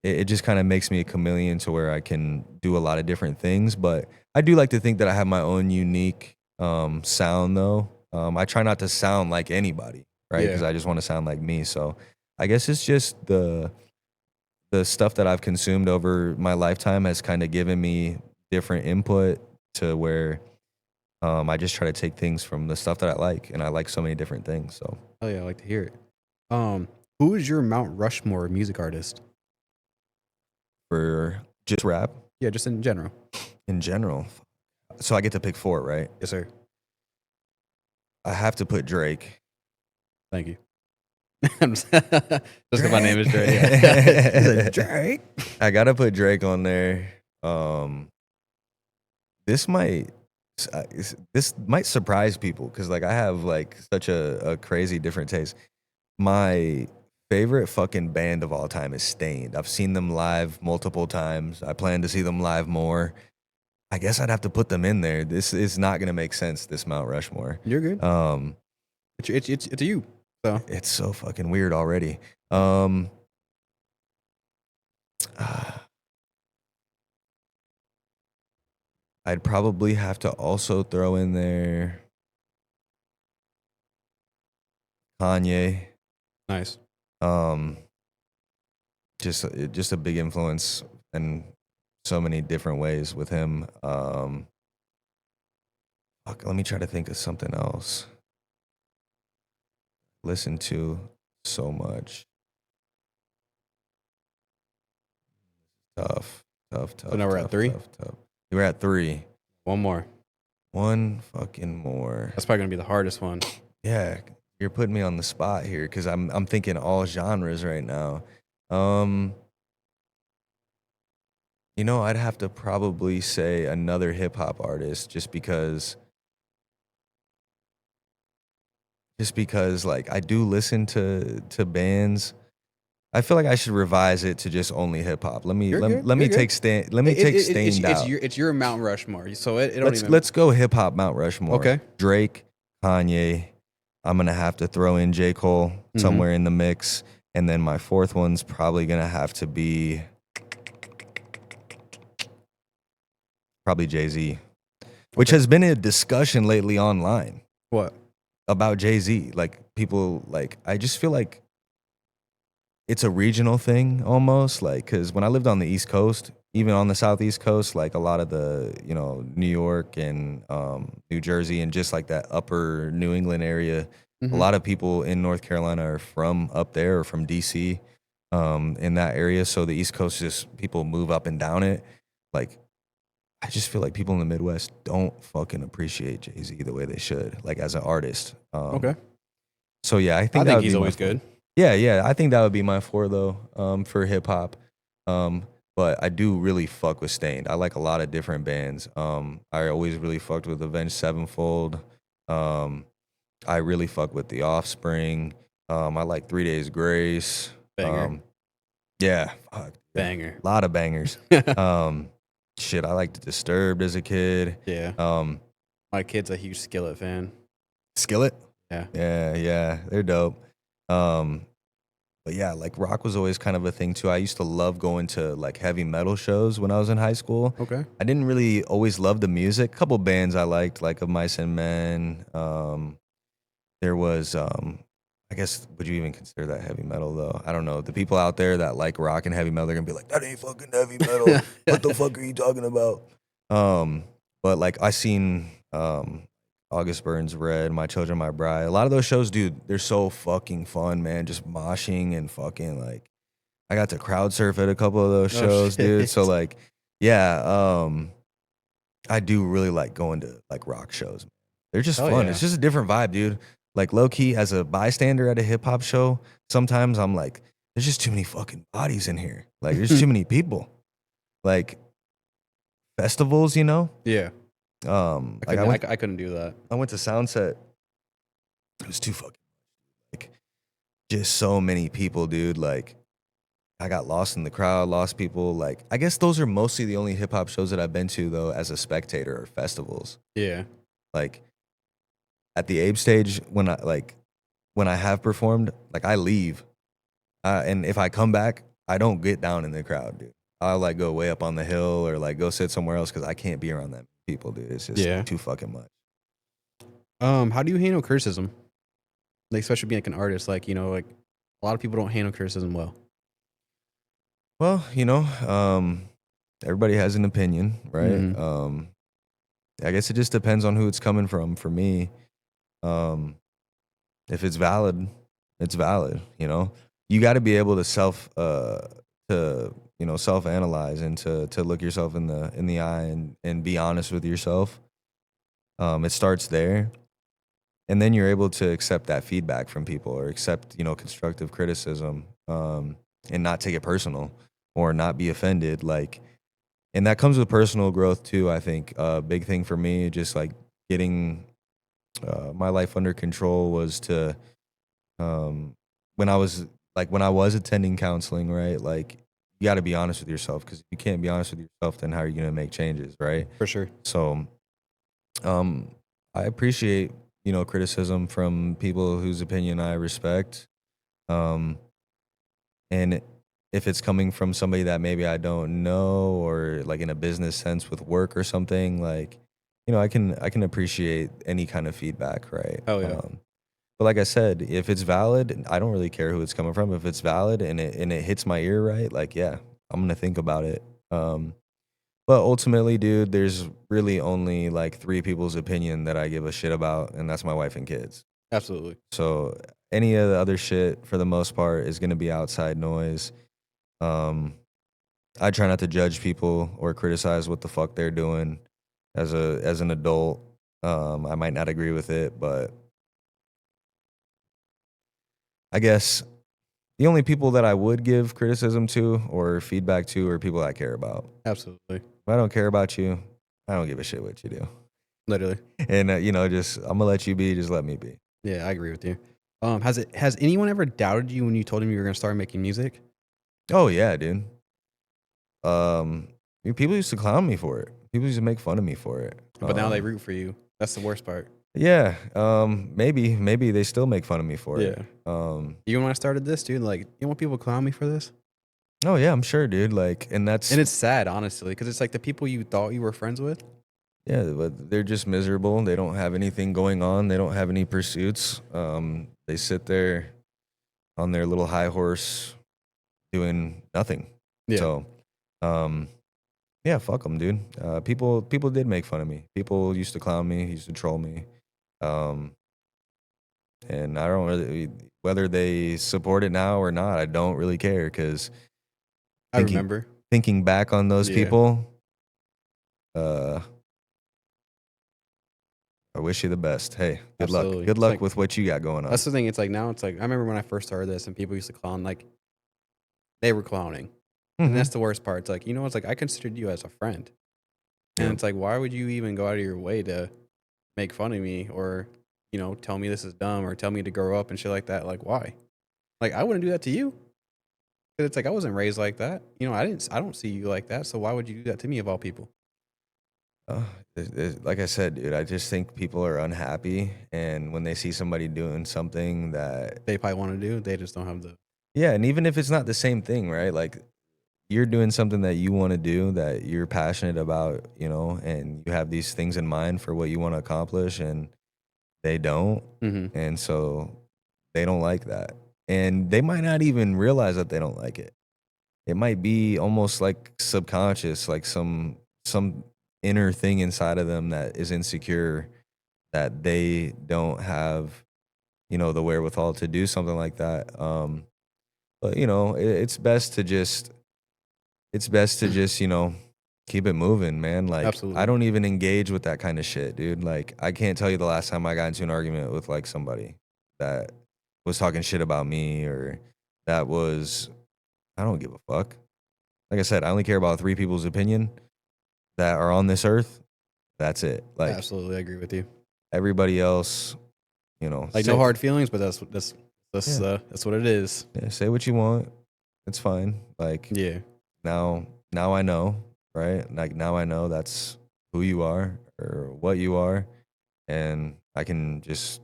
it just kind of makes me a chameleon to where I can do a lot of different things. But I do like to think that I have my own unique sound, though. I try not to sound like anybody, right? Yeah. Because I just want to sound like me. So I guess it's just the stuff that I've consumed over my lifetime has kind of given me different input to where I just try to take things from the stuff that I like, and I like so many different things. So Hell yeah. I like to hear it. Who is your Mount Rushmore music artist? for just rap Yeah, just in general. in general, so I get to pick four, right? Yes, sir. I have to put Drake. Thank you. Just because my name is Drake. Yeah. He's like, Drake. I gotta put Drake on there. Um, this might this might surprise people because like I have like such a crazy different taste. My favorite fucking band of all time is Stained. I've seen them live multiple times. I plan to see them live more. I guess I'd have to put them in there. This is not gonna make sense, this Mount Rushmore. You're good. It's you. So It's so fucking weird already. I'd probably have to also throw in there Kanye. nice. Just a big influence in so many different ways with him. Fuck, let me try to think of something else. Listen to so much. Tough. So now we're at 3? Tough. You were at 3. One more. One fucking more. That's probably gonna be the hardest one. Yeah, you're putting me on the spot here because I'm thinking all genres right now. You know, I'd have to probably say another hip hop artist just because like I do listen to bands. I feel like I should revise it to just only hip hop. Let me take Stained out. It's your Mount Rushmore. So it don't even. Let's go hip hop Mount Rushmore. Okay. Drake, Kanye. I'm gonna have to throw in J. Cole somewhere in the mix, and then my fourth one's probably gonna have to be probably Jay-Z, which has been a discussion lately online What? about Jay-Z. Like people, like I just feel like it's a regional thing almost. Like because when I lived on the East Coast, even on the Southeast Coast, like a lot of the New York and New Jersey and just like that upper New England area, a lot of people in North Carolina are from up there or from DC in that area. So the East Coast just people move up and down it. Like I just feel like people in the Midwest don't fucking appreciate Jay-Z the way they should, like as an artist. Okay. So yeah, I think he's always good. Yeah, I think that would be my 4 though, for hip hop. But I do really fuck with Stained. I like a lot of different bands. I always really fucked with Avenged Sevenfold. I really fuck with The Offspring. I like 3 Days Grace. Banger. Yeah, fuck. Banger. A lot of bangers. Shit, I liked Disturbed as a kid. Yeah. My kid's a huge Skillet fan. Skillet? Yeah. Yeah, they're dope. But yeah, like rock was always kind of a thing too. I used to love going to like heavy metal shows when I was in high school. Okay. I didn't really always love the music. A couple bands I liked, like Of Mice and Men. There was, I guess, would you even consider that heavy metal though? I don't know. The people out there that like rock and heavy metal, they're gonna be like, that ain't fucking heavy metal. What the fuck are you talking about? But like I seen August Burns Red, My Children, My Bride. A lot of those shows, dude, they're so fucking fun, man. Just moshing and fucking like, I got to crowd surf at a couple of those shows, dude. So like, yeah, I do really like going to like rock shows. They're just fun. Yeah. It's just a different vibe, dude. Like low key, as a bystander at a hip hop show, sometimes I'm like, there's just too many fucking bodies in here. Like there's too many people. Like festivals, Yeah. I couldn't do that. I went to Soundset. It was too fucking like just so many people, dude. Like I got lost in the crowd, lost people. Like I guess those are mostly the only hip hop shows that I've been to though as a spectator or festivals. Yeah. Like at the Abe stage when I have performed, like I leave. And if I come back, I don't get down in the crowd, dude. I'll like go way up on the hill or like go sit somewhere else because I can't be around that people, dude. It's just too fucking much. How do you handle criticism? Like, especially being like an artist, like, like a lot of people don't handle criticism well. Well, everybody has an opinion, right? I guess it just depends on who it's coming from. For me, if it's valid, it's valid. You got to be able to self-analyze and to look yourself in the eye and be honest with yourself. It starts there. And then you're able to accept that feedback from people or accept, constructive criticism and not take it personal or not be offended. Like, and that comes with personal growth too, I think. A big thing for me, just like getting my life under control was to, when I was like when I was attending counseling, right? Like you got to be honest with yourself, because if you can't be honest with yourself, then how are you going to make changes, right? For sure. So, I appreciate, criticism from people whose opinion I respect. Um, and if it's coming from somebody that maybe I don't know, or like in a business sense with work or something, like, I can appreciate any kind of feedback, right? Oh yeah. But like I said, if it's valid, I don't really care who it's coming from. If it's valid and it hits my ear right, like yeah, I'm gonna think about it. But ultimately, dude, there's really only like three people's opinion that I give a shit about, and that's my wife and kids. Absolutely. So any of the other shit, for the most part, is gonna be outside noise. Um, I try not to judge people or criticize what the fuck they're doing. As an adult, I might not agree with it, but I guess the only people that I would give criticism to or feedback to are people I care about. Absolutely. If I don't care about you, I don't give a shit what you do. Literally. And just I'm gonna let you be. Just let me be. Yeah, I agree with you. Has anyone ever doubted you when you told him you were gonna start making music? Oh yeah, dude. People used to clown me for it. People used to make fun of me for it. But now they root for you. That's the worst part. Yeah. Maybe they still make fun of me for it. Even when I started this, dude, like, you want people to clown me for this? Oh yeah, I'm sure, dude. Like, and it's sad, honestly, because it's like the people you thought you were friends with. Yeah, but they're just miserable. They don't have anything going on. They don't have any pursuits. They sit there on their little high horse doing nothing. Yeah. So, yeah, fuck them, dude. People did make fun of me. People used to clown me, used to troll me. And I don't really, whether they support it now or not, I don't really care, because I remember thinking back on those people, I wish you the best. Hey, good Absolutely. luck. Good It's luck like, with what you got going on. that's the thing. It's like now it's like I remember when I first started this and people used to clown, like they were clowning. And that's the worst part. It's like, it's like I considered you as a friend. And Yeah. it's like, why would you even go out of your way to make fun of me or, tell me this is dumb or tell me to grow up and shit like that? Like, why? Like, I wouldn't do that to you. 'Cause it's like I wasn't raised like that. I don't see you like that. So why would you do that to me of all people? Like I said, dude, I just think people are unhappy, and when they see somebody doing something that They probably want to do, they just don't have the. yeah, and even if it's not the same thing, right? Like you're doing something that you want to do, that you're passionate about, and you have these things in mind for what you want to accomplish, and they don't, and so they don't like that, and they might not even realize that they don't like it. It might be almost like subconscious, like some inner thing inside of them that is insecure, that they don't have, the wherewithal to do something like that. But it's best to just, keep it moving, man. Like Absolutely. I don't even engage with that kind of shit, dude. Like I can't tell you the last time I got into an argument with like somebody that was talking shit about me, or that was, I don't give a fuck. Like I said, I only care about three people's opinion that are on this earth. That's it. Like Absolutely, I agree with you. everybody else, Like no hard feelings, but that's what it is. yeah, say what you want. It's fine. Like Yeah. now I know, right? Like now I know that's who you are or what you are, and I can just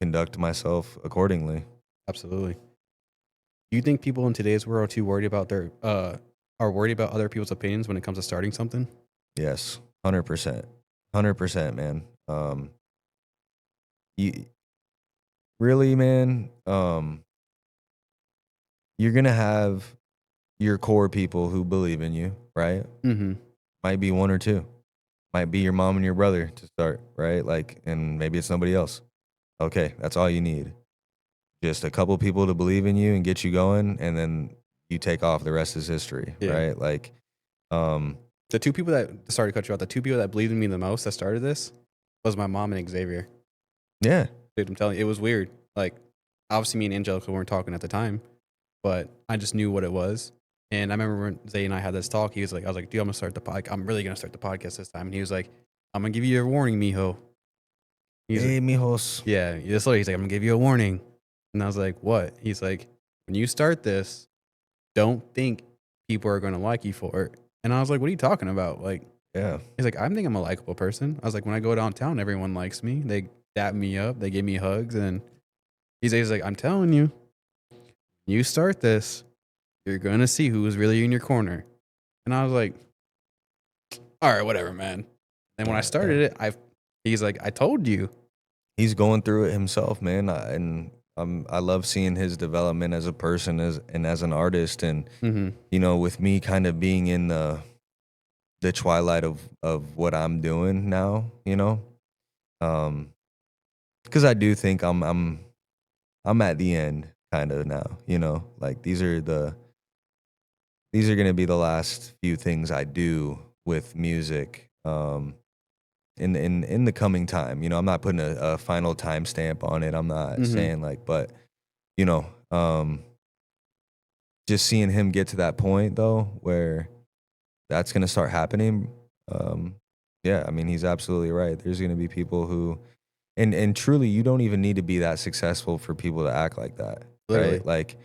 conduct myself accordingly. Absolutely. Do you think people in today's world are too worried about are worried about other people's opinions when it comes to starting something? Yes, 100%, 100%, man. You really, man. You're gonna have your core people who believe in you, right? Mm-hmm. Might be one or two. Might be your mom and your brother to start, right? Like, and maybe it's nobody else. Okay, that's all you need. Just a couple people to believe in you and get you going, and then you take off. The rest is history, right? Like, the two people that sorry to cut you out. The two people that believed in me the most that started this was my mom and Xavier. yeah, Dude, I'm telling you, it was weird. Like, obviously, me and Angelica weren't talking at the time, but I just knew what it was. And I remember when Zay and I had this talk, I was like, dude, I'm gonna start the podcast. I'm really gonna start the podcast this time. And he was like, I'm gonna give you a warning, mijo. hey, mijos. Yeah, he's like, I'm gonna give you a warning. And I was like, what? He's like, when you start this, don't think people are going to like you for it. And I was like, what are you talking about? Like, Yeah. he's like, I think I'm a likable person. I was like, when I go downtown, everyone likes me. They dap me up. They give me hugs. And he's like, I'm telling you, you start this, you're going to see who is really in your corner. And I was like, all right, whatever, man. And when I started it, he's like, I told you. He's going through it himself, man. I love seeing his development as a person and as an artist. And, you know, with me kind of being in the twilight of what I'm doing now, you know, because I do think I'm at the end kind of now, you know, like these are going to be the last few things I do with music, in the coming time. You know, I'm not putting a final timestamp on it. I'm not saying like, but you know, just seeing him get to that point though, where that's going to start happening. Yeah, I mean, he's absolutely right. There's going to be people who, and truly, you don't even need to be that successful for people to act like that. Literally. Right? Like,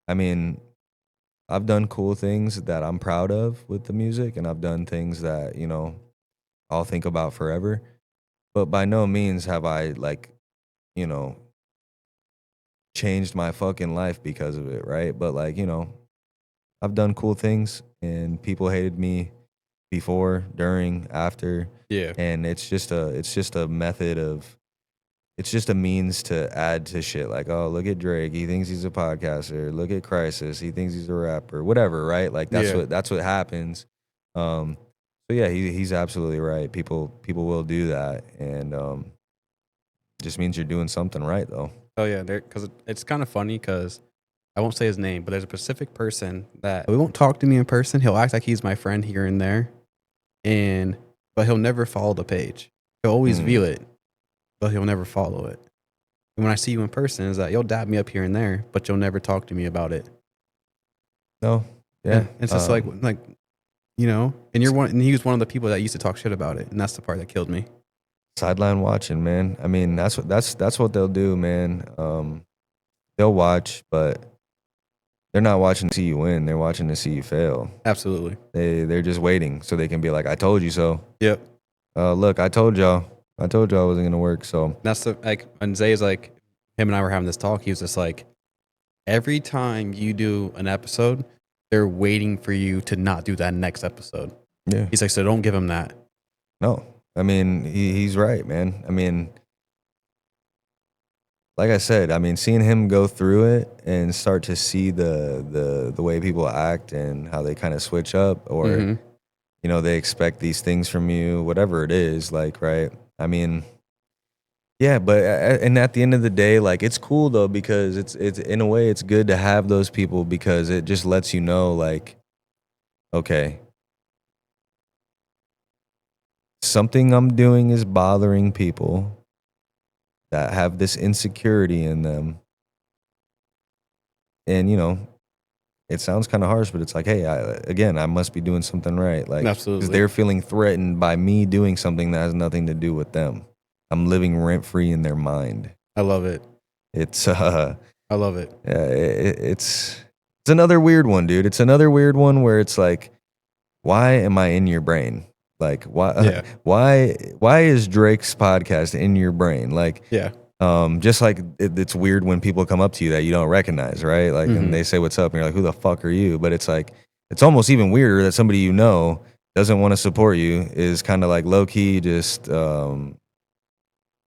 I mean, I've done cool things that I'm proud of with the music, and I've done things that, you know, I'll think about forever. But by no means have I, like, you know, changed my fucking life because of it, right? But like, you know, I've done cool things and people hated me before, during, after. Yeah. And it's just a method of, it's just a means to add to shit. Like, oh, look at Drake, he thinks he's a podcaster. Look at Crisis, he thinks he's a rapper. Whatever, right? Like that's what happens. So yeah, he's absolutely right. People will do that, and just means you're doing something right, though. Oh yeah, because it's kind of funny because I won't say his name, but there's a specific person that he won't talk to me in person. He'll act like he's my friend here and there, but he'll never follow the page. He'll always view it, but he'll never follow it. And when I see you in person, is that you'll dap me up here and there, but you'll never talk to me about it. No, yeah, it's just like you know, and he was one of the people that used to talk shit about it, and that's the part that killed me. Sideline watching, man. I mean, that's what they'll do, man. They'll watch, but they're not watching to see you win. They're watching to see you fail. Absolutely. They're just waiting so they can be like, I told you so. Yep. Look, I told y'all it wasn't gonna work. So that's when Zay's like, him and I were having this talk. He was just like, every time you do an episode, they're waiting for you to not do that next episode. Yeah. He's like, so don't give him that. No, I mean, he's right, man. I mean, like I said, I mean, seeing him go through it and start to see the way people act and how they kind of switch up, or you know, they expect these things from you, whatever it is, like, right? I mean, yeah, but and at the end of the day, like, it's cool though, because it's in a way it's good to have those people, because it just lets you know, like, okay, something I'm doing is bothering people that have this insecurity in them. And, you know, it sounds kind of harsh, but it's like, hey, I must be doing something right. Like, absolutely, because they're feeling threatened by me doing something that has nothing to do with them. I'm living rent free in their mind. I love it. It's I love it. Yeah, it's another weird one, dude. It's another weird one where it's like, why am I in your brain? Like, why is Drake's podcast in your brain? Like, yeah. Just like it's weird when people come up to you that you don't recognize, right? Like, and they say, what's up? And you're like, who the fuck are you? But it's like, it's almost even weirder that somebody you know doesn't want to support you, is kind of like low key, just,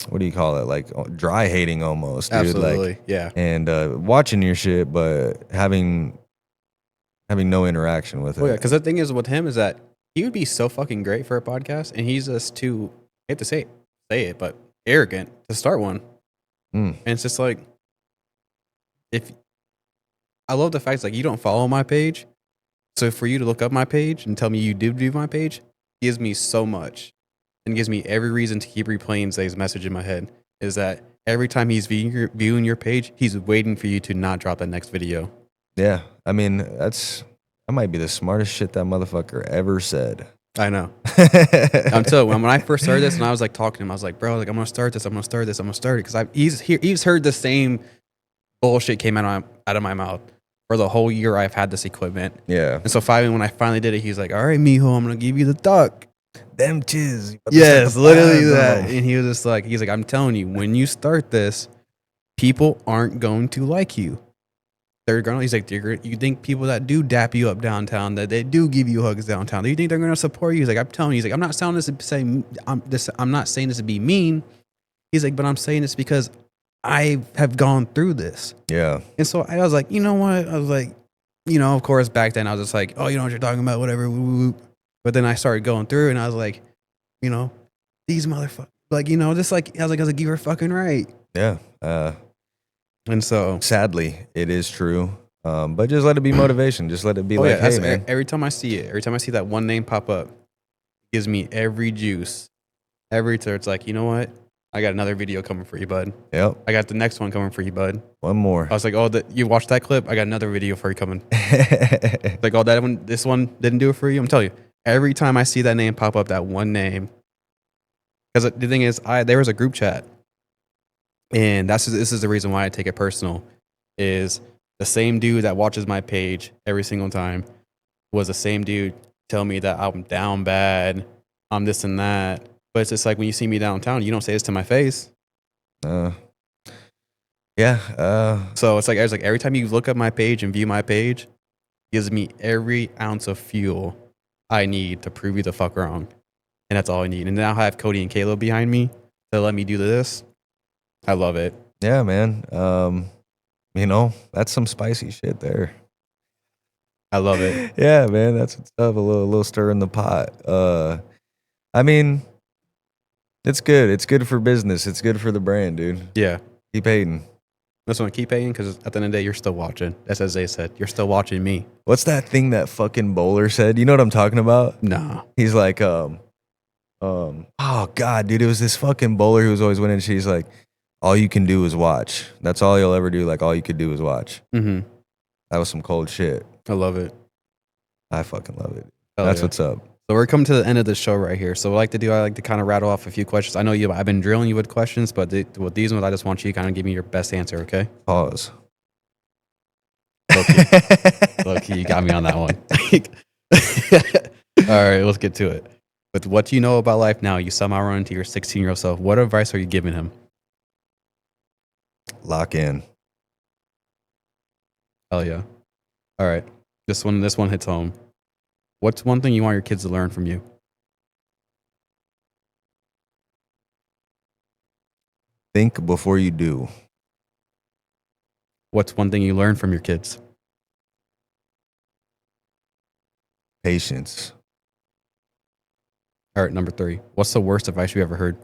what do you call it? Like dry hating almost, dude. Absolutely. Like, yeah. And watching your shit, but having no interaction with it. Oh yeah, because the thing is with him is that he would be so fucking great for a podcast, and he's just too, I hate to say it, but arrogant to start one. And it's just like, if I love the fact like you don't follow my page, so for you to look up my page and tell me you do my page gives me so much, and gives me every reason to keep replaying Zay's message in my head. Is that every time he's viewing your page, he's waiting for you to not drop the next video. Yeah, I mean, that might be the smartest shit that motherfucker ever said. I know. I'm telling you, when I first started this, and I was like talking to him, I was like, bro, like, I'm gonna start this, because he's heard the same bullshit came out of my mouth. for the whole year I've had this equipment. Yeah. And so finally, when I finally did it, he's like, all right, mijo, I'm going to give you the duck. Them chiz. Yes, literally that. And he was just like, he's like, I'm telling you, when you start this, people aren't going to like you. They're going to, he's like, you think people that do dap you up downtown, that they do give you hugs downtown, do you think they're going to support you? He's like, I'm telling you, he's like, I'm not saying this to say, I'm not saying this to be mean. He's like, but I'm saying this because I have gone through this. Yeah. And so I was like, you know what? I was like, you know, of course, back then I was just like, oh, you know what you're talking about, whatever. But then I started going through and I was like, you know, these motherfuckers, like, you know, just like, I was like, you were fucking right. Yeah. And so sadly, it is true. But just let it be motivation. Just let it be hey, man. Every time I see it, every time I see that one name pop up, it gives me every juice. Every time it's like, you know what? I got another video coming for you, bud. Yep. I got the next one coming for you, bud. One more. I was like, oh, you watched that clip? I got another video for you coming. Like, oh, that one, this one didn't do it for you? I'm telling you, every time I see that name pop up, that one name, because the thing is, there was a group chat, and this is the reason why I take it personal, is the same dude that watches my page every single time was the same dude tell me that I'm down bad, I'm this and that. But it's just like when you see me downtown, you don't say this to my face. Yeah. So it's like, I was like, every time you look at my page and view my page, it gives me every ounce of fuel I need to prove you the fuck wrong. And that's all I need. And now I have Cody and Caleb behind me to let me do this. I love it. Yeah, man. You know, that's some spicy shit there. I love it. Yeah, man. That's what's up. A little stir in the pot. I mean, it's good. It's good for business. It's good for the brand, dude. Yeah. Keep hating. That's what I keep hating, because at the end of the day, you're still watching. That's as they said. You're still watching me. What's that thing that fucking bowler said? You know what I'm talking about? Nah. He's like, oh God, dude, it was this fucking bowler who was always winning. She's like, all you can do is watch. That's all you'll ever do. Like, all you could do is watch. Mm-hmm. That was some cold shit. I love it. I fucking love it. Hell That's yeah. what's up. So we're coming to the end of the show right here. So what I like to kind of rattle off a few questions. I know I've been drilling you with questions, but with these ones, I just want you to kind of give me your best answer, okay? Pause. Low-key, you got me on that one. All right, let's get to it. With what you know about life now, you somehow run into your 16-year-old self. What advice are you giving him? Lock in. Hell yeah. All right. This one hits home. What's one thing you want your kids to learn from you? Think before you do. What's one thing you learn from your kids? Patience. All right, number 3. What's the worst advice you ever heard?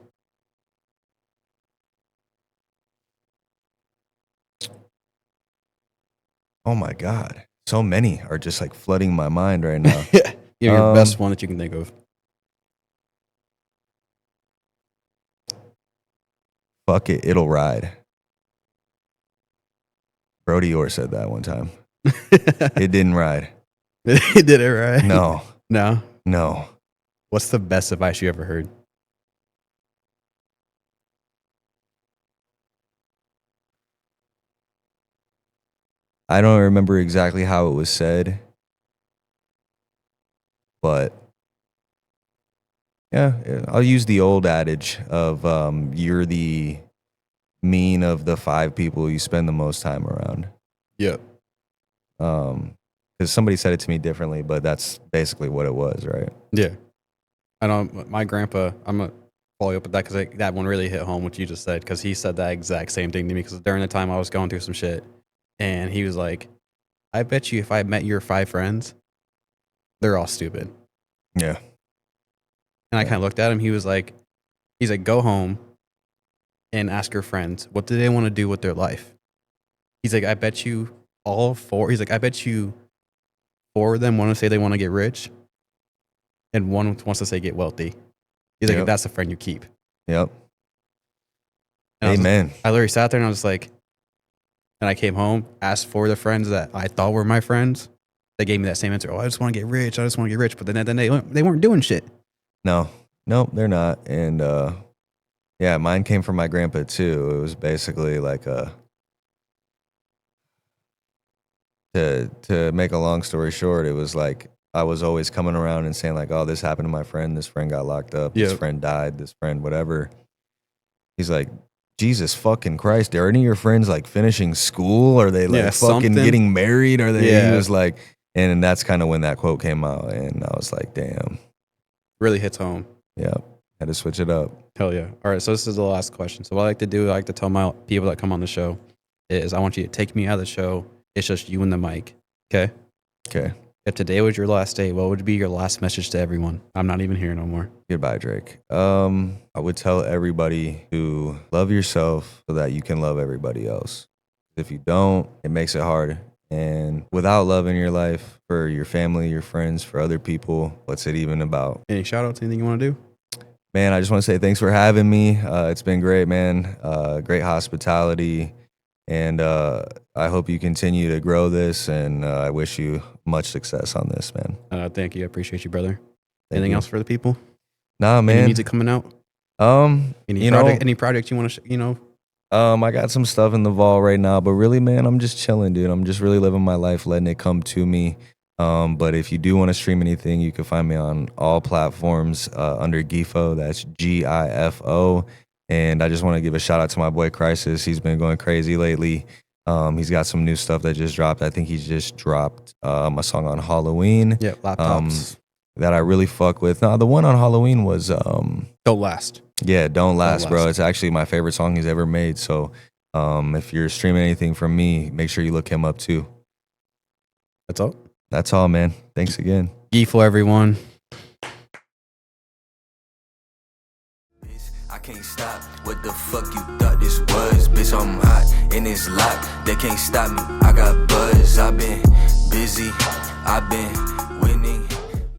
Oh my God. So many are just like flooding my mind right now. Your best one that you can think of. Fuck it, it'll ride. Brody Orr said that one time. It didn't ride. It did it right. No. No. What's the best advice you ever heard? I don't remember exactly how it was said, but yeah, I'll use the old adage of you're the mean of the 5 people you spend the most time around. Yep. Because somebody said it to me differently, but that's basically what it was, right? Yeah. I know my grandpa, I'm going to follow you up with that because that one really hit home what you just said, because he said that exact same thing to me, because during the time I was going through some shit, and he was like, I bet you if I met your 5 friends, they're all stupid. Yeah. And I kind of looked at him. He's like, go home and ask your friends, what do they want to do with their life? He's like, I bet you all 4. He's like, I bet you 4 of them want to say they want to get rich, and 1 wants to say get wealthy. He's like, that's the friend you keep. Yep. And Amen. I literally sat there and I was like, and I came home, asked for the friends that I thought were my friends. They gave me that same answer. Oh, I just want to get rich. I just want to get rich. But then they weren't doing shit. No, they're not. And yeah, mine came from my grandpa too. It was basically like to make a long story short, it was like I was always coming around and saying like, oh, this happened to my friend. This friend got locked up. This friend died. This friend, whatever. He's like, Jesus fucking Christ, are any of your friends like finishing school? Are they like fucking getting married? Are they? He was like, and that's kind of when that quote came out, and I was like, damn. Really hits home. Yeah, had to switch it up. Hell yeah. All right, so this is the last question. So what I like to do, I like to tell my people that come on the show is I want you to take me out of the show. It's just you and the mic, okay? Okay. If today was your last day, what would be your last message to everyone? I'm not even here no more. Goodbye, Drake. I would tell everybody to love yourself so that you can love everybody else. If you don't, it makes it hard. And without love in your life for your family, your friends, for other people, what's it even about? Any shout outs, anything you want to do? Man, I just want to say thanks for having me. It's been great, man. Great hospitality. And I hope you continue to grow this, and I wish you much success on this, man. Thank you. I appreciate you, brother. Anything else for the people? Nah, man. Any music coming out? Any project you want to, I got some stuff in the vault right now, but really, man, I'm just chilling, dude. I'm just really living my life, letting it come to me. But if you do want to stream anything, you can find me on all platforms under Gifo. That's Gifo. And I just want to give a shout out to my boy Crisis. He's been going crazy lately. He's got some new stuff that just dropped. I think he just dropped a song on Halloween. Yeah, laptops. That I really fuck with. No, the one on Halloween was Don't Last. Yeah, Don't Last, bro. It's actually my favorite song he's ever made. So if you're streaming anything from me, make sure you look him up too. That's all? That's all, man. Thanks again. Gifo, everyone. I can't stop. What the fuck you thought this was? Bitch, I'm hot and it's locked. They can't stop me. I got buzz. I've been busy. I've been